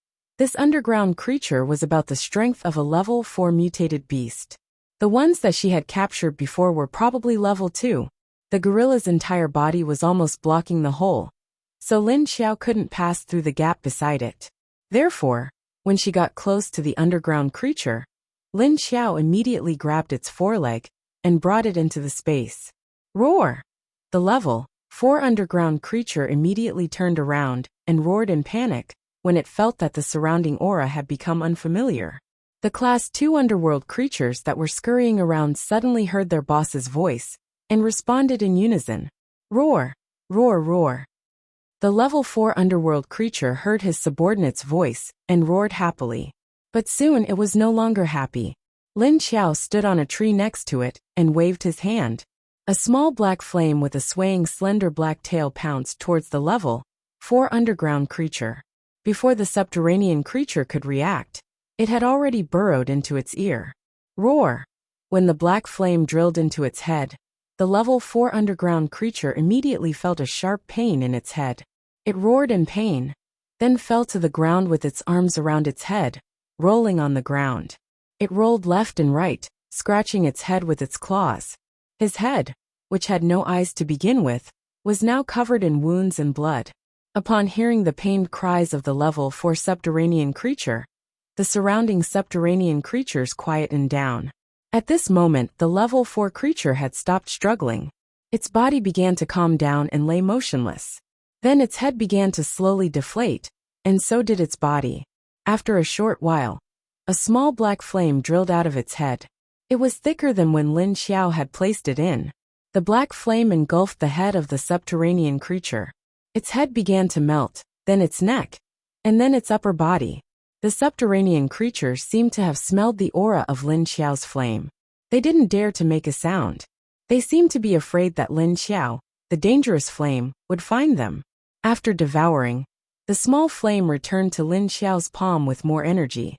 This underground creature was about the strength of a level 4 mutated beast. The ones that she had captured before were probably level 2. The gorilla's entire body was almost blocking the hole, so Lin Xiao couldn't pass through the gap beside it. Therefore, when she got close to the underground creature, Lin Xiao immediately grabbed its foreleg and brought it into the space. Roar! The level 4 underground creature immediately turned around and roared in panic when it felt that the surrounding aura had become unfamiliar. The Class 2 underworld creatures that were scurrying around suddenly heard their boss's voice and responded in unison. Roar! Roar! Roar! The level 4 underworld creature heard his subordinate's voice and roared happily. But soon it was no longer happy. Lin Xiao stood on a tree next to it and waved his hand. A small black flame with a swaying slender black tail pounced towards the level 4 underground creature. Before the subterranean creature could react, it had already burrowed into its ear. Roar! When the black flame drilled into its head, the level 4 underground creature immediately felt a sharp pain in its head. It roared in pain, then fell to the ground with its arms around its head, rolling on the ground. It rolled left and right, scratching its head with its claws. His head, which had no eyes to begin with, was now covered in wounds and blood. Upon hearing the pained cries of the level 4 subterranean creature, the surrounding subterranean creatures quietened down. At this moment, the level 4 creature had stopped struggling. Its body began to calm down and lay motionless. Then its head began to slowly deflate, and so did its body. After a short while, a small black flame drilled out of its head. It was thicker than when Lin Xiao had placed it in. The black flame engulfed the head of the subterranean creature. Its head began to melt, then its neck, and then its upper body. The subterranean creature seemed to have smelled the aura of Lin Xiao's flame. They didn't dare to make a sound. They seemed to be afraid that Lin Xiao, the dangerous flame, would find them. After devouring, the small flame returned to Lin Xiao's palm with more energy.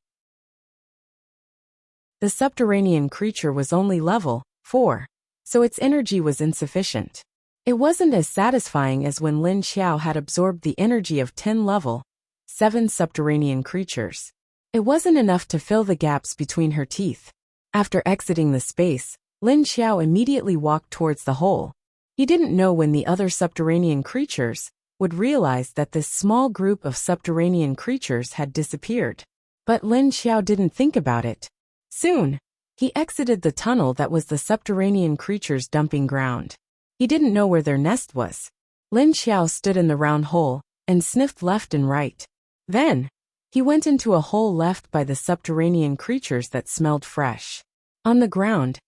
The subterranean creature was only level 4, so its energy was insufficient. It wasn't as satisfying as when Lin Xiao had absorbed the energy of 10 level 7 subterranean creatures. It wasn't enough to fill the gaps between her teeth. After exiting the space, Lin Xiao immediately walked towards the hole. He didn't know when the other subterranean creatures would realize that this small group of subterranean creatures had disappeared. But Lin Xiao didn't think about it. Soon, he exited the tunnel that was the subterranean creatures' dumping ground. He didn't know where their nest was. Lin Xiao stood in the round hole and sniffed left and right. Then, he went into a hole left by the subterranean creatures that smelled fresh. On the ground,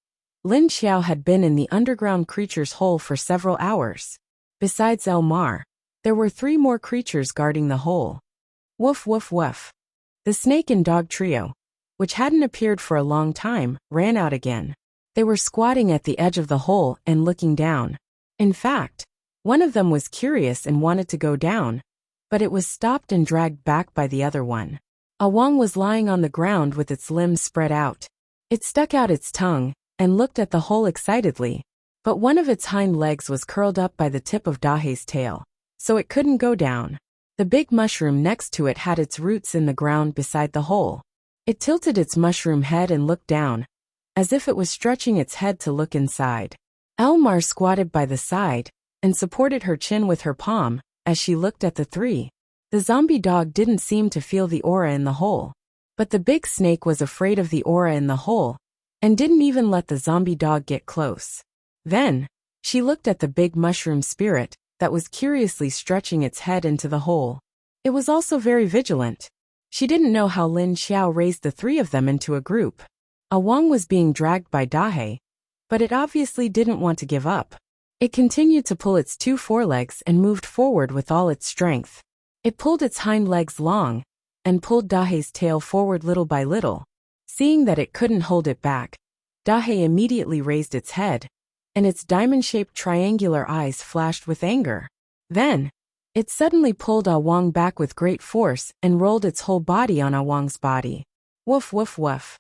Lin Xiao had been in the underground creature's hole for several hours. Besides Elmar, there were 3 more creatures guarding the hole. Woof woof woof. The snake and dog trio, which hadn't appeared for a long time, ran out again. They were squatting at the edge of the hole and looking down. In fact, one of them was curious and wanted to go down, but it was stopped and dragged back by the other one. Awang was lying on the ground with its limbs spread out. It stuck out its tongue and looked at the hole excitedly, but one of its hind legs was curled up by the tip of Dahe's tail, so it couldn't go down. The big mushroom next to it had its roots in the ground beside the hole. It tilted its mushroom head and looked down, as if it was stretching its head to look inside. Elmar squatted by the side and supported her chin with her palm as she looked at the 3. The zombie dog didn't seem to feel the aura in the hole, but the big snake was afraid of the aura in the hole and didn't even let the zombie dog get close. Then, she looked at the big mushroom spirit that was curiously stretching its head into the hole. It was also very vigilant. She didn't know how Lin Xiao raised the 3 of them into a group. Awang was being dragged by Dahe, but it obviously didn't want to give up. It continued to pull its 2 forelegs and moved forward with all its strength. It pulled its hind legs long and pulled Dahe's tail forward little by little. Seeing that it couldn't hold it back, Dahe immediately raised its head, and its diamond-shaped triangular eyes flashed with anger. Then, it suddenly pulled Awang back with great force and rolled its whole body on Awang's body. Woof woof woof.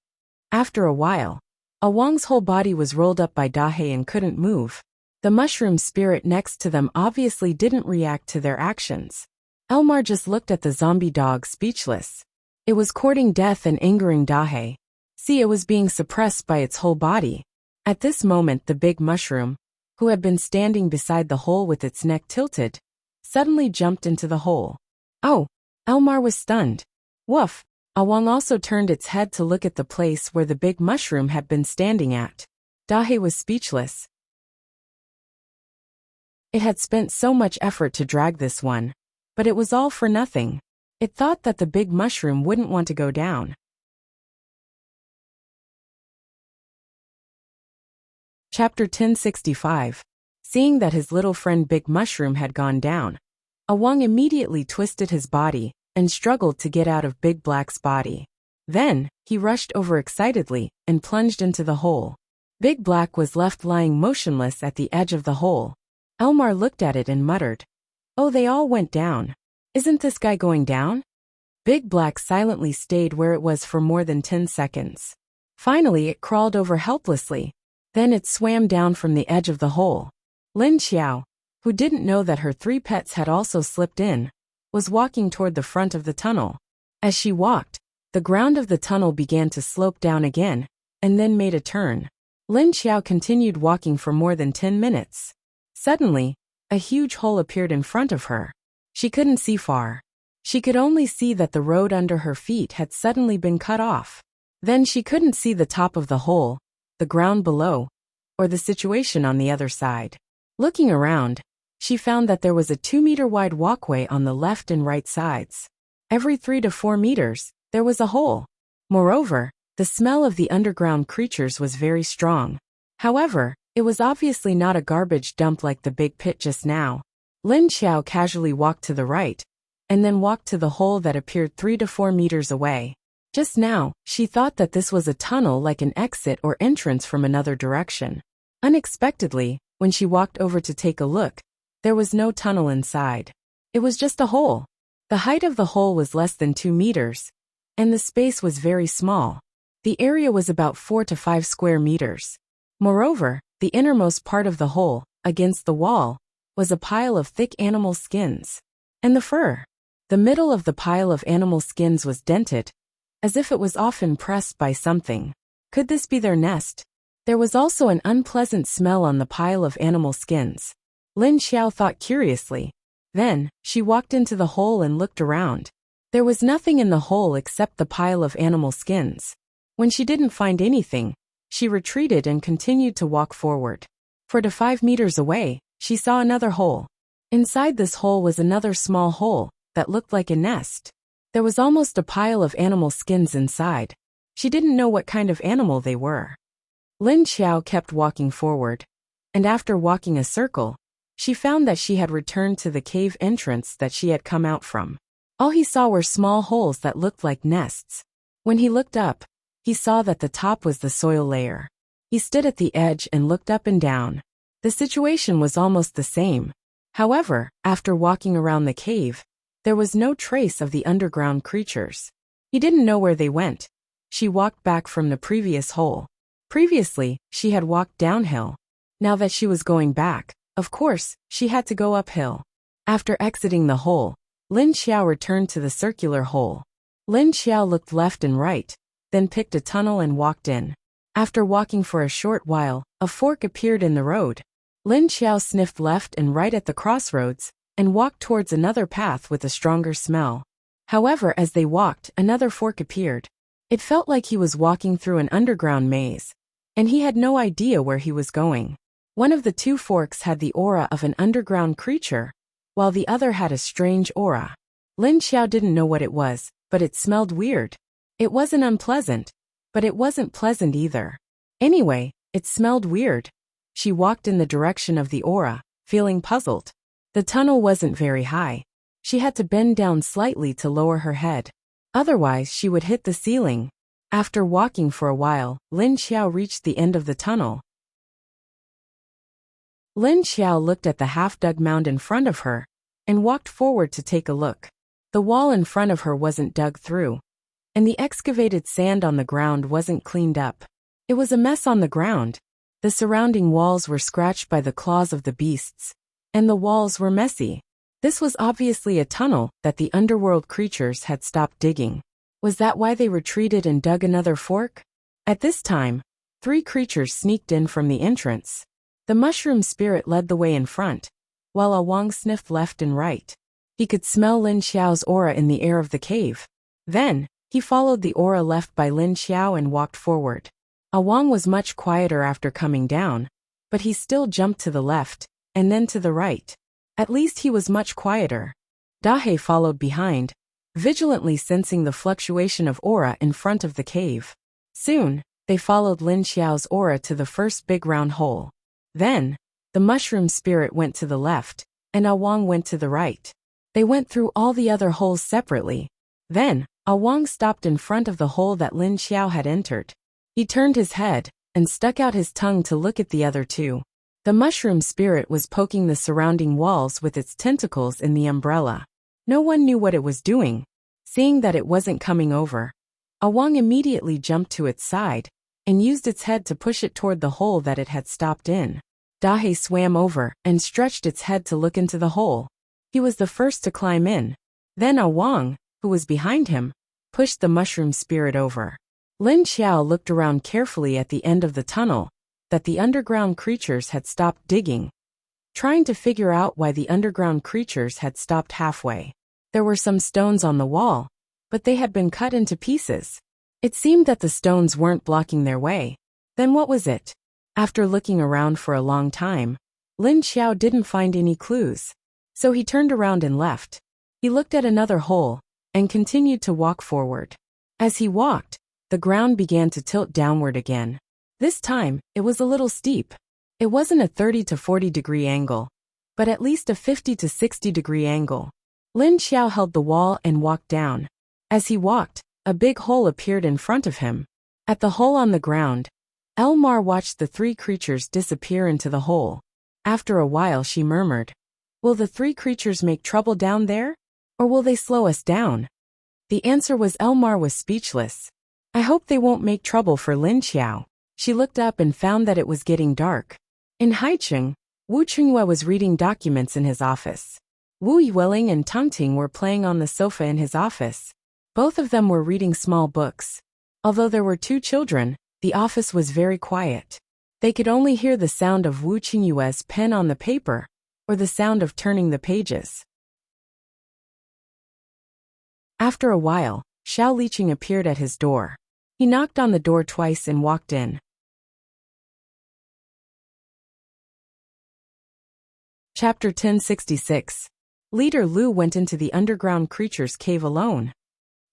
After a while, Awang's whole body was rolled up by Dahe and couldn't move. The mushroom spirit next to them obviously didn't react to their actions. Elmar just looked at the zombie dog speechless. It was courting death and angering Dahe. See, it was being suppressed by its whole body. At this moment the big mushroom, who had been standing beside the hole with its neck tilted, suddenly jumped into the hole. Oh! Elmar was stunned. Woof! Awang also turned its head to look at the place where the big mushroom had been standing at. Dahe was speechless. It had spent so much effort to drag this one, but it was all for nothing. It thought that the big mushroom wouldn't want to go down. Chapter 1065. Seeing that his little friend Big Mushroom had gone down, Awang immediately twisted his body and struggled to get out of Big Black's body. Then, he rushed over excitedly and plunged into the hole. Big Black was left lying motionless at the edge of the hole. Elmar looked at it and muttered, "Oh, they all went down. Isn't this guy going down?" Big Black silently stayed where it was for more than 10 seconds. Finally, it crawled over helplessly. Then it swam down from the edge of the hole. Lin Xiao, who didn't know that her 3 pets had also slipped in, was walking toward the front of the tunnel. As she walked, the ground of the tunnel began to slope down again, and then made a turn. Lin Xiao continued walking for more than 10 minutes. Suddenly, a huge hole appeared in front of her. She couldn't see far. She could only see that the road under her feet had suddenly been cut off. Then she couldn't see the top of the hole, the ground below, or the situation on the other side. Looking around, she found that there was a 2-meter wide walkway on the left and right sides. Every 3 to 4 meters, there was a hole. Moreover, the smell of the underground creatures was very strong. However, it was obviously not a garbage dump like the big pit just now. Lin Xiao casually walked to the right, and then walked to the hole that appeared 3 to 4 meters away. Just now, she thought that this was a tunnel like an exit or entrance from another direction. Unexpectedly, when she walked over to take a look, there was no tunnel inside. It was just a hole. The height of the hole was less than 2 meters, and the space was very small. The area was about 4 to 5 square meters. Moreover, the innermost part of the hole, against the wall, was a pile of thick animal skins. And the fur. The middle of the pile of animal skins was dented, as if it was often pressed by something. Could this be their nest? There was also an unpleasant smell on the pile of animal skins. Lin Xiao thought curiously. Then, she walked into the hole and looked around. There was nothing in the hole except the pile of animal skins. When she didn't find anything, she retreated and continued to walk forward. 4 to 5 meters away, she saw another hole. Inside this hole was another small hole that looked like a nest. There was almost a pile of animal skins inside. She didn't know what kind of animal they were. Lin Xiao kept walking forward, and after walking a circle, she found that she had returned to the cave entrance that she had come out from. All he saw were small holes that looked like nests. When he looked up, he saw that the top was the soil layer. He stood at the edge and looked up and down. The situation was almost the same. However, after walking around the cave, there was no trace of the underground creatures. He didn't know where they went. She walked back from the previous hole. Previously, she had walked downhill. Now that she was going back, of course, she had to go uphill. After exiting the hole, Lin Xiao returned to the circular hole. Lin Xiao looked left and right, then picked a tunnel and walked in. After walking for a short while, a fork appeared in the road. Lin Xiao sniffed left and right at the crossroads, and walked towards another path with a stronger smell. However, as they walked, another fork appeared. It felt like he was walking through an underground maze, and he had no idea where he was going. One of the 2 forks had the aura of an underground creature, while the other had a strange aura. Lin Xiao didn't know what it was, but it smelled weird. It wasn't unpleasant, but it wasn't pleasant either. Anyway, it smelled weird. She walked in the direction of the aura, feeling puzzled. The tunnel wasn't very high. She had to bend down slightly to lower her head. Otherwise, she would hit the ceiling. After walking for a while, Lin Xiao reached the end of the tunnel. Lin Xiao looked at the half-dug mound in front of her, and walked forward to take a look. The wall in front of her wasn't dug through, and the excavated sand on the ground wasn't cleaned up. It was a mess on the ground. The surrounding walls were scratched by the claws of the beasts, and the walls were messy. This was obviously a tunnel that the underworld creatures had stopped digging. Was that why they retreated and dug another fork? At this time, 3 creatures sneaked in from the entrance. The mushroom spirit led the way in front, while Awang sniffed left and right. He could smell Lin Xiao's aura in the air of the cave. Then, he followed the aura left by Lin Xiao and walked forward. Awang was much quieter after coming down, but he still jumped to the left, and then to the right. At least he was much quieter. Dahe followed behind, vigilantly sensing the fluctuation of aura in front of the cave. Soon, they followed Lin Xiao's aura to the first big round hole. Then, the mushroom spirit went to the left, and Awang went to the right. They went through all the other holes separately. Then, Awang stopped in front of the hole that Lin Xiao had entered. He turned his head, and stuck out his tongue to look at the other 2. The mushroom spirit was poking the surrounding walls with its tentacles in the umbrella. No one knew what it was doing. Seeing that it wasn't coming over, Awang immediately jumped to its side, and used its head to push it toward the hole that it had stopped in. Dahe swam over, and stretched its head to look into the hole. He was the first to climb in. Then Awang, who was behind him, pushed the mushroom spirit over. Lin Xiao looked around carefully at the end of the tunnel, that the underground creatures had stopped digging, trying to figure out why the underground creatures had stopped halfway. There were some stones on the wall, but they had been cut into pieces. It seemed that the stones weren't blocking their way. Then what was it? After looking around for a long time, Lin Xiao didn't find any clues. So he turned around and left. He looked at another hole, and continued to walk forward. As he walked, the ground began to tilt downward again. This time, it was a little steep. It wasn't a 30 to 40 degree angle, but at least a 50 to 60 degree angle. Lin Xiao held the wall and walked down. As he walked, a big hole appeared in front of him. At the hole on the ground, Elmar watched the 3 creatures disappear into the hole. After a while she murmured, "Will the 3 creatures make trouble down there? Or will they slow us down?" The answer was Elmar was speechless. "I hope they won't make trouble for Lin Xiao." She looked up and found that it was getting dark. In Haicheng, Wu Qingyue was reading documents in his office. Wu Yueling and Tang Ting were playing on the sofa in his office. Both of them were reading small books. Although there were 2 children, the office was very quiet. They could only hear the sound of Wu Qingyue's pen on the paper, or the sound of turning the pages. After a while, Xiao Liqing appeared at his door. He knocked on the door twice and walked in. Chapter 1066. Leader Lu went into the underground creature's cave alone.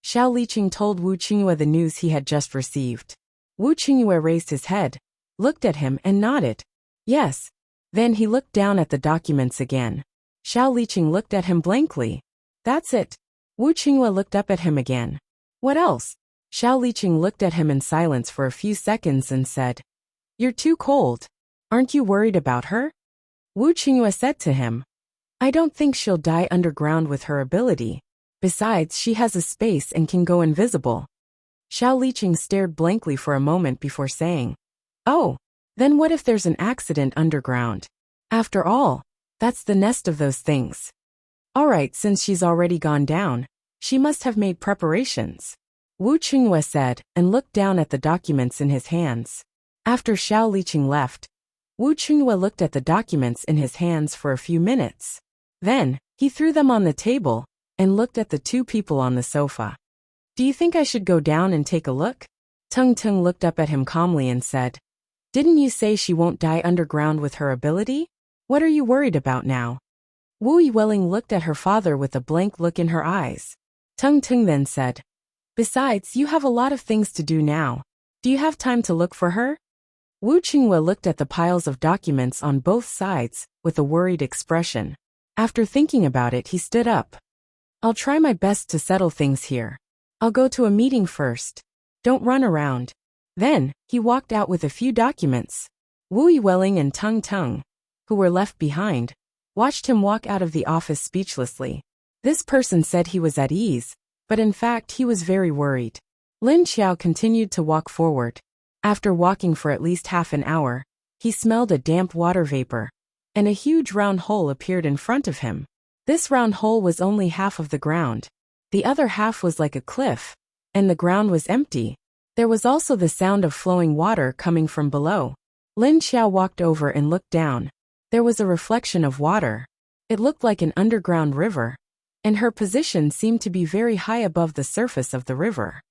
Xiao Liqing told Wu Qingyue the news he had just received. Wu Qingyue raised his head, looked at him and nodded. Yes. Then he looked down at the documents again. Xiao Liqing looked at him blankly. That's it. Wu Qingyue looked up at him again. What else? Xiao Liqing looked at him in silence for a few seconds and said, You're too cold. Aren't you worried about her? Wu Qingyue said to him, I don't think she'll die underground with her ability. Besides, she has a space and can go invisible. Xiao Liqing stared blankly for a moment before saying, Oh, then what if there's an accident underground? After all, that's the nest of those things. All right, since she's already gone down, she must have made preparations. Wu Qingyue said and looked down at the documents in his hands. After Xiao Liqing left, Wu Qingyue looked at the documents in his hands for a few minutes. Then, he threw them on the table and looked at the 2 people on the sofa. Do you think I should go down and take a look? Tung Tung looked up at him calmly and said, Didn't you say she won't die underground with her ability? What are you worried about now? Wu Yueling looked at her father with a blank look in her eyes. Tung Tung then said, Besides, you have a lot of things to do now. Do you have time to look for her? Wu Qingyue looked at the piles of documents on both sides with a worried expression. After thinking about it, he stood up. I'll try my best to settle things here. I'll go to a meeting first. Don't run around. Then, he walked out with a few documents. Wu Yueling and Tung Tung, who were left behind, watched him walk out of the office speechlessly. This person said he was at ease, but in fact he was very worried. Lin Xiao continued to walk forward. After walking for at least half an hour, he smelled a damp water vapor, and a huge round hole appeared in front of him. This round hole was only half of the ground. The other half was like a cliff, and the ground was empty. There was also the sound of flowing water coming from below. Lin Xiao walked over and looked down. There was a reflection of water. It looked like an underground river, and her position seemed to be very high above the surface of the river.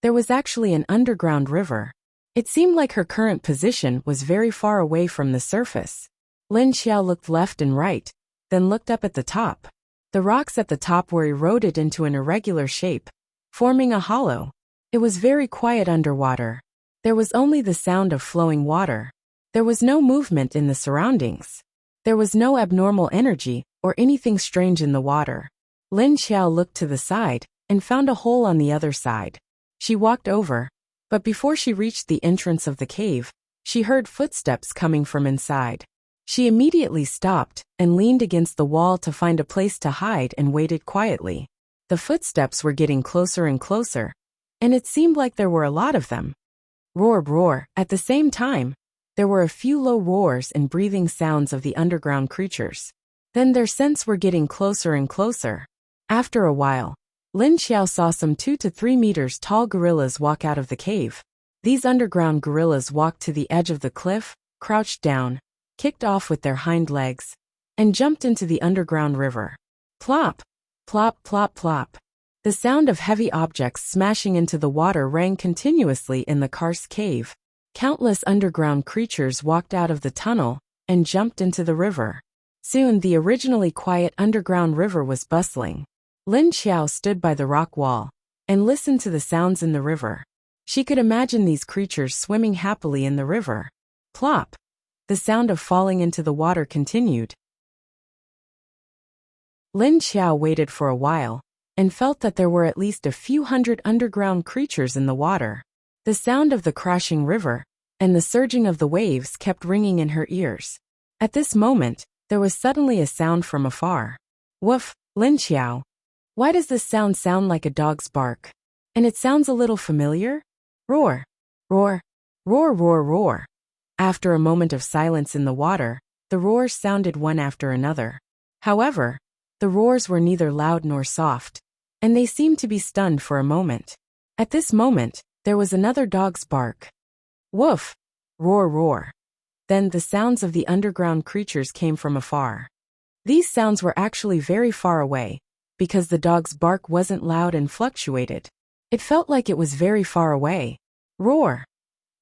There was actually an underground river. It seemed like her current position was very far away from the surface. Lin Xiao looked left and right, then looked up at the top. The rocks at the top were eroded into an irregular shape, forming a hollow. It was very quiet underwater. There was only the sound of flowing water. There was no movement in the surroundings. There was no abnormal energy or anything strange in the water. Lin Xiao looked to the side and found a hole on the other side. She walked over, but before she reached the entrance of the cave, she heard footsteps coming from inside. She immediately stopped and leaned against the wall to find a place to hide and waited quietly. The footsteps were getting closer and closer, and it seemed like there were a lot of them. Roar, roar. At the same time, there were a few low roars and breathing sounds of the underground creatures. Then their scents were getting closer and closer. After a while, Lin Xiao saw some 2 to 3 meters tall gorillas walk out of the cave. These underground gorillas walked to the edge of the cliff, crouched down, kicked off with their hind legs, and jumped into the underground river. Plop, plop, plop, plop. The sound of heavy objects smashing into the water rang continuously in the karst cave. Countless underground creatures walked out of the tunnel and jumped into the river. Soon the originally quiet underground river was bustling. Lin Xiao stood by the rock wall and listened to the sounds in the river. She could imagine these creatures swimming happily in the river. Plop. The sound of falling into the water continued. Lin Xiao waited for a while and felt that there were at least a few hundred underground creatures in the water. The sound of the crashing river and the surging of the waves kept ringing in her ears. At this moment, there was suddenly a sound from afar. Woof, Lin Xiao. Why does this sound like a dog's bark? And it sounds a little familiar? Roar, roar, roar, roar, roar. After a moment of silence in the water, the roars sounded one after another. However, the roars were neither loud nor soft, and they seemed to be stunned for a moment. At this moment, there was another dog's bark. Woof, roar, roar. Then the sounds of the underground creatures came from afar. These sounds were actually very far away, because the dog's bark wasn't loud and fluctuated. It felt like it was very far away. Roar.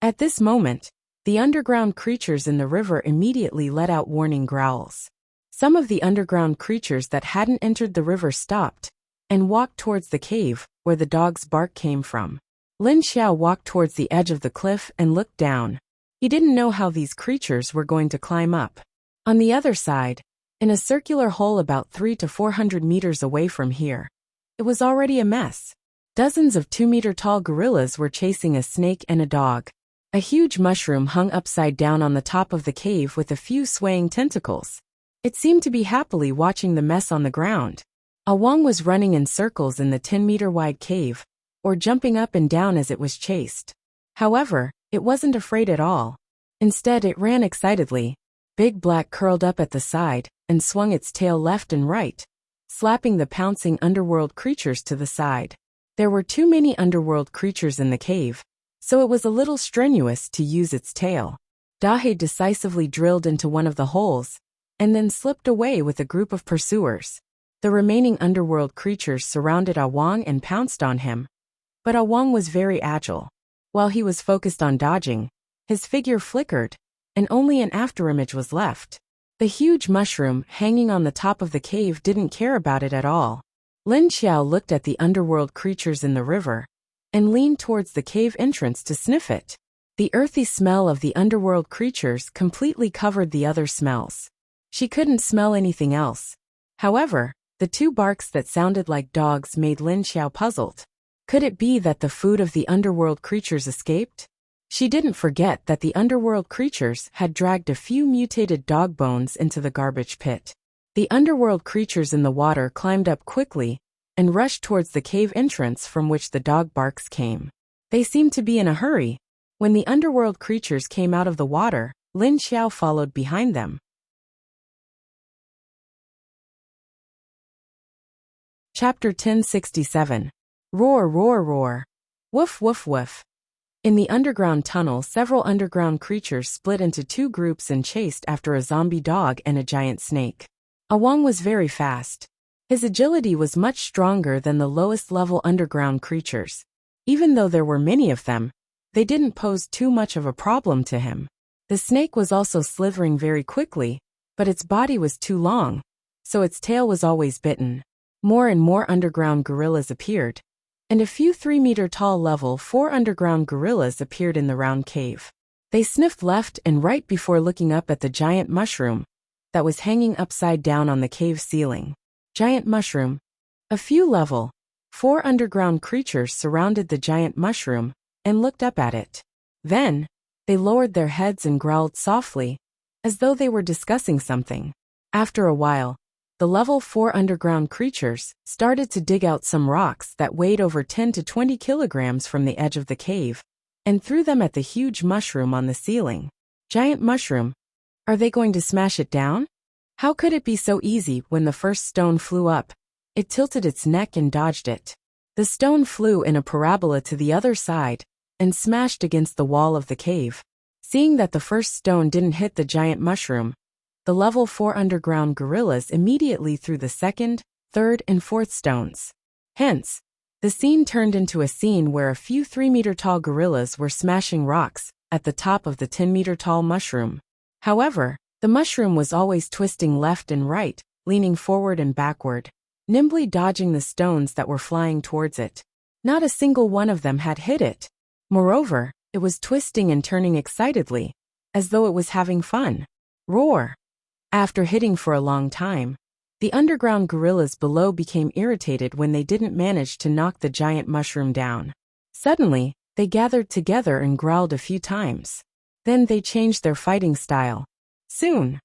At this moment, the underground creatures in the river immediately let out warning growls. Some of the underground creatures that hadn't entered the river stopped and walked towards the cave where the dog's bark came from. Lin Xiao walked towards the edge of the cliff and looked down. He didn't know how these creatures were going to climb up. On the other side, in a circular hole about 300 to 400 meters away from here, it was already a mess. Dozens of 2-meter-tall gorillas were chasing a snake and a dog. A huge mushroom hung upside down on the top of the cave with a few swaying tentacles. It seemed to be happily watching the mess on the ground. A Wang was running in circles in the 10-meter-wide cave, or jumping up and down as it was chased. However, it wasn't afraid at all. Instead, it ran excitedly. Big Black curled up at the side and swung its tail left and right, slapping the pouncing underworld creatures to the side. There were too many underworld creatures in the cave, so it was a little strenuous to use its tail. Dahe decisively drilled into one of the holes, and then slipped away with a group of pursuers. The remaining underworld creatures surrounded Awang and pounced on him. But Awang was very agile. While he was focused on dodging, his figure flickered, and only an afterimage was left. The huge mushroom hanging on the top of the cave didn't care about it at all. Lin Xiao looked at the underworld creatures in the river and leaned towards the cave entrance to sniff it. The earthy smell of the underworld creatures completely covered the other smells. She couldn't smell anything else. However, the 2 barks that sounded like dogs made Lin Xiao puzzled. Could it be that the food of the underworld creatures escaped? She didn't forget that the underworld creatures had dragged a few mutated dog bones into the garbage pit. The underworld creatures in the water climbed up quickly and rushed towards the cave entrance from which the dog barks came. They seemed to be in a hurry. When the underworld creatures came out of the water, Lin Xiao followed behind them. Chapter 1067. Roar, roar, roar. Woof woof woof. In the underground tunnel, several underground creatures split into two groups and chased after a zombie dog and a giant snake. Awang was very fast. His agility was much stronger than the lowest-level underground creatures. Even though there were many of them, they didn't pose too much of a problem to him. The snake was also slithering very quickly, but its body was too long, so its tail was always bitten. More and more underground gorillas appeared, and a few 3-meter-tall level 4 underground gorillas appeared in the round cave. They sniffed left and right before looking up at the giant mushroom that was hanging upside down on the cave ceiling. Giant mushroom. A few level 4 underground creatures surrounded the giant mushroom and looked up at it. Then, they lowered their heads and growled softly, as though they were discussing something. After a while, the level 4 underground creatures started to dig out some rocks that weighed over 10 to 20 kilograms from the edge of the cave and threw them at the huge mushroom on the ceiling. Giant mushroom. Are they going to smash it down? How could it be so easy when the first stone flew up? It tilted its neck and dodged it. The stone flew in a parabola to the other side and smashed against the wall of the cave. Seeing that the first stone didn't hit the giant mushroom, the level 4 underground gorillas immediately threw the second, third, and fourth stones. Hence, the scene turned into a scene where a few 3-meter-tall gorillas were smashing rocks at the top of the 10-meter-tall mushroom. However, the mushroom was always twisting left and right, leaning forward and backward, nimbly dodging the stones that were flying towards it. Not a single one of them had hit it. Moreover, it was twisting and turning excitedly, as though it was having fun. Roar! After hitting for a long time, the underground gorillas below became irritated when they didn't manage to knock the giant mushroom down. Suddenly, they gathered together and growled a few times. Then they changed their fighting style. Soon,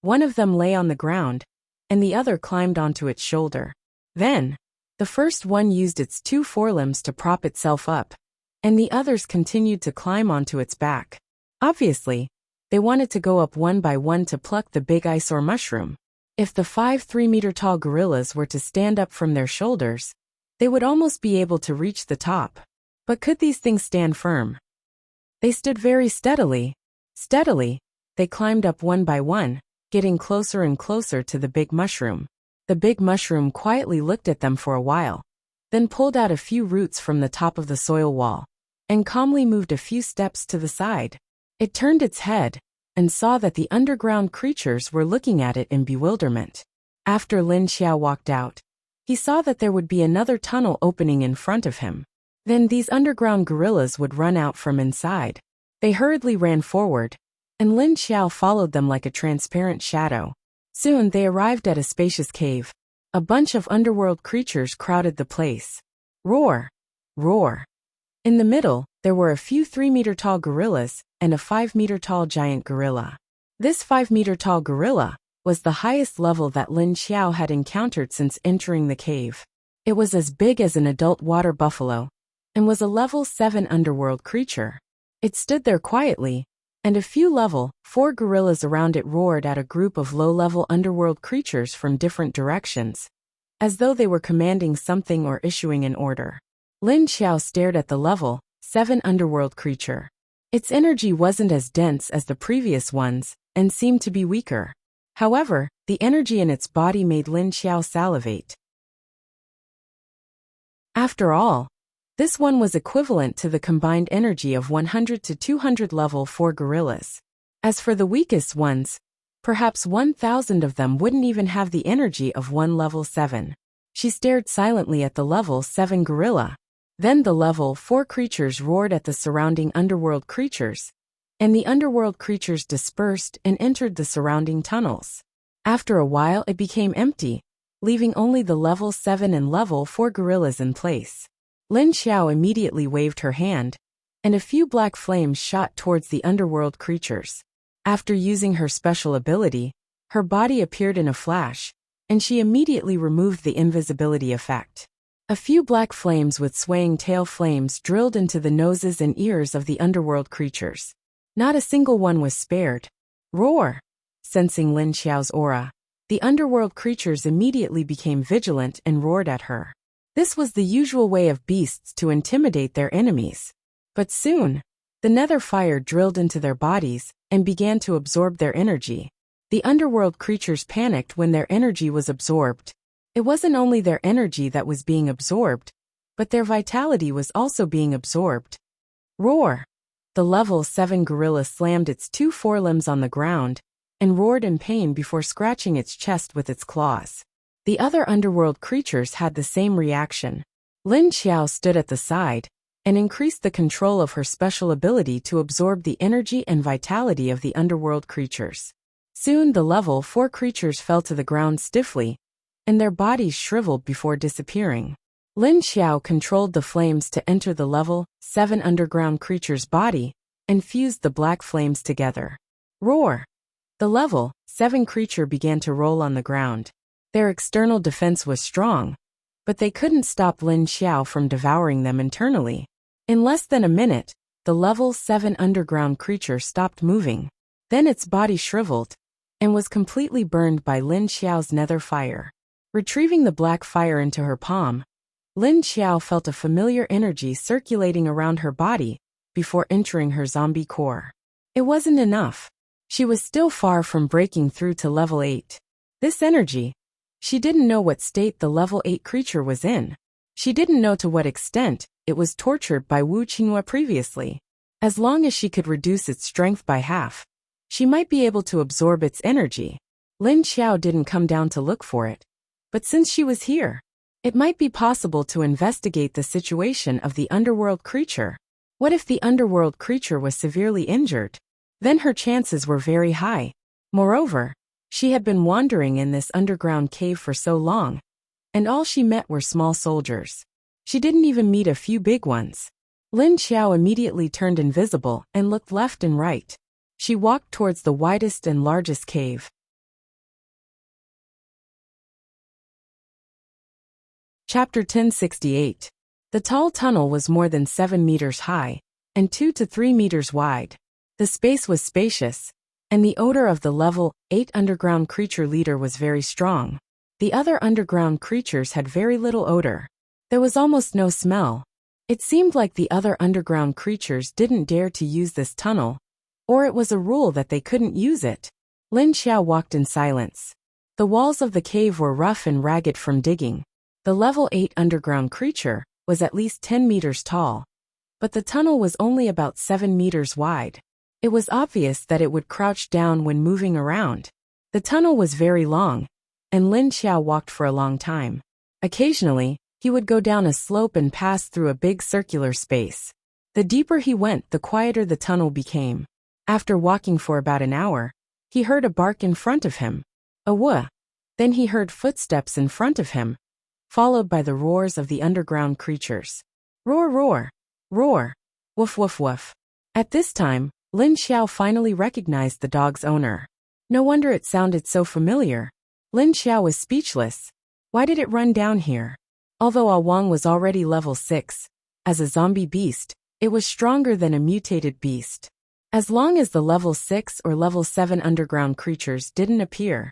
one of them lay on the ground, and the other climbed onto its shoulder. Then, the first one used its 2 forelimbs to prop itself up, and the others continued to climb onto its back. Obviously, they wanted to go up one by one to pluck the big eyesore mushroom. If the 5 3-meter-tall gorillas were to stand up from their shoulders, they would almost be able to reach the top. But could these things stand firm? They stood very steadily. Steadily, they climbed up one by one, getting closer and closer to the big mushroom. The big mushroom quietly looked at them for a while, then pulled out a few roots from the top of the soil wall, and calmly moved a few steps to the side. It turned its head and saw that the underground creatures were looking at it in bewilderment. After Lin Xiao walked out, he saw that there would be another tunnel opening in front of him. Then these underground gorillas would run out from inside. They hurriedly ran forward, and Lin Xiao followed them like a transparent shadow. Soon they arrived at a spacious cave. A bunch of underworld creatures crowded the place. Roar! Roar! In the middle, there were a few 3-meter-tall gorillas and a 5-meter-tall giant gorilla. This 5-meter-tall gorilla was the highest level that Lin Xiao had encountered since entering the cave. It was as big as an adult water buffalo and was a level 7 underworld creature. It stood there quietly, and a few level 4 gorillas around it roared at a group of low-level underworld creatures from different directions, as though they were commanding something or issuing an order. Lin Xiao stared at the level 7 underworld creature. Its energy wasn't as dense as the previous ones and seemed to be weaker. However, the energy in its body made Lin Xiao salivate. After all, this one was equivalent to the combined energy of 100 to 200 level 4 gorillas. As for the weakest ones, perhaps 1,000 of them wouldn't even have the energy of one level 7. She stared silently at the level 7 gorilla. Then the level 4 creatures roared at the surrounding underworld creatures, and the underworld creatures dispersed and entered the surrounding tunnels. After a while it became empty, leaving only the level 7 and level 4 gorillas in place. Lin Xiao immediately waved her hand, and a few black flames shot towards the underworld creatures. After using her special ability, her body appeared in a flash, and she immediately removed the invisibility effect. A few black flames with swaying tail flames drilled into the noses and ears of the underworld creatures. Not a single one was spared. Roar! Sensing Lin Xiao's aura, the underworld creatures immediately became vigilant and roared at her. This was the usual way of beasts to intimidate their enemies. But soon, the nether fire drilled into their bodies and began to absorb their energy. The underworld creatures panicked when their energy was absorbed. It wasn't only their energy that was being absorbed, but their vitality was also being absorbed. Roar! The level 7 gorilla slammed its 2 forelimbs on the ground and roared in pain before scratching its chest with its claws. The other underworld creatures had the same reaction. Lin Xiao stood at the side and increased the control of her special ability to absorb the energy and vitality of the underworld creatures. Soon the level 4 creatures fell to the ground stiffly, and their bodies shriveled before disappearing. Lin Xiao controlled the flames to enter the level 7 underground creature's body and fused the black flames together. Roar! The level 7 creature began to roll on the ground. Their external defense was strong, but they couldn't stop Lin Xiao from devouring them internally. In less than a minute, the level 7 underground creature stopped moving. Then its body shriveled and was completely burned by Lin Xiao's nether fire. Retrieving the black fire into her palm, Lin Xiao felt a familiar energy circulating around her body before entering her zombie core. It wasn't enough. She was still far from breaking through to level 8. This energy, she didn't know what state the level 8 creature was in. She didn't know to what extent it was tortured by Wuxia previously. As long as she could reduce its strength by half, she might be able to absorb its energy. Lin Xiao didn't come down to look for it. But since she was here, it might be possible to investigate the situation of the underworld creature. What if the underworld creature was severely injured? Then her chances were very high. Moreover, she had been wandering in this underground cave for so long, and all she met were small soldiers. She didn't even meet a few big ones. Lin Xiao immediately turned invisible and looked left and right. She walked towards the widest and largest cave. Chapter 1068. The tall tunnel was more than 7 meters high and 2 to 3 meters wide. The space was spacious, and the odor of the level 8 underground creature leader was very strong. The other underground creatures had very little odor. There was almost no smell. It seemed like the other underground creatures didn't dare to use this tunnel, or it was a rule that they couldn't use it. Lin Xiao walked in silence. The walls of the cave were rough and ragged from digging. The level 8 underground creature was at least 10 meters tall, but the tunnel was only about 7 meters wide. It was obvious that it would crouch down when moving around. The tunnel was very long, and Lin Xiao walked for a long time. Occasionally, he would go down a slope and pass through a big circular space. The deeper he went, the quieter the tunnel became. After walking for about an hour, he heard a bark in front of him. A woof. Then he heard footsteps in front of him, followed by the roars of the underground creatures. Roar, roar, roar, woof, woof, woof. At this time, Lin Xiao finally recognized the dog's owner. No wonder it sounded so familiar. Lin Xiao was speechless. Why did it run down here? Although A Wang was already level 6, as a zombie beast, it was stronger than a mutated beast. As long as the level 6 or level 7 underground creatures didn't appear,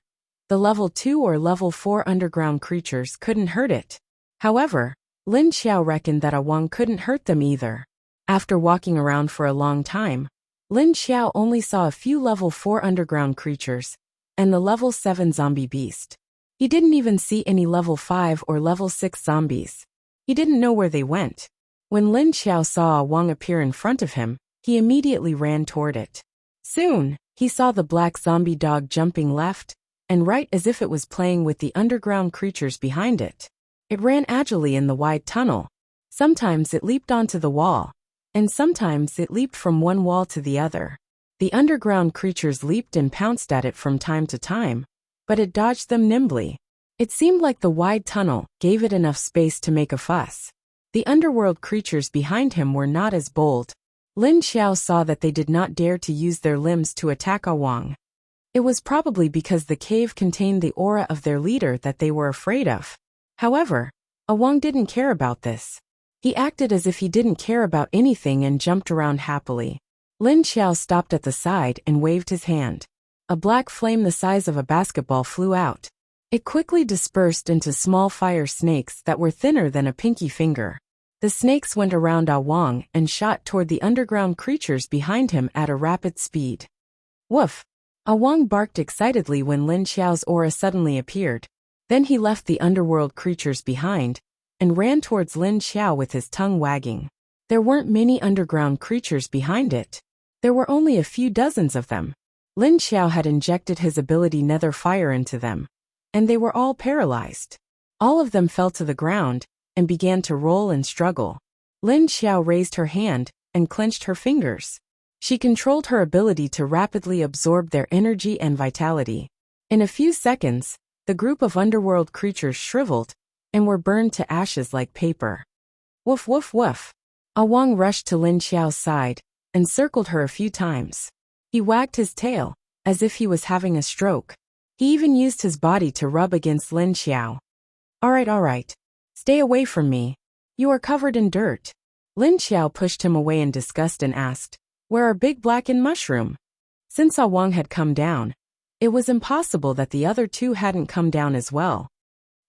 the level 2 or level 4 underground creatures couldn't hurt it. However, Lin Xiao reckoned that A Wang couldn't hurt them either. After walking around for a long time, Lin Xiao only saw a few level 4 underground creatures and the level 7 zombie beast. He didn't even see any level 5 or level 6 zombies. He didn't know where they went. When Lin Xiao saw A Wang appear in front of him, he immediately ran toward it. Soon, he saw the black zombie dog jumping left and right as if it was playing with the underground creatures behind it. It ran agilely in the wide tunnel. Sometimes it leaped onto the wall, and sometimes it leaped from one wall to the other. The underground creatures leaped and pounced at it from time to time, but it dodged them nimbly. It seemed like the wide tunnel gave it enough space to make a fuss. The underworld creatures behind him were not as bold. Lin Xiao saw that they did not dare to use their limbs to attack A Wang. It was probably because the cave contained the aura of their leader that they were afraid of. However, A Wang didn't care about this. He acted as if he didn't care about anything and jumped around happily. Lin Xiao stopped at the side and waved his hand. A black flame the size of a basketball flew out. It quickly dispersed into small fire snakes that were thinner than a pinky finger. The snakes went around Wang and shot toward the underground creatures behind him at a rapid speed. Woof! Wang barked excitedly when Lin Xiao's aura suddenly appeared. Then he left the underworld creatures behind and ran towards Lin Xiao with his tongue wagging. There weren't many underground creatures behind it. There were only a few dozens of them. Lin Xiao had injected his ability Nether Fire into them, and they were all paralyzed. All of them fell to the ground and began to roll and struggle. Lin Xiao raised her hand and clenched her fingers. She controlled her ability to rapidly absorb their energy and vitality. In a few seconds, the group of underworld creatures shriveled and were burned to ashes like paper. Woof woof woof. Wang rushed to Lin Xiao's side and circled her a few times. He wagged his tail, as if he was having a stroke. He even used his body to rub against Lin Xiao. All right. Stay away from me. You are covered in dirt. Lin Xiao pushed him away in disgust and asked, "Where are Big Black and Mushroom?" Since Wang had come down, it was impossible that the other two hadn't come down as well.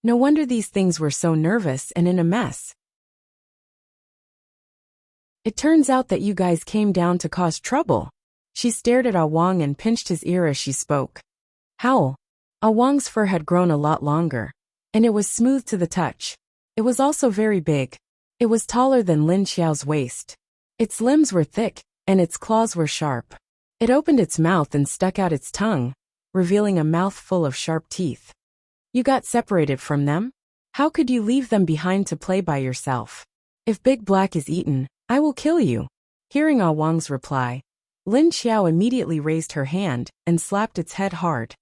No wonder these things were so nervous and in a mess. It turns out that you guys came down to cause trouble. She stared at Wang and pinched his ear as she spoke. Howl. Wang's fur had grown a lot longer, and it was smooth to the touch. It was also very big. It was taller than Lin Xiao's waist. Its limbs were thick, and its claws were sharp. It opened its mouth and stuck out its tongue, revealing a mouth full of sharp teeth. You got separated from them? How could you leave them behind to play by yourself? If Big Black is eaten, I will kill you. Hearing Wang's reply, Lin Xiao immediately raised her hand and slapped its head hard.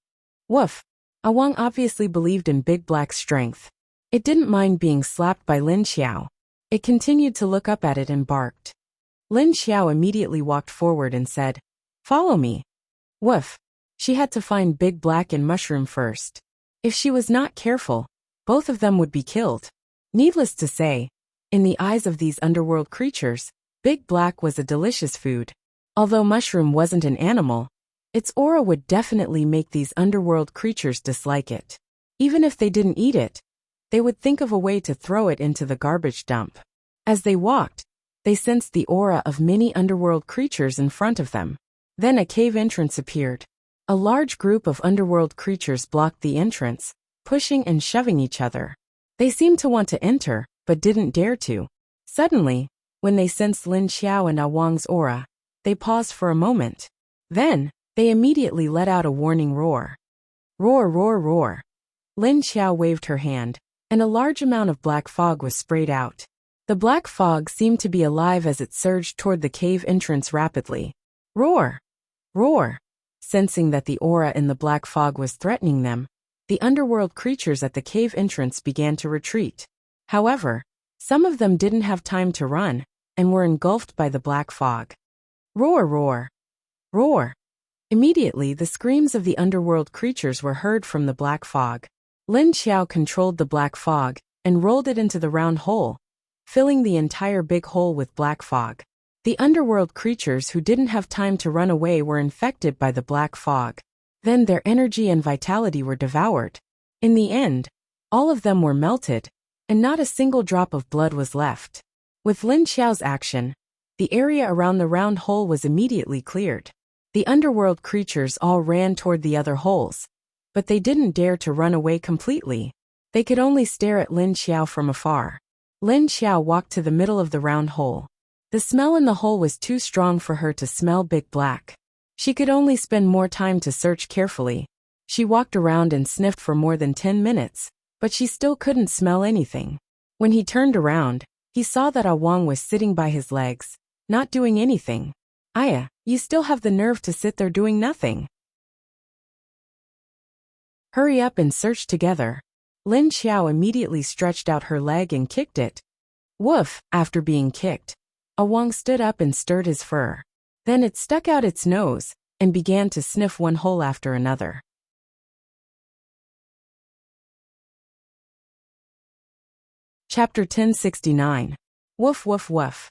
Woof! Wang obviously believed in Big Black's strength. It didn't mind being slapped by Lin Xiao. It continued to look up at it and barked. Lin Xiao immediately walked forward and said, "Follow me." Woof! She had to find Big Black and Mushroom first. If she was not careful, both of them would be killed. Needless to say, in the eyes of these underworld creatures, Big Black was a delicious food. Although Mushroom wasn't an animal, its aura would definitely make these underworld creatures dislike it. Even if they didn't eat it, they would think of a way to throw it into the garbage dump. As they walked, they sensed the aura of many underworld creatures in front of them. Then a cave entrance appeared. A large group of underworld creatures blocked the entrance, pushing and shoving each other. They seemed to want to enter, but didn't dare to. Suddenly, when they sensed Lin Xiao and Wang's aura, they paused for a moment. Then, they immediately let out a warning roar. Roar, roar, roar. Lin Xiao waved her hand, and a large amount of black fog was sprayed out. The black fog seemed to be alive as it surged toward the cave entrance rapidly. Roar! Roar! Sensing that the aura in the black fog was threatening them, the underworld creatures at the cave entrance began to retreat. However, some of them didn't have time to run, and were engulfed by the black fog. Roar, roar! Roar! Immediately the screams of the underworld creatures were heard from the black fog. Lin Xiao controlled the black fog, and rolled it into the round hole, filling the entire big hole with black fog. The underworld creatures who didn't have time to run away were infected by the black fog. Then their energy and vitality were devoured. In the end, all of them were melted, and not a single drop of blood was left. With Lin Xiao's action, the area around the round hole was immediately cleared. The underworld creatures all ran toward the other holes, but they didn't dare to run away completely. They could only stare at Lin Xiao from afar. Lin Xiao walked to the middle of the round hole. The smell in the hole was too strong for her to smell Big Black. She could only spend more time to search carefully. She walked around and sniffed for more than 10 minutes, but she still couldn't smell anything. When he turned around, he saw that Wang was sitting by his legs, not doing anything. Aya, you still have the nerve to sit there doing nothing. Hurry up and search together. Lin Xiao immediately stretched out her leg and kicked it. Woof! After being kicked, Wang stood up and stirred his fur. Then it stuck out its nose, and began to sniff one hole after another. Chapter 1069. Woof woof woof.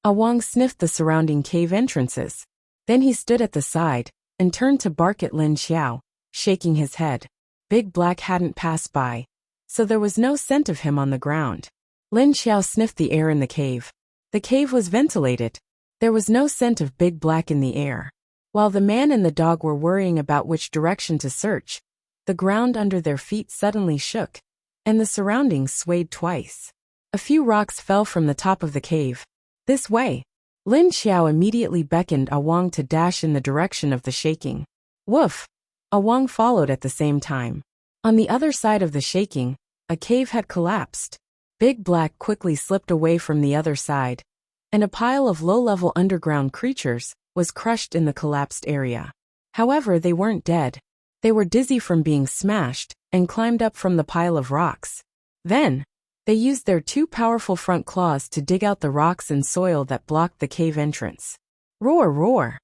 Wang sniffed the surrounding cave entrances. Then he stood at the side, and turned to bark at Lin Xiao, shaking his head. Big Black hadn't passed by, so there was no scent of him on the ground. Lin Xiao sniffed the air in the cave. The cave was ventilated. There was no scent of Big Black in the air. While the man and the dog were worrying about which direction to search, the ground under their feet suddenly shook, and the surroundings swayed twice. A few rocks fell from the top of the cave. This way. Lin Xiao immediately beckoned Awang to dash in the direction of the shaking. Woof! Awang followed at the same time. On the other side of the shaking, a cave had collapsed. Big Black quickly slipped away from the other side, and a pile of low-level underground creatures was crushed in the collapsed area. However, they weren't dead. They were dizzy from being smashed and climbed up from the pile of rocks. Then, they used their two powerful front claws to dig out the rocks and soil that blocked the cave entrance. Roar, roar!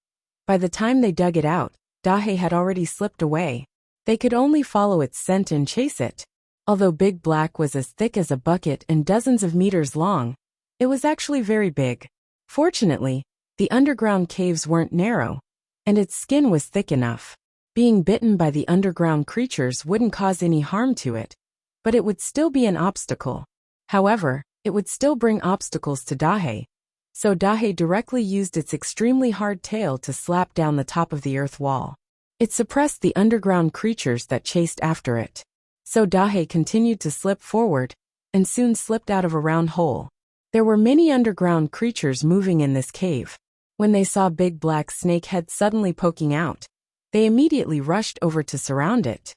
By the time they dug it out, Dahe had already slipped away. They could only follow its scent and chase it. Although Big Black was as thick as a bucket and dozens of meters long, it was actually very big. Fortunately, the underground caves weren't narrow, and its skin was thick enough. Being bitten by the underground creatures wouldn't cause any harm to it, but it would still be an obstacle. However, it would still bring obstacles to Dahe, so Dahe directly used its extremely hard tail to slap down the top of the earth wall. It suppressed the underground creatures that chased after it. So Dahe continued to slip forward, and soon slipped out of a round hole. There were many underground creatures moving in this cave. When they saw Big Black snake head suddenly poking out, they immediately rushed over to surround it.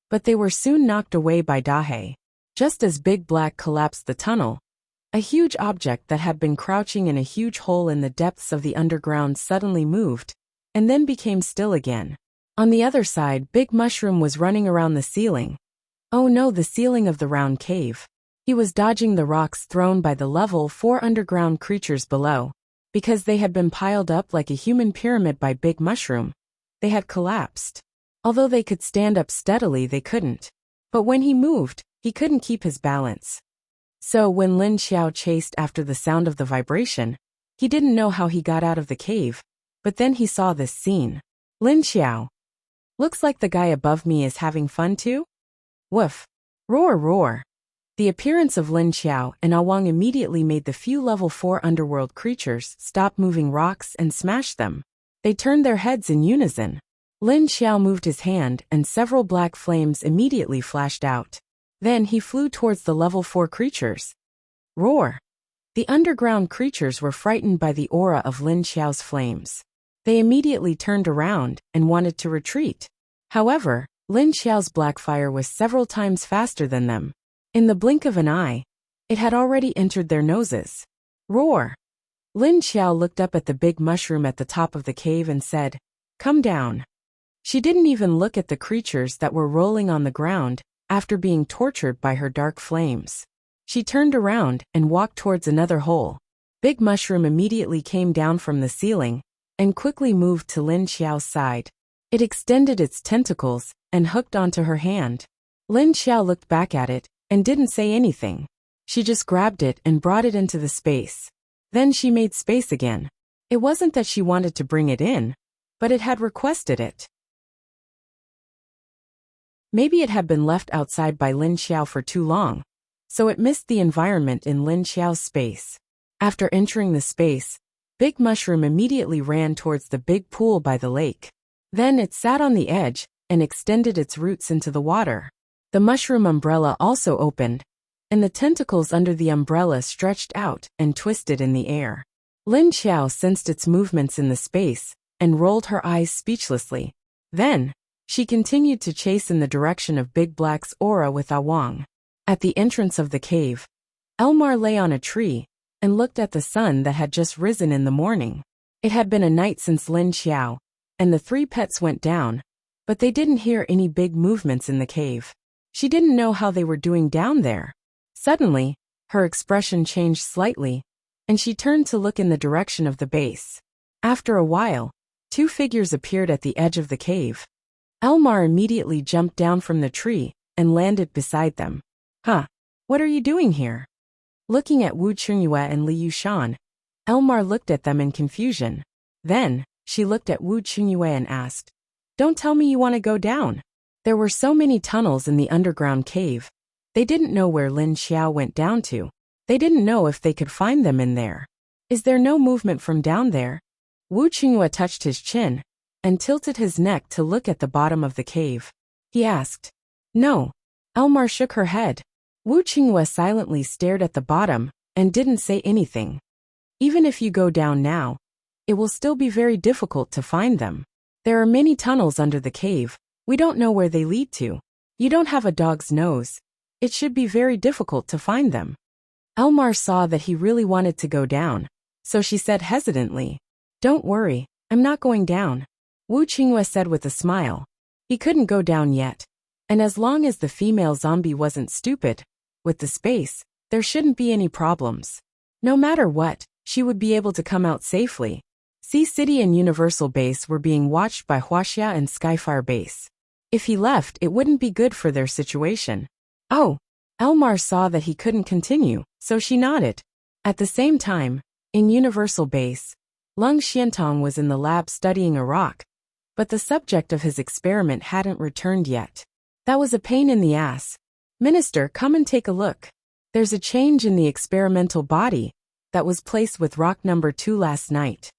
But they were soon knocked away by Dahe. Just as Big Black collapsed the tunnel, a huge object that had been crouching in a huge hole in the depths of the underground suddenly moved, and then became still again. On the other side, Big Mushroom was running around the ceiling. Oh no, the ceiling of the round cave. He was dodging the rocks thrown by the level 4 underground creatures below. Because they had been piled up like a human pyramid by Big Mushroom, they had collapsed. Although they could stand up steadily, they couldn't. But when he moved, he couldn't keep his balance. So when Lin Xiao chased after the sound of the vibration, he didn't know how he got out of the cave, but then he saw this scene. Lin Xiao. Looks like the guy above me is having fun too? Woof. Roar, roar. The appearance of Lin Xiao and Awang immediately made the few level 4 underworld creatures stop moving rocks and smash them. They turned their heads in unison. Lin Xiao moved his hand and several black flames immediately flashed out. Then he flew towards the level 4 creatures. Roar. The underground creatures were frightened by the aura of Lin Xiao's flames. They immediately turned around and wanted to retreat. However, Lin Xiao's black fire was several times faster than them. In the blink of an eye, it had already entered their noses. Roar! Lin Xiao looked up at the big mushroom at the top of the cave and said, "Come down." She didn't even look at the creatures that were rolling on the ground after being tortured by her dark flames. She turned around and walked towards another hole. Big Mushroom immediately came down from the ceiling and quickly moved to Lin Xiao's side. It extended its tentacles and hooked onto her hand. Lin Xiao looked back at it and didn't say anything. She just grabbed it and brought it into the space. Then she made space again. It wasn't that she wanted to bring it in, but it had requested it. Maybe it had been left outside by Lin Xiao for too long, so it missed the environment in Lin Xiao's space. After entering the space, Big Mushroom immediately ran towards the big pool by the lake. Then it sat on the edge and extended its roots into the water. The mushroom umbrella also opened, and the tentacles under the umbrella stretched out and twisted in the air. Lin Xiao sensed its movements in the space and rolled her eyes speechlessly. Then, she continued to chase in the direction of Big Black's aura with Awang. At the entrance of the cave, Elmar lay on a tree and looked at the sun that had just risen in the morning. It had been a night since Lin Xiao and the 3 pets went down, but they didn't hear any big movements in the cave. She didn't know how they were doing down there. Suddenly, her expression changed slightly, and she turned to look in the direction of the base. After a while, 2 figures appeared at the edge of the cave. Elmar immediately jumped down from the tree and landed beside them. "Huh, what are you doing here?" Looking at Wu Chunyue and Li Yushan, Elmar looked at them in confusion. Then, she looked at Wu Chunyue and asked, Don't tell me you want to go down. There were so many tunnels in the underground cave. They didn't know where Lin Xiao went down to. They didn't know if they could find them in there. Is there no movement from down there? Wu Qinghua touched his chin and tilted his neck to look at the bottom of the cave. He asked. No. Elmar shook her head. Wu Qinghua silently stared at the bottom and didn't say anything. Even if you go down now, it will still be very difficult to find them. There are many tunnels under the cave. We don't know where they lead to. You don't have a dog's nose. It should be very difficult to find them. Elmar saw that he really wanted to go down, so she said hesitantly, Don't worry, I'm not going down. Wu Qinghua said with a smile. He couldn't go down yet. And as long as the female zombie wasn't stupid, with the space, there shouldn't be any problems. No matter what, she would be able to come out safely. Sea City and Universal Base were being watched by Wuxia and Skyfire Base. If he left, it wouldn't be good for their situation. Oh, Elmar saw that he couldn't continue, so she nodded. At the same time, in Universal Base, Lung Xiantong was in the lab studying a rock, but the subject of his experiment hadn't returned yet. That was a pain in the ass. Minister, come and take a look. There's a change in the experimental body that was placed with rock number 2 last night.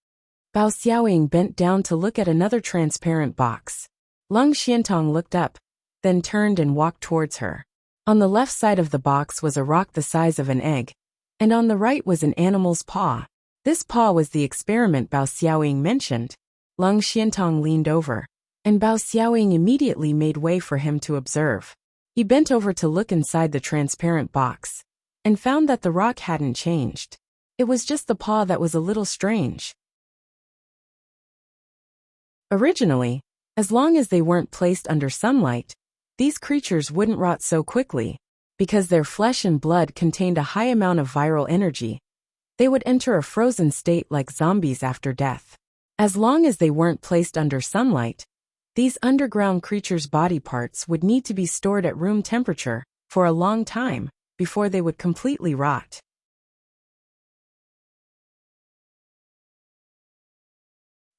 Bao Xiaoying bent down to look at another transparent box. Lung Xiantong looked up, then turned and walked towards her. On the left side of the box was a rock the size of an egg, and on the right was an animal's paw. This paw was the experiment Bao Xiaoying mentioned. Lung Xiantong leaned over, and Bao Xiaoying immediately made way for him to observe. He bent over to look inside the transparent box, and found that the rock hadn't changed. It was just the paw that was a little strange. Originally, as long as they weren't placed under sunlight, these creatures wouldn't rot so quickly. Because their flesh and blood contained a high amount of viral energy, they would enter a frozen state like zombies after death. As long as they weren't placed under sunlight, these underground creatures' body parts would need to be stored at room temperature for a long time before they would completely rot.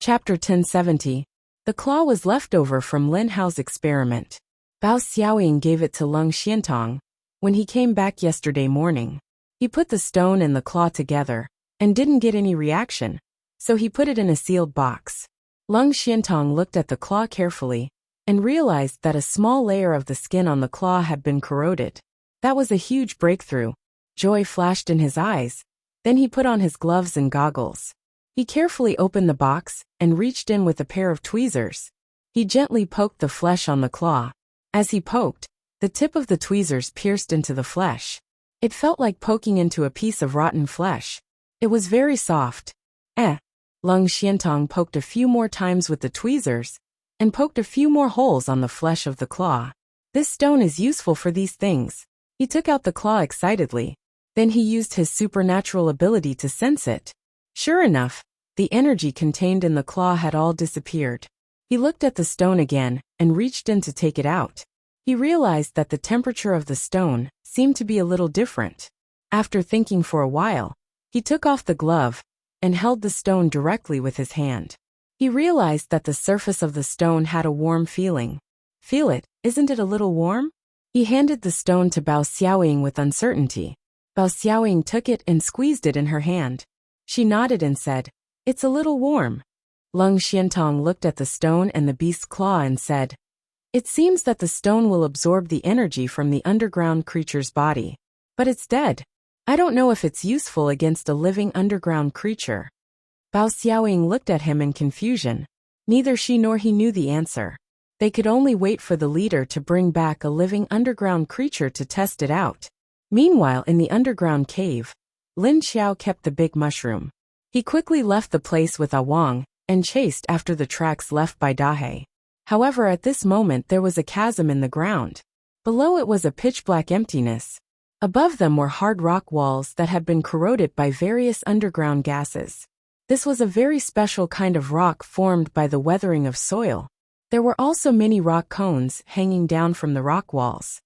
Chapter 1070. The claw was left over from Lin Hao's experiment. Bao Xiaoying gave it to Lung Xiantong when he came back yesterday morning. He put the stone and the claw together and didn't get any reaction, so he put it in a sealed box. Lung Xiantong looked at the claw carefully and realized that a small layer of the skin on the claw had been corroded. That was a huge breakthrough. Joy flashed in his eyes. Then he put on his gloves and goggles. He carefully opened the box and reached in with a pair of tweezers. He gently poked the flesh on the claw. As he poked, the tip of the tweezers pierced into the flesh. It felt like poking into a piece of rotten flesh. It was very soft. Lung Xiantong poked a few more times with the tweezers and poked a few more holes on the flesh of the claw. This stone is useful for these things. He took out the claw excitedly. Then he used his supernatural ability to sense it. Sure enough, the energy contained in the claw had all disappeared. He looked at the stone again and reached in to take it out. He realized that the temperature of the stone seemed to be a little different. After thinking for a while, he took off the glove and held the stone directly with his hand. He realized that the surface of the stone had a warm feeling. Feel it, isn't it a little warm? He handed the stone to Bao Xiaoying with uncertainty. Bao Xiaoying took it and squeezed it in her hand. She nodded and said, It's a little warm. Lung Xiantong looked at the stone and the beast's claw and said, It seems that the stone will absorb the energy from the underground creature's body. But it's dead. I don't know if it's useful against a living underground creature. Bao Xiaoying looked at him in confusion. Neither she nor he knew the answer. They could only wait for the leader to bring back a living underground creature to test it out. Meanwhile, in the underground cave, Lin Xiao kept the big mushroom. He quickly left the place with Awang and chased after the tracks left by Dahe. However, at this moment there was a chasm in the ground. Below it was a pitch-black emptiness. Above them were hard rock walls that had been corroded by various underground gases. This was a very special kind of rock formed by the weathering of soil. There were also many rock cones hanging down from the rock walls.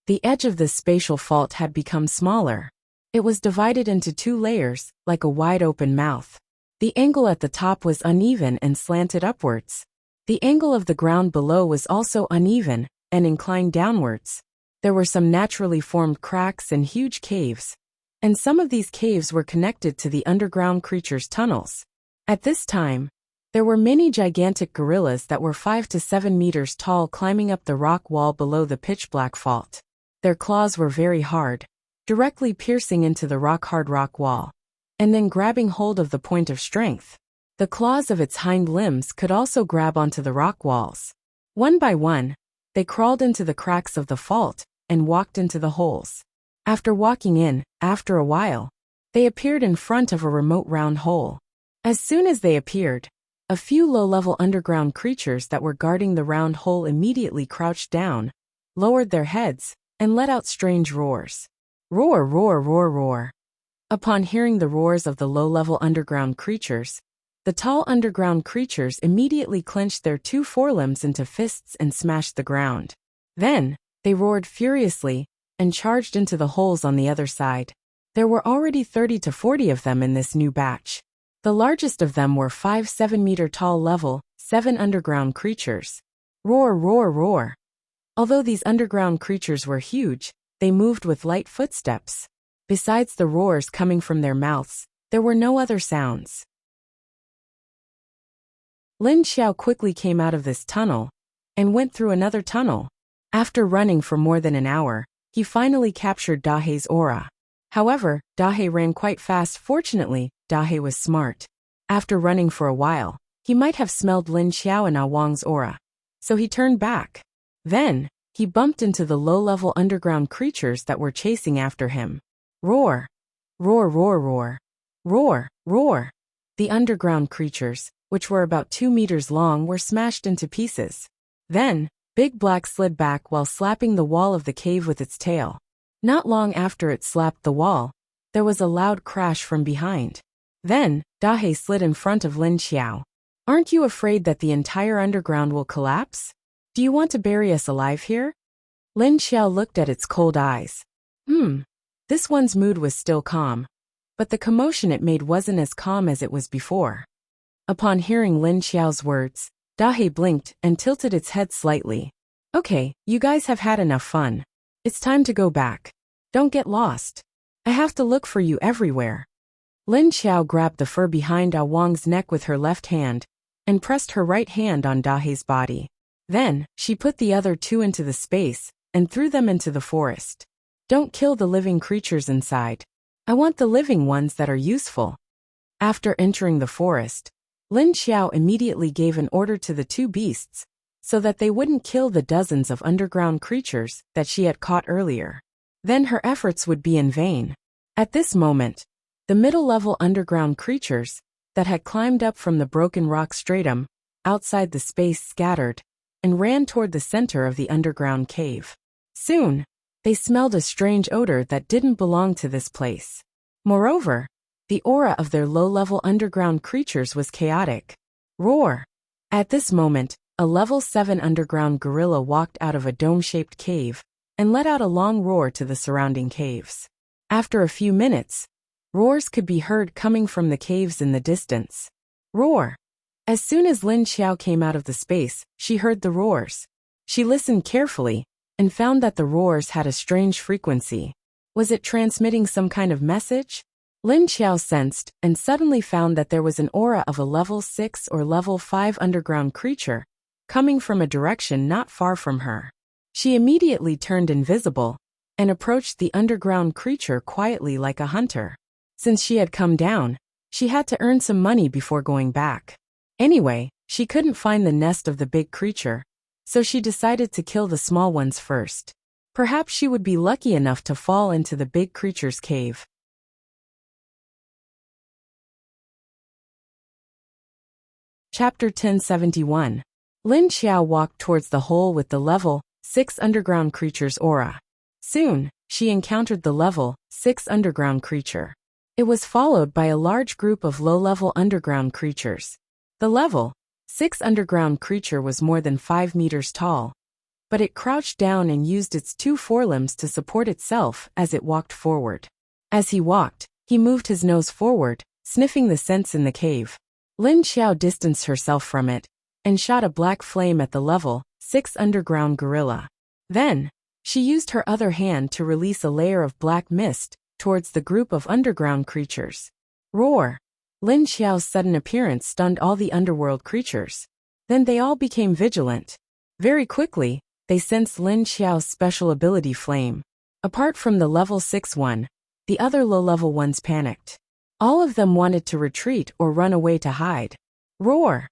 The edge of this spatial fault had become smaller. It was divided into 2 layers, like a wide-open mouth. The angle at the top was uneven and slanted upwards. The angle of the ground below was also uneven and inclined downwards. There were some naturally formed cracks and huge caves, and some of these caves were connected to the underground creatures' tunnels. At this time, there were many gigantic gorillas that were 5 to 7 meters tall climbing up the rock wall below the pitch-black fault. Their claws were very hard, directly piercing into the rock-hard rock wall, and then grabbing hold of the point of strength. The claws of its hind limbs could also grab onto the rock walls. One by one, they crawled into the cracks of the fault and walked into the holes. After walking in, after a while, they appeared in front of a remote round hole. As soon as they appeared, a few low-level underground creatures that were guarding the round hole immediately crouched down, lowered their heads, and let out strange roars. Roar, roar, roar, roar. Upon hearing the roars of the low-level underground creatures, the tall underground creatures immediately clenched their 2 forelimbs into fists and smashed the ground. Then, they roared furiously and charged into the holes on the other side. There were already 30 to 40 of them in this new batch. The largest of them were 5-7 meter tall level 7 underground creatures. Roar, roar, roar. Although these underground creatures were huge, they moved with light footsteps. Besides the roars coming from their mouths, there were no other sounds. Lin Xiao quickly came out of this tunnel and went through another tunnel. After running for more than an hour, he finally captured Dahe's aura. However, Dahe ran quite fast. Fortunately, Dahe was smart. After running for a while, he might have smelled Lin Xiao and Wang's aura, so he turned back. Then, he bumped into the low-level underground creatures that were chasing after him. Roar! Roar, roar, roar! Roar, roar! The underground creatures, which were about 2 meters long, were smashed into pieces. Then, Big Black slid back while slapping the wall of the cave with its tail. Not long after it slapped the wall, there was a loud crash from behind. Then, Dahe slid in front of Lin Xiao. Aren't you afraid that the entire underground will collapse? Do you want to bury us alive here? Lin Xiao looked at its cold eyes. This one's mood was still calm, but the commotion it made wasn't as calm as it was before. Upon hearing Lin Xiao's words, Dahe blinked and tilted its head slightly. Okay, you guys have had enough fun. It's time to go back. Don't get lost. I have to look for you everywhere. Lin Xiao grabbed the fur behind Wang's neck with her left hand and pressed her right hand on Dahe's body. Then, she put the other 2 into the space and threw them into the forest. Don't kill the living creatures inside. I want the living ones that are useful. After entering the forest, Lin Xiao immediately gave an order to the 2 beasts so that they wouldn't kill the dozens of underground creatures that she had caught earlier. Then her efforts would be in vain. At this moment, the middle-level underground creatures that had climbed up from the broken rock stratum outside the space scattered and ran toward the center of the underground cave. Soon, they smelled a strange odor that didn't belong to this place. Moreover, the aura of their low-level underground creatures was chaotic. Roar! At this moment, a level 7 underground gorilla walked out of a dome-shaped cave and let out a long roar to the surrounding caves. After a few minutes, roars could be heard coming from the caves in the distance. Roar! As soon as Lin Xiao came out of the space, she heard the roars. She listened carefully and found that the roars had a strange frequency. Was it transmitting some kind of message? Lin Xiao sensed and suddenly found that there was an aura of a level 6 or level 5 underground creature coming from a direction not far from her. She immediately turned invisible and approached the underground creature quietly like a hunter. Since she had come down, she had to earn some money before going back. Anyway, she couldn't find the nest of the big creature, so she decided to kill the small ones first. Perhaps she would be lucky enough to fall into the big creature's cave. Chapter 1071. Lin Xiao walked towards the hole with the level 6 underground creature's aura. Soon, she encountered the level 6 underground creature. It was followed by a large group of low-level underground creatures. The level 6 underground creature was more than 5 meters tall, but it crouched down and used its 2 forelimbs to support itself as it walked forward. As he walked, he moved his nose forward, sniffing the scents in the cave. Lin Xiao distanced herself from it and shot a black flame at the level 6 underground gorilla. Then, she used her other hand to release a layer of black mist towards the group of underground creatures. Roar! Lin Xiao's sudden appearance stunned all the underworld creatures. Then they all became vigilant. Very quickly, they sensed Lin Xiao's special ability Flame. Apart from the level 6 one, the other low-level ones panicked. All of them wanted to retreat or run away to hide. Roar!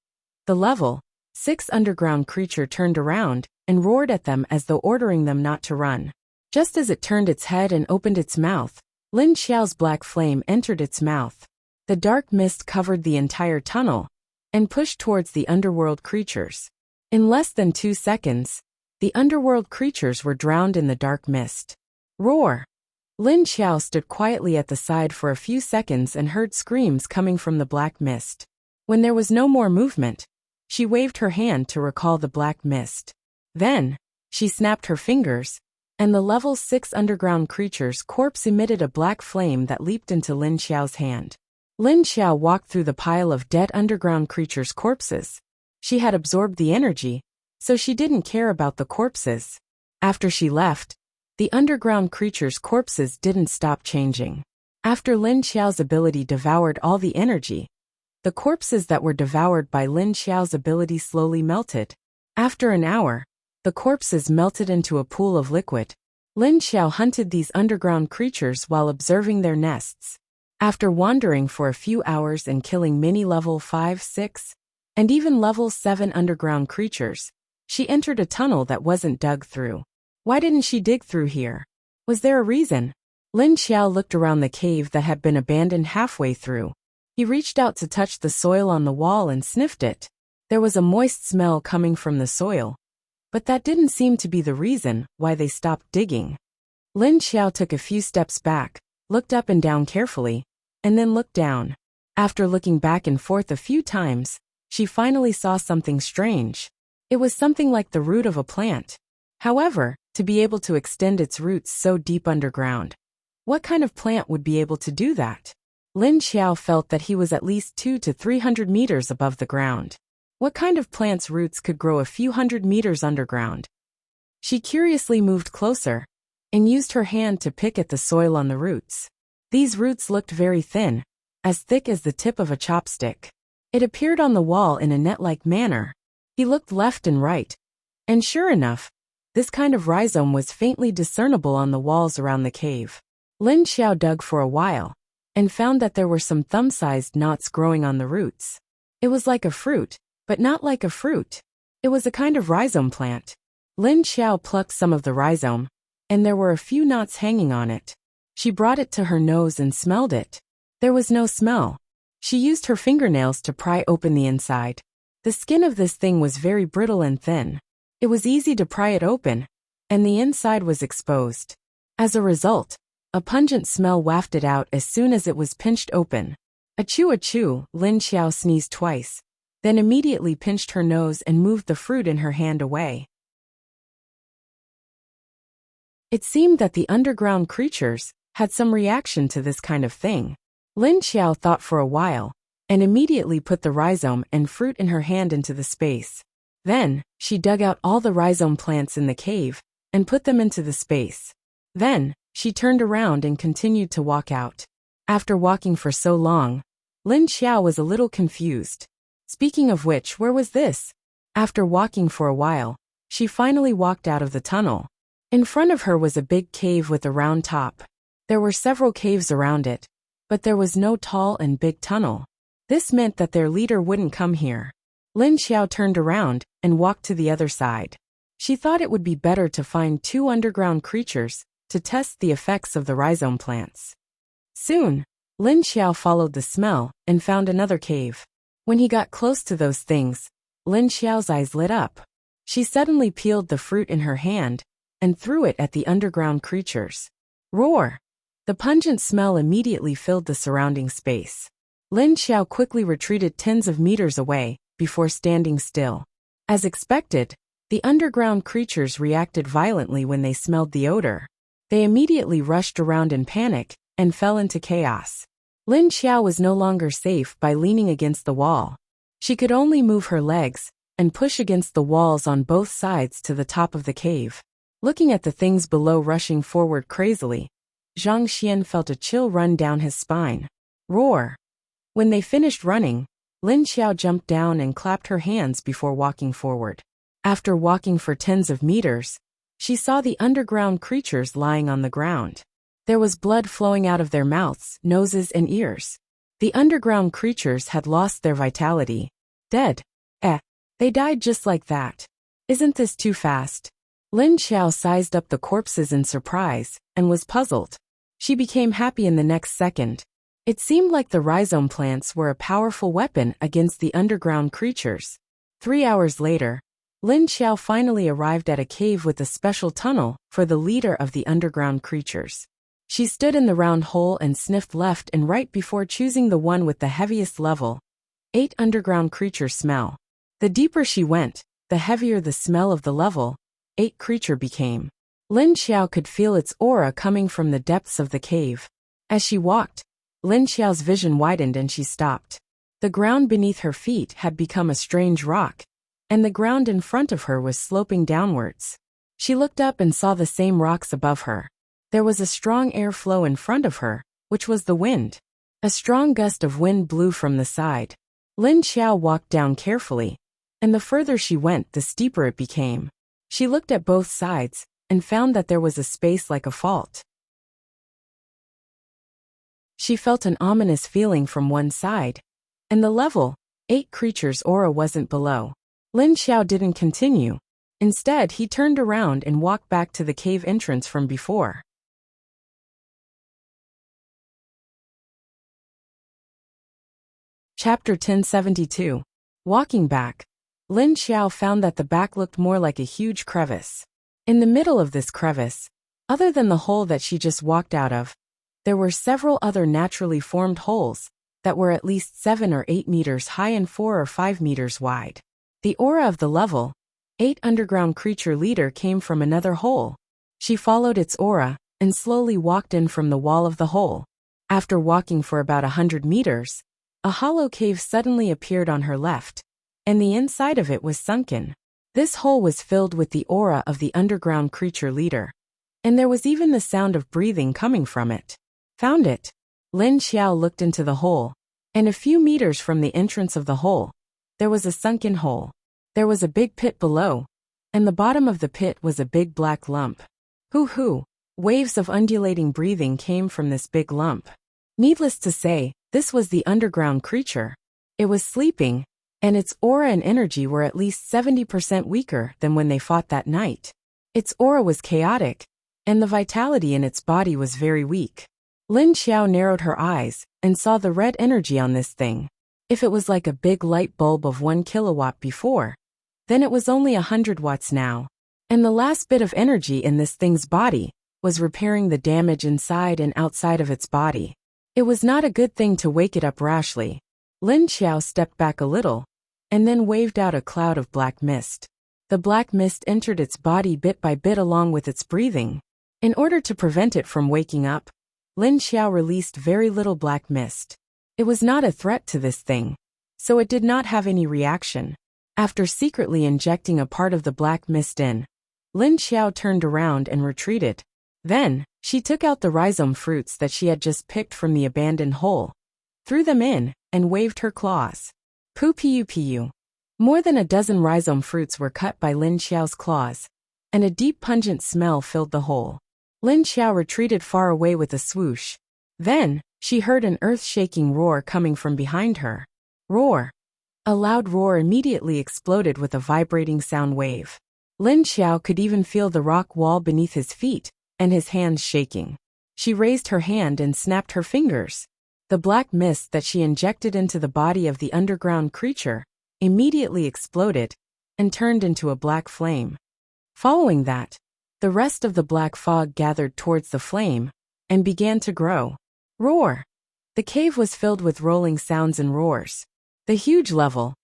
The level 6 underground creature turned around and roared at them as though ordering them not to run. Just as it turned its head and opened its mouth, Lin Xiao's black flame entered its mouth. The dark mist covered the entire tunnel and pushed towards the underworld creatures. In less than 2 seconds, the underworld creatures were drowned in the dark mist. Roar! Lin Xiao stood quietly at the side for a few seconds and heard screams coming from the black mist. When there was no more movement, she waved her hand to recall the black mist. Then, she snapped her fingers, and the level 6 underground creature's corpse emitted a black flame that leaped into Lin Xiao's hand. Lin Xiao walked through the pile of dead underground creatures' corpses. She had absorbed the energy, so she didn't care about the corpses. After she left, the underground creatures' corpses didn't stop changing. After Lin Xiao's ability devoured all the energy, the corpses that were devoured by Lin Xiao's ability slowly melted. After an hour, the corpses melted into a pool of liquid. Lin Xiao hunted these underground creatures while observing their nests. After wandering for a few hours and killing many level 5, 6, and even level 7 underground creatures, she entered a tunnel that wasn't dug through. Why didn't she dig through here? Was there a reason? Lin Xiao looked around the cave that had been abandoned halfway through. He reached out to touch the soil on the wall and sniffed it. There was a moist smell coming from the soil, but that didn't seem to be the reason why they stopped digging. Lin Xiao took a few steps back, looked up and down carefully, and then looked down. After looking back and forth a few times, she finally saw something strange. It was something like the root of a plant. However, to be able to extend its roots so deep underground, what kind of plant would be able to do that? Lin Xiao felt that he was at least 200 to 300 meters above the ground. What kind of plant's roots could grow a few hundred meters underground? She curiously moved closer and used her hand to pick at the soil on the roots. These roots looked very thin, as thick as the tip of a chopstick. It appeared on the wall in a net-like manner. He looked left and right, and sure enough, this kind of rhizome was faintly discernible on the walls around the cave. Lin Xiao dug for a while, and found that there were some thumb-sized knots growing on the roots. It was like a fruit, but not like a fruit. It was a kind of rhizome plant. Lin Xiao plucked some of the rhizome, and there were a few knots hanging on it. She brought it to her nose and smelled it. There was no smell. She used her fingernails to pry open the inside. The skin of this thing was very brittle and thin. It was easy to pry it open, and the inside was exposed. As a result, a pungent smell wafted out as soon as it was pinched open. Achoo achoo, Lin Xiao sneezed twice, then immediately pinched her nose and moved the fruit in her hand away. It seemed that the underground creatures had some reaction to this kind of thing. Lin Xiao thought for a while, and immediately put the rhizome and fruit in her hand into the space. Then, she dug out all the rhizome plants in the cave, and put them into the space. Then, she turned around and continued to walk out. After walking for so long, Lin Xiao was a little confused. Speaking of which, where was this? After walking for a while, she finally walked out of the tunnel. In front of her was a big cave with a round top. There were several caves around it, but there was no tall and big tunnel. This meant that their leader wouldn't come here. Lin Xiao turned around and walked to the other side. She thought it would be better to find 2 underground creatures to test the effects of the rhizome plants. Soon, Lin Xiao followed the smell and found another cave. When he got close to those things, Lin Xiao's eyes lit up. She suddenly peeled the fruit in her hand and threw it at the underground creatures. Roar! The pungent smell immediately filled the surrounding space. Lin Xiao quickly retreated tens of meters away before standing still. As expected, the underground creatures reacted violently when they smelled the odor. They immediately rushed around in panic and fell into chaos. Lin Xiao was no longer safe by leaning against the wall. She could only move her legs and push against the walls on both sides to the top of the cave. Looking at the things below rushing forward crazily, Zhang Xian felt a chill run down his spine. Roar! When they finished running, Lin Xiao jumped down and clapped her hands before walking forward. After walking for tens of meters, she saw the underground creatures lying on the ground. There was blood flowing out of their mouths, noses, and ears. The underground creatures had lost their vitality. Dead. They died just like that. Isn't this too fast? Lin Xiao sized up the corpses in surprise and was puzzled. She became happy in the next second. It seemed like the rhizome plants were a powerful weapon against the underground creatures. 3 hours later, Lin Xiao finally arrived at a cave with a special tunnel for the leader of the underground creatures. She stood in the round hole and sniffed left and right before choosing the one with the heaviest level. 8 underground creature smell. The deeper she went, the heavier the smell of the level 8 creature became. Lin Xiao could feel its aura coming from the depths of the cave. As she walked, Lin Xiao's vision widened and she stopped. The ground beneath her feet had become a strange rock, and the ground in front of her was sloping downwards. She looked up and saw the same rocks above her. There was a strong air flow in front of her, which was the wind. A strong gust of wind blew from the side. Lin Xiao walked down carefully, and the further she went, the steeper it became. She looked at both sides and found that there was a space like a fault. She felt an ominous feeling from one side, and the level 8 creature's aura wasn't below. Lin Xiao didn't continue. Instead, he turned around and walked back to the cave entrance from before. Chapter 1072. Walking back, Lin Xiao found that the back looked more like a huge crevice. In the middle of this crevice, other than the hole that she just walked out of, there were several other naturally formed holes that were at least 7 or 8 meters high and 4 or 5 meters wide. The aura of the level 8 underground creature leader came from another hole. She followed its aura and slowly walked in from the wall of the hole. After walking for about 100 meters, a hollow cave suddenly appeared on her left, and the inside of it was sunken. This hole was filled with the aura of the underground creature leader, and there was even the sound of breathing coming from it. Found it. Lin Xiao looked into the hole, and a few meters from the entrance of the hole, there was a sunken hole. There was a big pit below, and the bottom of the pit was a big black lump. Hoo-hoo! Waves of undulating breathing came from this big lump. Needless to say, this was the underground creature. It was sleeping, and its aura and energy were at least 70% weaker than when they fought that night. Its aura was chaotic, and the vitality in its body was very weak. Lin Xiao narrowed her eyes and saw the red energy on this thing. If it was like a big light bulb of 1 kilowatt before, then it was only 100 watts now. And the last bit of energy in this thing's body was repairing the damage inside and outside of its body. It was not a good thing to wake it up rashly. Lin Xiao stepped back a little, and then waved out a cloud of black mist. The black mist entered its body bit by bit along with its breathing. In order to prevent it from waking up, Lin Xiao released very little black mist. It was not a threat to this thing, so it did not have any reaction. After secretly injecting a part of the black mist in, Lin Xiao turned around and retreated. Then, she took out the rhizome fruits that she had just picked from the abandoned hole, threw them in, and waved her claws. Pu-pu-pu. More than a dozen rhizome fruits were cut by Lin Xiao's claws, and a deep pungent smell filled the hole. Lin Xiao retreated far away with a swoosh. Then, she heard an earth-shaking roar coming from behind her. Roar! A loud roar immediately exploded with a vibrating sound wave. Lin Xiao could even feel the rock wall beneath his feet, and his hands shaking. She raised her hand and snapped her fingers. The black mist that she injected into the body of the underground creature immediately exploded and turned into a black flame. Following that, the rest of the black fog gathered towards the flame and began to grow. Roar! The cave was filled with rolling sounds and roars. The huge level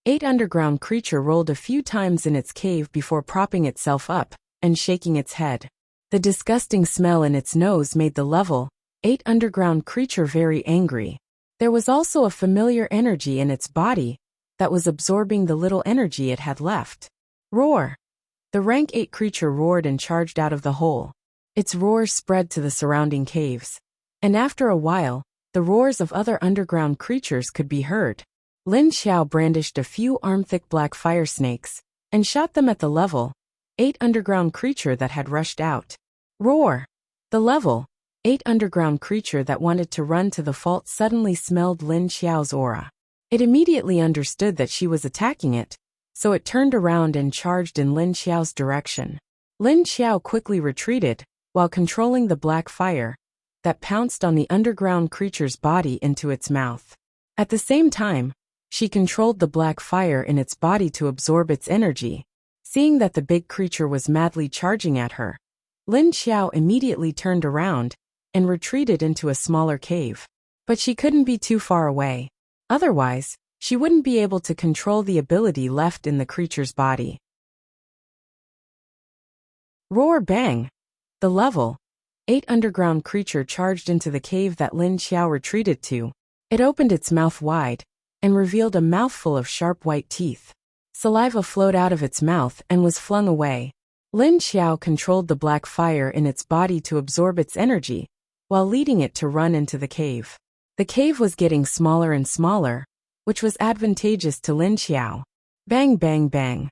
8 underground creature rolled a few times in its cave before propping itself up and shaking its head. The disgusting smell in its nose made the level 8 underground creature very angry. There was also a familiar energy in its body, that was absorbing the little energy it had left. Roar! The rank 8 creature roared and charged out of the hole. Its roar spread to the surrounding caves. And after a while, the roars of other underground creatures could be heard. Lin Xiao brandished a few arm-thick black fire snakes and shot them at the level 8 underground creature that had rushed out. Roar! The level 8 underground creature that wanted to run to the fault suddenly smelled Lin Xiao's aura. It immediately understood that she was attacking it, so it turned around and charged in Lin Xiao's direction. Lin Xiao quickly retreated, while controlling the black fire that pounced on the underground creature's body into its mouth. At the same time, she controlled the black fire in its body to absorb its energy. Seeing that the big creature was madly charging at her, Lin Xiao immediately turned around and retreated into a smaller cave. But she couldn't be too far away. Otherwise, she wouldn't be able to control the ability left in the creature's body. Roar bang! The level 8 underground creature charged into the cave that Lin Xiao retreated to. It opened its mouth wide and revealed a mouthful of sharp white teeth. Saliva flowed out of its mouth and was flung away. Lin Xiao controlled the black fire in its body to absorb its energy, while leading it to run into the cave. The cave was getting smaller and smaller, which was advantageous to Lin Xiao. Bang bang bang.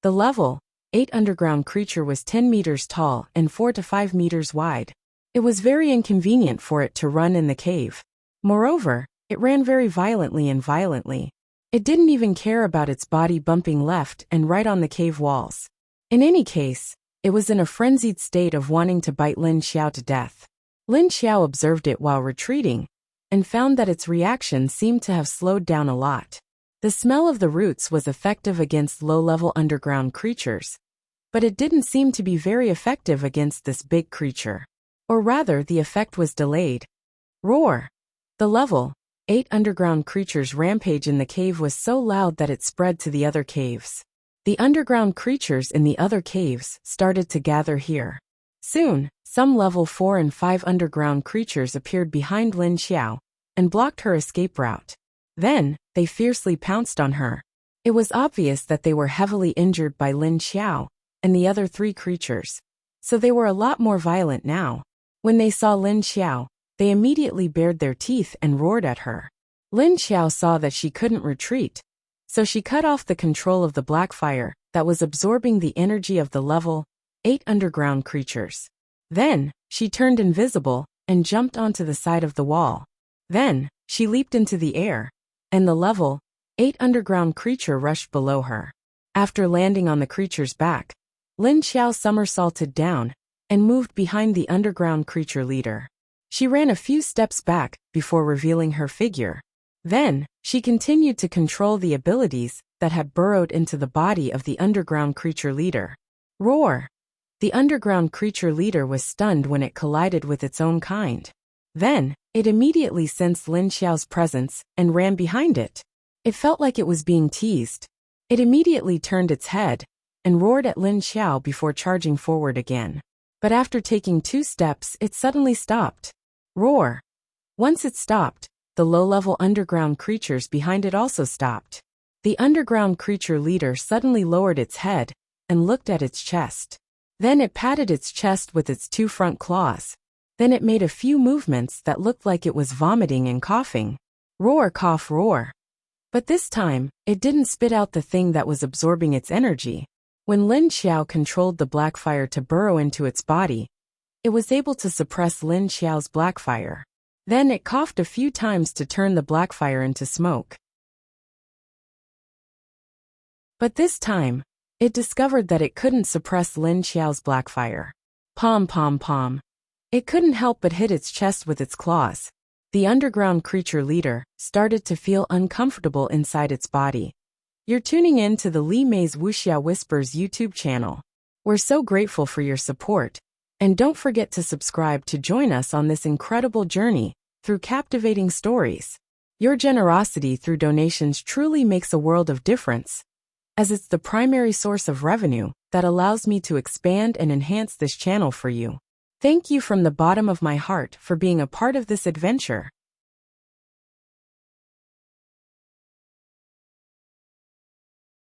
The level 8 underground creature was 10 meters tall and 4 to 5 meters wide. It was very inconvenient for it to run in the cave. Moreover, it ran very violently. It didn't even care about its body bumping left and right on the cave walls. In any case, it was in a frenzied state of wanting to bite Lin Xiao to death. Lin Xiao observed it while retreating, and found that its reaction seemed to have slowed down a lot. The smell of the roots was effective against low-level underground creatures, but it didn't seem to be very effective against this big creature. Or rather, the effect was delayed. Roar! The level 8 underground creature's rampage in the cave was so loud that it spread to the other caves. The underground creatures in the other caves started to gather here. Soon, some level 4 and 5 underground creatures appeared behind Lin Xiao and blocked her escape route. Then, they fiercely pounced on her. It was obvious that they were heavily injured by Lin Xiao and the other 3 creatures, so they were a lot more violent now. When they saw Lin Xiao, they immediately bared their teeth and roared at her. Lin Xiao saw that she couldn't retreat, so she cut off the control of the black fire that was absorbing the energy of the level 8 underground creatures. Then, she turned invisible and jumped onto the side of the wall. Then, she leaped into the air, and the level 8 underground creature rushed below her. After landing on the creature's back, Lin Xiao somersaulted down and moved behind the underground creature leader. She ran a few steps back before revealing her figure. Then, she continued to control the abilities that had burrowed into the body of the underground creature leader. Roar! The underground creature leader was stunned when it collided with its own kind. Then, it immediately sensed Lin Xiao's presence and ran behind it. It felt like it was being teased. It immediately turned its head and roared at Lin Xiao before charging forward again. But after taking 2 steps, it suddenly stopped. Roar! Once it stopped, the low-level underground creatures behind it also stopped. The underground creature leader suddenly lowered its head and looked at its chest. Then it patted its chest with its 2 front claws. Then it made a few movements that looked like it was vomiting and coughing. Roar, cough, roar. But this time, it didn't spit out the thing that was absorbing its energy. When Lin Xiao controlled the black fire to burrow into its body, it was able to suppress Lin Xiao's black fire. Then it coughed a few times to turn the black fire into smoke. But this time, it discovered that it couldn't suppress Lin Xiao's black fire. Pom pom pom. It couldn't help but hit its chest with its claws. The underground creature leader started to feel uncomfortable inside its body. You're tuning in to the Li Mei's Wuxia Whispers YouTube channel. We're so grateful for your support, and don't forget to subscribe to join us on this incredible journey through captivating stories. Your generosity through donations truly makes a world of difference, as it's the primary source of revenue that allows me to expand and enhance this channel for you. Thank you from the bottom of my heart for being a part of this adventure.